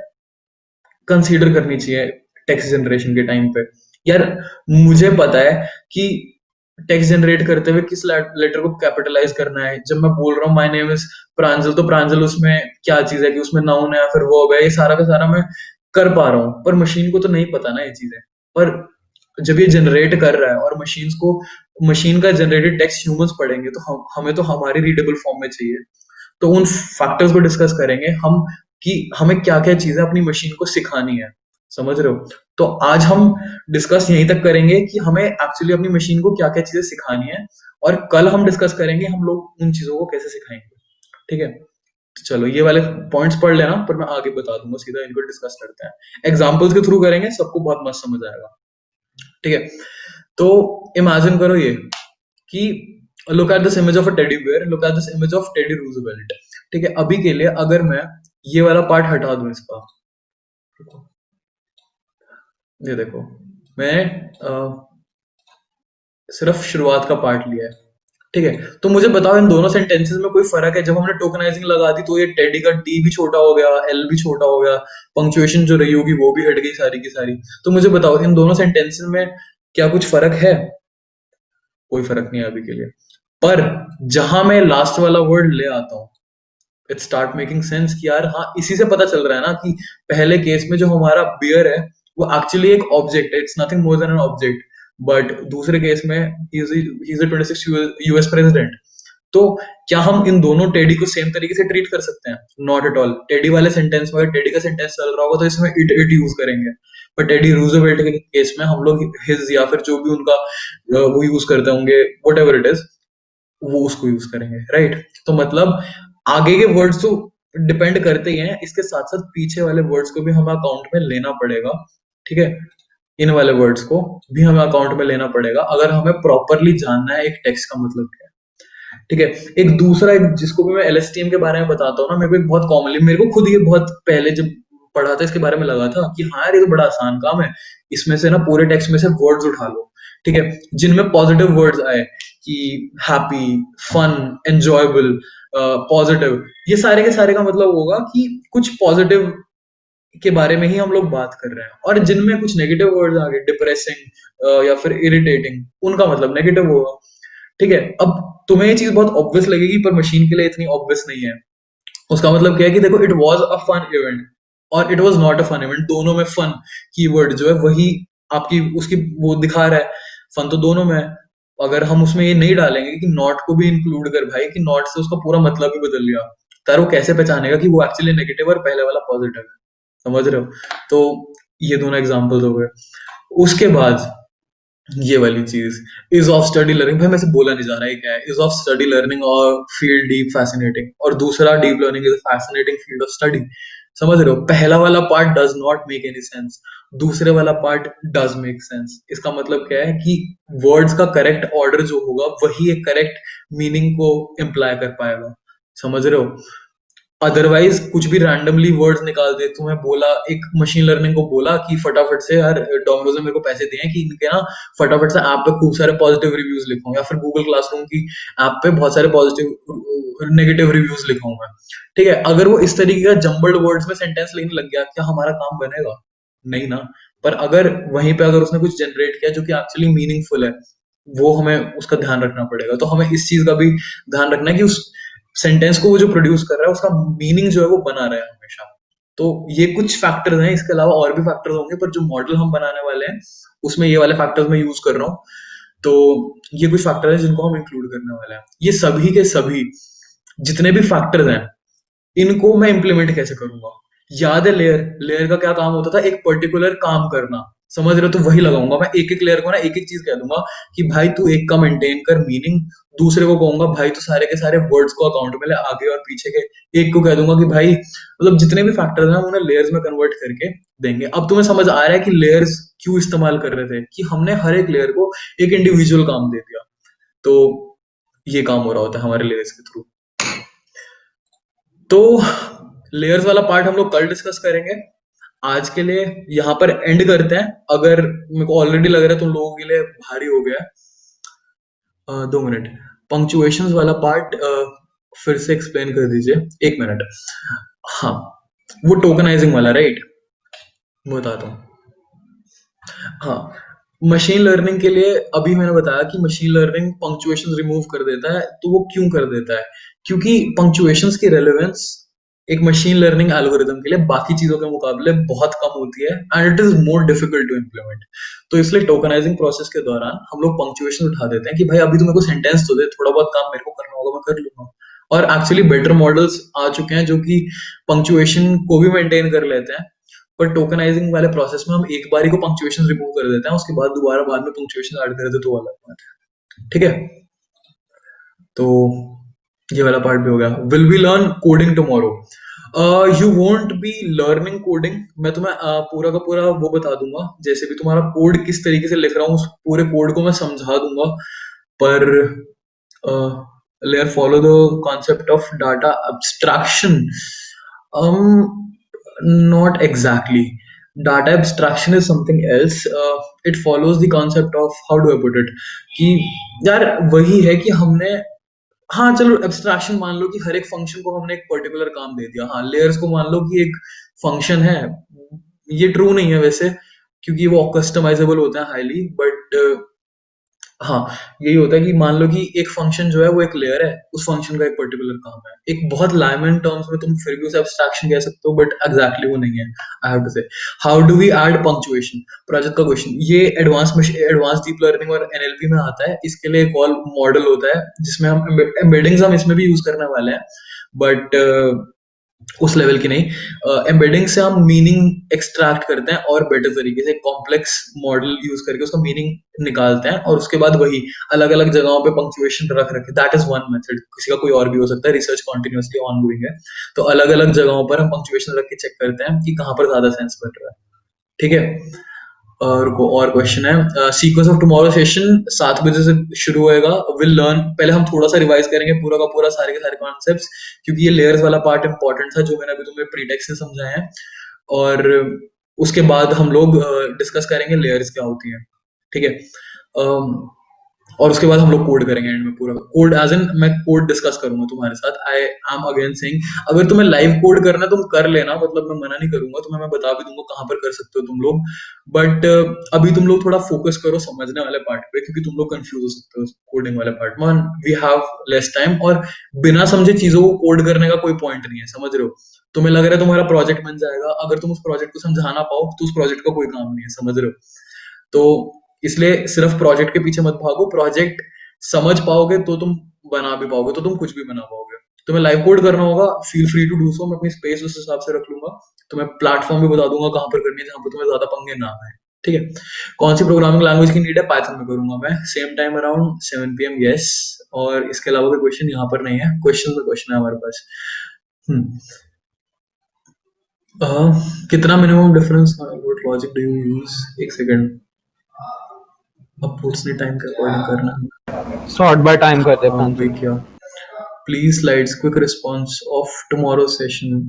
कंसीडर करनी चाहिए टेक्स्ट जनरेशन के टाइम पे। यार मुझे पता है कि टेक्स्ट जनरेट करते हुए किस लेटर को कैपिटलाइज करना है। जब मैं बोल रहा हूँ माय नेम इज प्रांजल, तो प्रांजल उसमें क्या चीज है कि उसमें नाउन है या फिर वर्ब है, ये सारा का सारा मैं कर पा रहा हूँ, पर मशीन को तो नहीं पता ना ये चीजें। पर जब ये जनरेट कर रहा है और मशीन्स को मशीन का जनरेटेड टेक्स्ट ह्यूमंस पढ़ेंगे तो हमें तो हमारी रीडेबल फॉर्म में चाहिए। तो उन फैक्टर्स को डिस्कस करेंगे हम कि हमें क्या क्या चीजें अपनी मशीन को सिखानी है, समझ रहे हो। तो आज हम डिस्कस यहीं तक करेंगे कि हमें एक्चुअली अपनी मशीन को क्या क्या चीजें सिखानी है, और कल हम डिस्कस करेंगे हम लोग उन चीजों को कैसे सिखाएंगे। ठीक है, तो चलो ये वाले पॉइंट्स पढ़ लेना, पर मैं आगे बता दूंगा, सीधा इनको डिस्कस करते हैं, एग्जाम्पल्स के थ्रू करेंगे, सबको बहुत मस्त समझ आएगा। ठीक है, तो इमेजिन करो ये कि look at this image of a teddy bear, look at this image of teddy Roosevelt. ठीक है, अभी के लिए अगर मैं ये वाला पार्ट हटा दूं इसका, ये देखो मैं सिर्फ शुरुआत का पार्ट लिया है। ठीक है, तो मुझे बताओ इन दोनों सेंटेंसेस में कोई फर्क है? जब हमने टोकनाइजिंग लगा दी तो ये टेडी का टी भी छोटा हो गया, एल भी छोटा हो गया, पंक्चुएशन जो रही होगी वो भी हट गई सारी की सारी। तो मुझे बताओ इन दोनों सेंटेंसेस में क्या कुछ फर्क है? कोई फर्क नहीं है अभी के लिए। पर जहां मैं लास्ट वाला वर्ड ले आता हूं, इट स्टार्ट मेकिंग सेंस कि यार हाँ, इसी से पता चल रहा है ना कि पहले केस में जो हमारा बियर है वो एक्चुअली एक ऑब्जेक्ट है, it's nothing more than an object. But दूसरे केस में he is a 26 US president. तो क्या हम इन दोनों टेडी को सेम तरीके से ट्रीट कर सकते हैं? Not at all. टेडी वाले सेंटेंस में अगर टेडी का सेंटेंस चल रहा होगा तो इसमें इट यूज करेंगे, पर टेडी रूजवेल्ट के केस में हम लोग हिज या फिर जो भी उनका वो यूज करते होंगे, वट एवर इट इज, वो उसको यूज करेंगे, राइट। तो मतलब आगे के वर्ड्स तो डिपेंड करते ही हैं, इसके साथ साथ पीछे वाले वर्ड्स को भी हमें अकाउंट में लेना पड़ेगा। ठीक है, इन वाले वर्ड्स को भी हमें अकाउंट में लेना पड़ेगा अगर हमें प्रॉपरली जानना है एक टेक्स्ट का मतलब क्या है। ठीक है, एक दूसरा जिसको भी मैं एलएसटीएम के बारे में बताता हूँ ना, मेरे को एक बहुत कॉमनली, मेरे को खुद ये बहुत पहले जब पढ़ा था इसके बारे में लगा था कि हाँ यार ये तो बड़ा आसान काम है, इसमें से ना पूरे टेक्स्ट में से वर्ड्स उठा लो। ठीक है, जिनमें पॉजिटिव वर्ड्स आए कि हैप्पी, फन, एंजॉयबल, पॉजिटिव, ये सारे के सारे का मतलब होगा कि कुछ पॉजिटिव के बारे में ही हम लोग बात कर रहे हैं। और जिनमें कुछ नेगेटिव वर्ड्स आ गए, डिप्रेसिंग या फिर इरिटेटिंग, उनका मतलब नेगेटिव होगा। ठीक है, अब तुम्हें ये चीज बहुत ऑब्वियस लगेगी पर मशीन के लिए इतनी ऑब्वियस नहीं है। उसका मतलब क्या है कि देखो, it was a fun event और it was not a fun event, दोनों में फन कीवर्ड जो है वही आपकी उसकी वो दिखा रहा है, फन तो दोनों में है। अगर हम उसमें ये नहीं डालेंगे कि नॉट को भी इंक्लूड कर भाई, कि नॉट से उसका पूरा मतलब ही बदल गया, तार वो कैसे पहचानेगा कि वो एक्चुअली नेगेटिव और पहले वाला पॉजिटिव है, समझ रहे हो। तो ये दोनों एग्जाम्पल्स हो गए। उसके बाद ये वाली चीज, इज ऑफ स्टडी लर्निंग, भाई मैं से बोला नहीं जा रहा है क्या है। इज ऑफ स्टडी लर्निंग और फील्ड डीप फैसिनेटिंग, और दूसरा deep learning is fascinating field of study. समझ रहे हो, पहला वाला part does not make any sense, दूसरे वाला पार्ट डज मेक सेंस। इसका मतलब क्या है कि वर्ड्स का करेक्ट ऑर्डर जो होगा वही एक करेक्ट मीनिंग को इम्प्लाई कर पाएगा, समझ रहे हो। अदरवाइज कुछ भी रैंडमली वर्ड्स निकाल दे, तुम्हें बोला एक मशीन लर्निंग को बोला कि फटाफट से यार डोमिनोज ने मेरे को पैसे दिए हैं कि इनके ना फटाफट से ऐप पे खूब सारे पॉजिटिव रिव्यूज लिखूं, या फिर गूगल क्लासरूम की ऐप पे बहुत सारे पॉजिटिव नेगेटिव रिव्यूज लिखूंगा। ठीक है, अगर वो इस तरीके का जम्बल्ड वर्ड्स में सेंटेंस लिखने लग गया, क्या हमारा काम बनेगा? नहीं ना। पर अगर वहीं पे अगर उसने कुछ जनरेट किया जो कि एक्चुअली मीनिंगफुल है, वो हमें उसका ध्यान रखना पड़ेगा। तो हमें इस चीज का भी ध्यान रखना है कि उस सेंटेंस को वो जो प्रोड्यूस कर रहा है उसका मीनिंग जो है वो बना रहे हैं हमेशा। तो ये कुछ फैक्टर्स हैं, इसके अलावा और भी फैक्टर्स होंगे, पर जो मॉडल हम बनाने वाले हैं उसमें ये वाले फैक्टर्स मैं यूज कर रहा हूँ। तो ये कुछ फैक्टर हैं जिनको हम इंक्लूड करने वाले हैं। ये सभी के सभी जितने भी फैक्टर्स हैं, इनको मैं इंप्लीमेंट कैसे करूंगा? याद है लेयर, लेयर का क्या काम होता था? एक पर्टिकुलर काम करना, समझ रहे हो। तो वही लगाऊंगा मैं, एक एक लेयर को ना एक एक चीज कह दूंगा कि भाई तू एक का मेंटेन कर मीनिंग, दूसरे को कहूंगा भाई तू सारे के सारे वर्ड्स को अकाउंट में ले, आगे और पीछे के एक को कह दूंगा कि भाई मतलब जितने भी फैक्टर्स हैं उन्हें लेयर्स में कन्वर्ट करके देंगे। अब तुम्हें समझ आ रहा है कि लेयर्स क्यों इस्तेमाल कर रहे थे, कि हमने हर एक लेयर को एक इंडिविजुअल काम दे दिया। तो ये काम हो रहा होता है हमारे लेयर्स के थ्रू। तो लेयर्स वाला पार्ट हम लोग कल डिस्कस करेंगे। आज के लिए यहाँ पर एंड करते हैं, अगर मेरे को ऑलरेडी लग रहा है तुम लोगों के लिए भारी हो गया। 2 मिनट, पंक्चुएशंस वाला पार्ट फिर से एक्सप्लेन कर दीजिए, 1 मिनट। हाँ, वो टोकनाइजिंग वाला, राइट, बताता हूँ। हाँ, मशीन लर्निंग के लिए अभी मैंने बताया कि मशीन लर्निंग पंक्चुएशंस रिमूव कर देता है। तो वो क्यों कर देता है? क्योंकि पंक्चुएशंस की रेलेवेंस एक मशीन लर्निंग एल्गोरिदम के लिए बाकी चीजों के मुकाबले बहुत कम होती है and it is more difficult to implement. तो इसलिए टोकनाइजिंग प्रोसेस के दौरान हम लोग पंक्चुएशन उठा देते हैं कि भाई अभी तो मेरे को सेंटेंस तो दे, थोड़ा बहुत काम मेरे को करना होगा, मैं कर लूंगा। और एक्चुअली बेटर मॉडल्स आ चुके हैं जो कि पंक्चुएशन को भी मेंटेन कर लेते हैं, पर टोकनाइजिंग वाले प्रोसेस में हम एक बार ही को पंक्चुएशन रिमूव कर देते हैं, उसके बाद दोबारा बाद में पंक्चुएशन ऐड कर देते तो वो अलग बात है। ठीक है, तो ये वाला पार्ट भी हो गया। Will we learn coding tomorrow? You won't be learning coding. मैं तुम्हें पूरा का पूरा वो बता दूंगा, जैसे भी तुम्हारा कोड किस तरीके से लिख रहा हूँ उस पूरे कोड को मैं समझा दूंगा, पर layer follow the concept of data abstraction. Not exactly. Data abstraction is something else. It follows the concept of, how do I put it, कि यार वही है कि हमने, हाँ चलो एब्स्ट्रैक्शन मान लो कि हर एक फंक्शन को हमने एक पर्टिकुलर काम दे दिया। हाँ, लेयर्स को मान लो कि एक फंक्शन है, ये ट्रू नहीं है वैसे, क्योंकि वो कस्टमाइजेबल होता है हाईली, बट हाँ यही होता है कि मान लो कि एक फंक्शन जो है वो एक लेयर है, उस फंक्शन का एक पर्टिकुलर काम है। एक बहुत लाइमन टर्म्स में तुम फिर भी उसे एब्स्ट्रैक्शन कह सकते हो, बट एग्जैक्टली वो नहीं है। I have to say, how do we add punctuation? Project का क्वेश्चन, ये एडवांस डीप लर्निंग और एनएलपी में आता है। इसके लिए एक और मॉडल होता है जिसमें हम एम्बेडिंग्स हम इसमें भी यूज करने वाले हैं, बट उस लेवल की नहीं। एम्बेडिंग से हम मीनिंग एक्सट्रैक्ट करते हैं और बेटर तरीके से कॉम्प्लेक्स मॉडल यूज करके उसका मीनिंग निकालते हैं, और उसके बाद वही अलग अलग जगहों पे पंक्चुएशन रख रखे। दैट इज वन मेथड, किसी का कोई और भी हो सकता है, रिसर्च कॉन्टिन्यूसली ऑनगोइंग है। तो अलग अलग जगहों पर हम पंक्चुएशन रख के चेक करते हैं कि कहाँ पर ज्यादा सेंस बन रहा है। ठीक है, और क्वेश्चन है, सीक्वेंस ऑफ टुमारो सेशन 7 बजे से शुरू होएगा। विल लर्न, पहले हम थोड़ा सा रिवाइज करेंगे पूरा का पूरा सारे के सारे कॉन्सेप्ट्स, क्योंकि ये लेयर्स वाला पार्ट इंपॉर्टेंट था जो मैंने अभी तुम्हें प्रीटेक्स्ट से समझाया है, और उसके बाद हम लोग डिस्कस करेंगे लेयर्स क्या होती हैं। ठीक है, और उसके बाद हम लोग कोड करेंगे एंड में पूरा कोड, एज इन मैं कोड डिस्कस करूंगा तुम्हारे साथ। आई एम अगेन सेइंग, अगर तुम्हें लाइव कोड करना है तुम कर लेना, मतलब मैं मना नहीं करूंगा, तुम्हें मैं बता भी दूंगा कहाँ पर कर सकते हो तुम लोग, बट अभी तुम लोग थोड़ा फोकस करो समझने वाले पार्ट पे, क्योंकि तुम लोग कंफ्यूज हो सकते हो कोडिंग वाले पार्ट में। वी हैव लेस टाइम, और बिना समझे चीजों को कोड करने का कोई पॉइंट नहीं है, समझ रहे हो? तुम्हें लग रहा है तुम्हारा प्रोजेक्ट बन जाएगा, अगर तुम उस प्रोजेक्ट को समझा ना पाओ तो उस प्रोजेक्ट का कोई काम नहीं है, समझ रहे हो? तो इसलिए सिर्फ प्रोजेक्ट के पीछे मत भागो, प्रोजेक्ट समझ पाओगे तो तुम बना भी पाओगे, तो तुम कुछ भी बना पाओगे। तुम्हें लाइव कोड करना होगा, feel free to do so, मैं अपनी स्पेस उस हिसाब से रख लूंगा। तुम्हें प्लेटफॉर्म भी बता दूंगा कहाँ पर करनी है, जहाँ पर तुम्हें ज्यादा पंगे ना आए। ठीक है, कौन सी प्रोग्रामिंग लैंग्वेज की नीड है? पाइथन में करूंगा मैं, same time around 7 PM, yes. और इसके अलावा कोई क्वेश्चन यहाँ पर नहीं है, क्वेश्चन में क्वेश्चन है हमारे पास। कितना minimum difference, what logic do you use? एक सेकंड, अब पूछने टाइम का अकॉर्डिंग करना है। सॉर्ट बाय टाइम कर दे हाँ भाई, प्रांजल। क्या please slides, quick response of tomorrow session,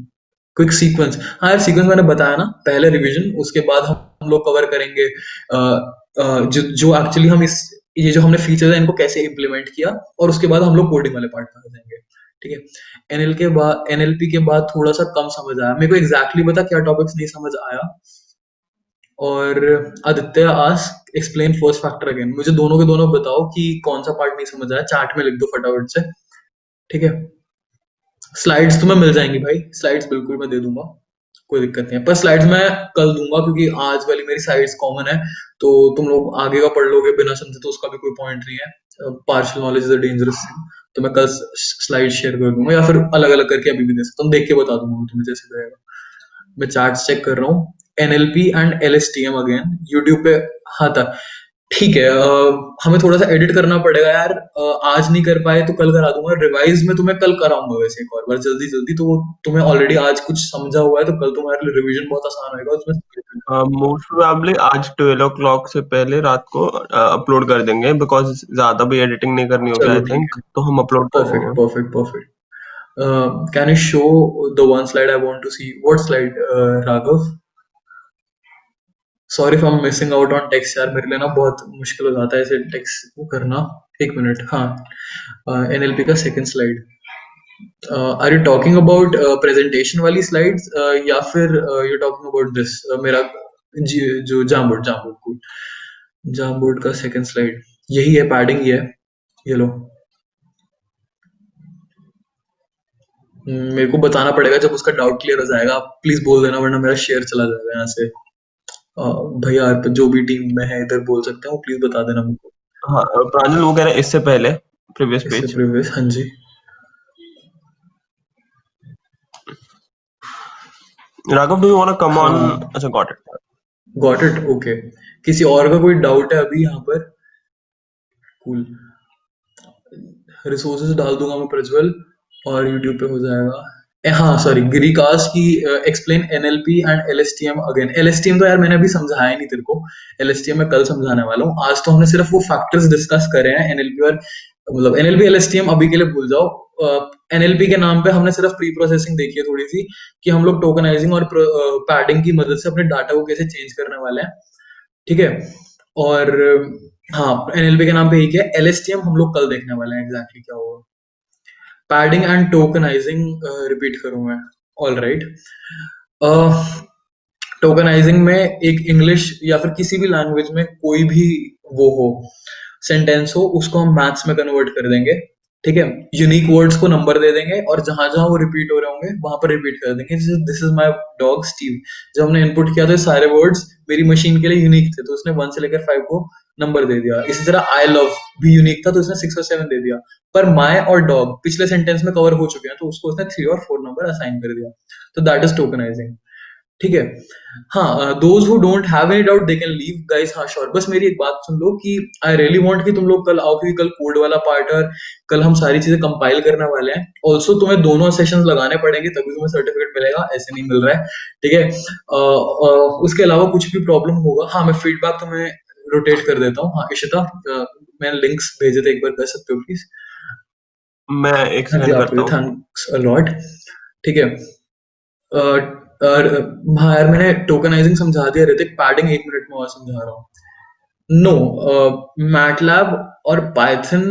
quick sequence. हाँ यार, सीक्वेंस मैंने बताया ना, पहले रिवीजन, उसके बाद हम लोग कवर करेंगे जो एक्चुअली हम इस, ये जो हमने फीचर्स है इनको कैसे इम्प्लीमेंट किया, और उसके बाद हम लोग कोडिंग वाले पार्ट में आ जाएंगे। ठीक है, एनएलपी के बाद थोड़ा सा कम समझ आया मेरे को, एग्जैक्टली बता क्या टॉपिक्स नहीं समझ आया। और Aditya ask explain first factor again, मुझे दोनों के दोनों बताओ कि कौन सा पार्ट नहीं समझ आया, चार्ट में लिख दो फटाफट से। ठीक है, स्लाइड्स तुम्हें मिल जाएंगी भाई, स्लाइड्स बिल्कुल मैं दे दूंगा, कोई दिक्कत नहीं है, पर स्लाइड्स मैं कल दूंगा, क्योंकि आज वाली मेरी साइड्स कॉमन है, तो तुम लोग आगे का पढ़ लोगे बिना समझे तो उसका भी कोई पॉइंट नहीं है। Partial knowledge is a dangerous thing. तो मैं कल स्लाइड शेयर कर दूंगा, या फिर अलग अलग करके अभी भी दे सकता हूँ, देख के बता दूंगा तुम्हें जैसे रहेगा। मैं चार्ट चेक कर रहा हूँ, NLP and LSTM again YouTube पे। हाँ था, ठीक है, हमें थोड़ा सा एडिट करना पड़ेगा यार, आज नहीं कर पाए तो कल करा दूंगा। रिवाइज में तुम्हें कल कराऊंगा वैसे एक और बार जल्दी जल्दी, तो वो तुम्हें ऑलरेडी आज कुछ समझा हुआ है, तो कल तुम्हारे लिए रिवीजन बहुत आसान होगा उसमें। मोस्ट प्रोबेबली आज 12 o'clock से पहले रात को अपलोड कर देंगे, बिकॉज ज्यादा भी एडिटिंग नहीं करनी होगी चलो आई ठीक थिंक, है, तो हम अपलोड कर परफेक्ट देंगे। Perfect perfect. Can you show the one slide I want to see? What slide, Raghav? Sorry if I am missing out on text यार, मेरे लिए ना बहुत मुश्किल हो जाता है ऐसे टेक्स्ट को करना। एक मिनट, हाँ, एनएलपी का second slide. Are you talking about presentation वाली स्लाइड्स, या फिर यू टॉकिंग अबाउट दिस, मेरा जो जामबोर्ड जामबोर्ड का सेकंड स्लाइड यही है, पैडिंग ये है, ये लो। मेरे को बताना पड़ेगा जब उसका डाउट क्लियर हो जाएगा। आप प्लीज बोल देना वरना मेरा शेयर चला जाएगा यहाँ से। भैया आप जो भी टीम में है इधर बोल सकते हैं, वो प्लीज बता देना मुझको। हाँ प्रांजल वो कह रहे हैं इससे पहले प्रीवियस इससे पेज। प्रीवियस, हाँ जी। Raghav do you want to come on? हाँ अच्छा got it. Got it, okay. किसी और का कोई डाउट है अभी यहाँ पर? कूल। रिसोर्सेज डाल दूंगा मैं प्रज्वल, और यूट्यूब पे हो जाएगा। हाँ सॉरी, गिरिकास की explain NLP and LSTM again. LSTM तो यार मैंने अभी समझाया ही नहीं तेरे को। एलएसटीएम मैं कल समझाने वाला हूँ। आज तो हमने सिर्फ वो फैक्टर्स डिस्कस करे हैं एनएलपी और, मतलब एनएलपी एलएसटीएम अभी के लिए भूल जाओ। एनएलपी के नाम पे हमने सिर्फ प्री प्रोसेसिंग देखी है थोड़ी सी, कि हम लोग टोकनाइजिंग और पैडिंग की मदद से अपने डाटा को कैसे चेंज करने वाले हैं, ठीक है। और हाँ, एनएलपी के नाम पे एक है। एलएसटीएम हम लोग कल देखने वाले हैं एग्जैक्टली क्या होगा। पैडिंग एंड टोकनाइजिंग रिपीट करूं मैं, ऑल राइट। टोकनाइजिंग में एक इंग्लिश या फिर किसी भी लैंग्वेज में कोई भी वो हो, सेंटेंस हो, उसको हम मैथ्स में कन्वर्ट कर देंगे, ठीक है। यूनिक वर्ड्स को नंबर दे देंगे और जहां जहां वो रिपीट हो रहे होंगे वहां पर रिपीट कर देंगे। This is my dog Steve. जब हमने इनपुट किया था सारे वर्ड्स मेरी मशीन के लिए यूनिक थे, तो उसने 1 से लेकर 5 को नंबर दे दिया। इसी तरह आई लव भी यूनिक था, तो उसने 6 और 7 दे दिया। पर माय और डॉग पिछले सेंटेंस में कवर हो चुके हैं, तो उसको उसने 3 और 4 नंबर असाइन कर दिया। तो दैट इज टोकनाइजिंग, ठीक है। हाँ, those who don't have any doubt they can leave guys. हाँ श्योर, बस मेरी एक बात सुन लो कि आई रियली वांट कि तुम लोग कल आओ, क्योंकि कल कोड वाला पार्ट है। कल हम सारी चीजें कंपाइल करने वाले हैं। ऑल्सो तुम्हें दोनों सेशंस लगाने पड़ेंगे तभी तुम्हें सर्टिफिकेट मिलेगा, ऐसे नहीं मिल रहा है, ठीक है। उसके अलावा कुछ भी प्रॉब्लम होगा, हाँ मैं फीडबैक तुम्हें रोटेट कर देता हूँ। हाँ इशिता, मैंने लिंक्स भेजे थे, एक बार कर सकते हो प्लीज? मैं एक हाँ जी, सेकंड आपको करता हूँ। थैंक्स अलॉट, ठीक है। और हाँ यार, मैंने टोकनाइजिंग समझा दिया ऋतिक, पैडिंग 1 मिनट में और समझा रहा हूँ। नो, मैटलैब और पाइथन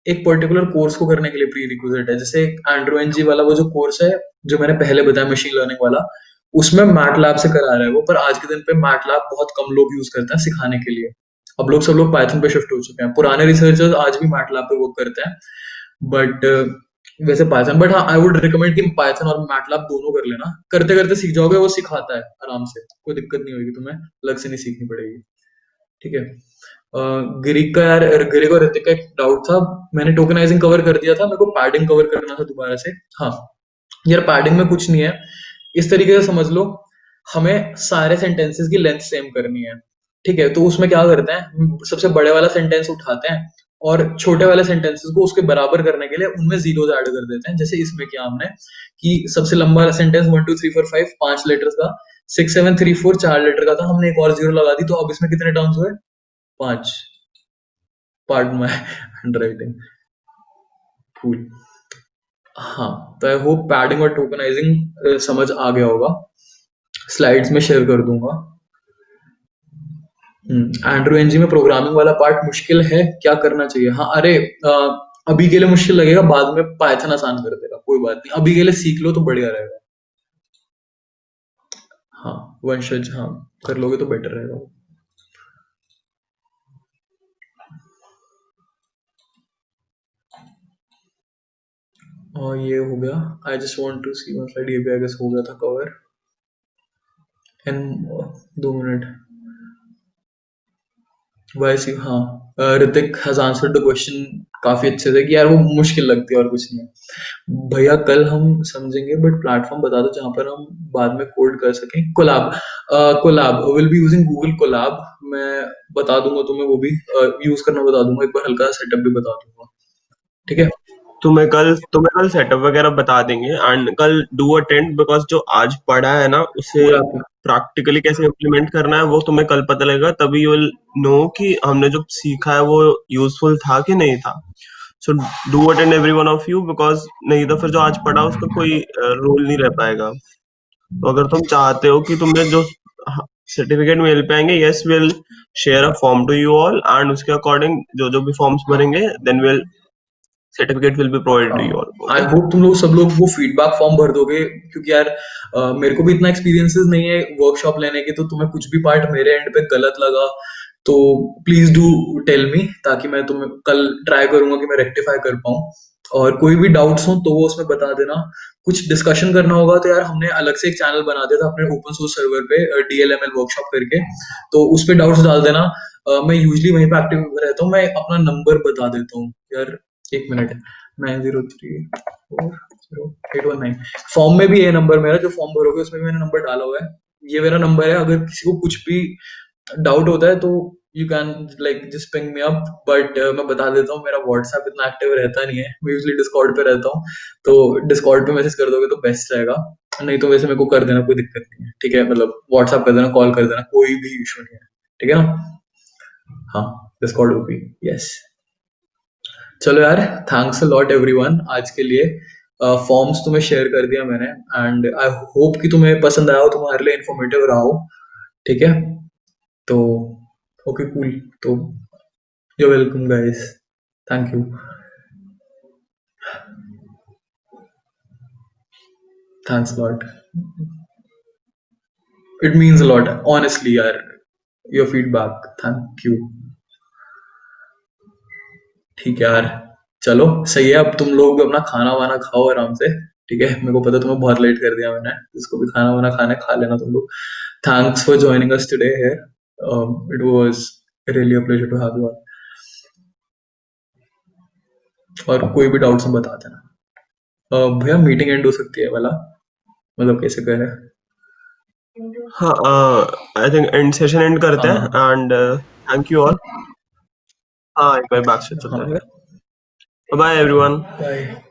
एक पर्टिकुलर कोर्स को करने के लिए प्री रिक्विजिट है। जैसे एंड्रो एनजी वाला वो जो कोर्स है, जो मैंने पहले बताया मशीन लर्निंग वाला, उसमें मैटलैब से करा रहा है वो। पर आज के दिन पे मैटलैब बहुत कम लोग यूज करते हैं सिखाने के लिए। अब लोग सब लोग पाइथन पे शिफ्ट हो चुके हैं। पुराने रिसर्चर्स आज भी मैटलैब पे वर्क करते हैं, बट वैसे पाइथन। बट हाँ, आई वुड रिकमेंड कि पाइथन और मैटलैब दोनों कर लेना। करते करते सीख जाओगे, वो सिखाता है आराम से, कोई दिक्कत नहीं होगी तुम्हें, अलग से नहीं सीखनी पड़ेगी, ठीक है। गिरी का यार, गिरी को ऋतिक का एक डाउट था। मैंने टोकनाइजिंग कवर कर दिया था, मेरे को पैडिंग कवर करना था दोबारा से। हाँ यार, पैडिंग में कुछ नहीं है, इस तरीके से समझ लो, हमें सारे सेंटेंसेस की लेंथ सेम करनी है, ठीक है। तो उसमें क्या करते हैं, सबसे बड़े वाला सेंटेंस उठाते हैं और छोटे वाले सेंटेंसेस को उसके बराबर करने के लिए उनमें जीरोस ऐड कर देते हैं। जैसे इसमें किया हमने कि सबसे लंबा सेंटेंस 1 2 3 4 5 5 लेटर्स का, 6 7 3 4 4 लेटर का था, हमने एक और जीरो लगा दी, तो अब इसमें कितने टर्म्स हुए? 5। पार्डन माय हैंडराइटिंग, फूल। हाँ, तो आई होप पैडिंग और टोकनाइजिंग समझ आ गया होगा। स्लाइड्स में शेयर कर दूंगा। एंड्रो एनजी में प्रोग्रामिंग वाला पार्ट मुश्किल है, क्या करना चाहिए? हाँ अरे, अभी के लिए मुश्किल लगेगा, बाद में पाइथन आसान कर देगा, कोई बात नहीं, अभी के लिए सीख लो तो बढ़िया रहेगा। हाँ वंशज, हाँ कर लोगे तो बेटर रहेगा। और ये हो गया। I just want to see one slide, ये भी आई गेस हो गया था कवर। And 2 minute. वैसे हाँ, Hrithik has answered the question काफी अच्छे से कि यार वो मुश्किल लगती है और कुछ नहीं है। भैया कल हम समझेंगे, बट प्लेटफॉर्म बता दो जहां पर हम बाद में कोड कर सकें। Colab, Colab will be using Google Colab. मैं बता दूंगा तुम्हें, वो भी यूज करना बता दूंगा, एक बार हल्का सेटअप भी बता दूंगा, ठीक है। तुम्हें कल सेटअप वगैरह बता देंगे। एंड कल डू अटेंड, बिकॉज जो आज पढ़ा है ना उसे पूरा प्रैक्टिकली कैसे इम्प्लीमेंट करना है वो तुम्हें कल पता लगेगा। तभी यू विल नो कि हमने जो सीखा है वो यूजफुल था कि नहीं था। So do attend every one of you, because नहीं तो फिर जो आज पढ़ा उसका कोई रोल नहीं रह पाएगा। तो अगर तुम चाहते हो कि तुम्हें जो सर्टिफिकेट मिल पाएंगे, yes will share a form to you all, and उसके अकॉर्डिंग जो जो भी फॉर्म्स भरेंगे then will certificate will be provided to you all. I hope तुम लोग सब लोग वो फीडबैक फॉर्म भर दोगे, क्योंकि यार मेरे को भी इतना एक्सपीरियंसेस नहीं है वर्कशॉप लेने के, तो तुम्हें कुछ भी पार्ट मेरे एंड पे गलत लगा तो प्लीज डू टेल मी, ताकि मैं तुम्हें कल ट्राई करूंगा कि मैं रेक्टिफाई कर पाऊँ। और कोई भी डाउट्स हो तो वो उसमें बता देना। कुछ डिस्कशन करना होगा तो यार हमने अलग से एक चैनल बना दिया था अपने ओपन सोर्स सर्वर पे, DLML वर्कशॉप करके, तो उस पे डाउट्स डाल देना। मैं यूजली वहीं पे एक्टिव रहता हूँ। मैं अपना नंबर बता देता हूँ यार, 1 मिनट। 90340819। फॉर्म में भी ये नंबर मेरा, जो फॉर्म भरोगे उसमें भी मैंने नंबर डाला हुआ है। ये मेरा नंबर है। अगर किसी को कुछ भी डाउट होता है तो you can like just ping me up. But मैं बता देता हूँ, मेरा व्हाट्सएप इतना एक्टिव रहता नहीं है। मैं यूजली डिस्कॉर्ड पे रहता हूँ, तो डिस्कॉर्ड पे मैसेज कर दोगे तो बेस्ट रहेगा। नहीं तो वैसे मेरे को कर देना, कोई दिक्कत नहीं है, ठीक है? मतलब व्हाट्सएप कर देना, कॉल कर देना, कोई भी इशू नहीं है, ठीक है ना? हाँ, डिस्कॉर्ड ओपी, यस। चलो यार, थैंक्स अ लॉट एवरीवन आज के लिए। फॉर्म्स तुम्हें शेयर कर दिया मैंने, एंड आई होप कि तुम्हें पसंद आया हो, तुम्हारे लिए इन्फॉर्मेटिव रहा हो, ठीक है? तो ओके, कूल। तो you welcome guys, thank you, thanks lot, it means a lot honestly यार, योर फीडबैक, थैंक यू। ठीक है यार, चलो सही है। अब तुम लोग अपना खाना वाना खाओ आराम से, ठीक है? मेरे को पता तुम्हें बहुत लेट कर दिया मैंने, जिसको भी खाना वाना खाना है खा लेना तुम लोग। Thanks for joining us today here, it was really a pleasure to have you all. और कोई भी डाउट्स बता देना। भैया मीटिंग एंड हो सकती है वाला, मतलब कैसे करें? हाँ, I think and session and करते हैं हाँ एंड थैंक यू ऑल। हाँ, एक बार बैक से चलते हाँ हैं। Bye everyone. बाय।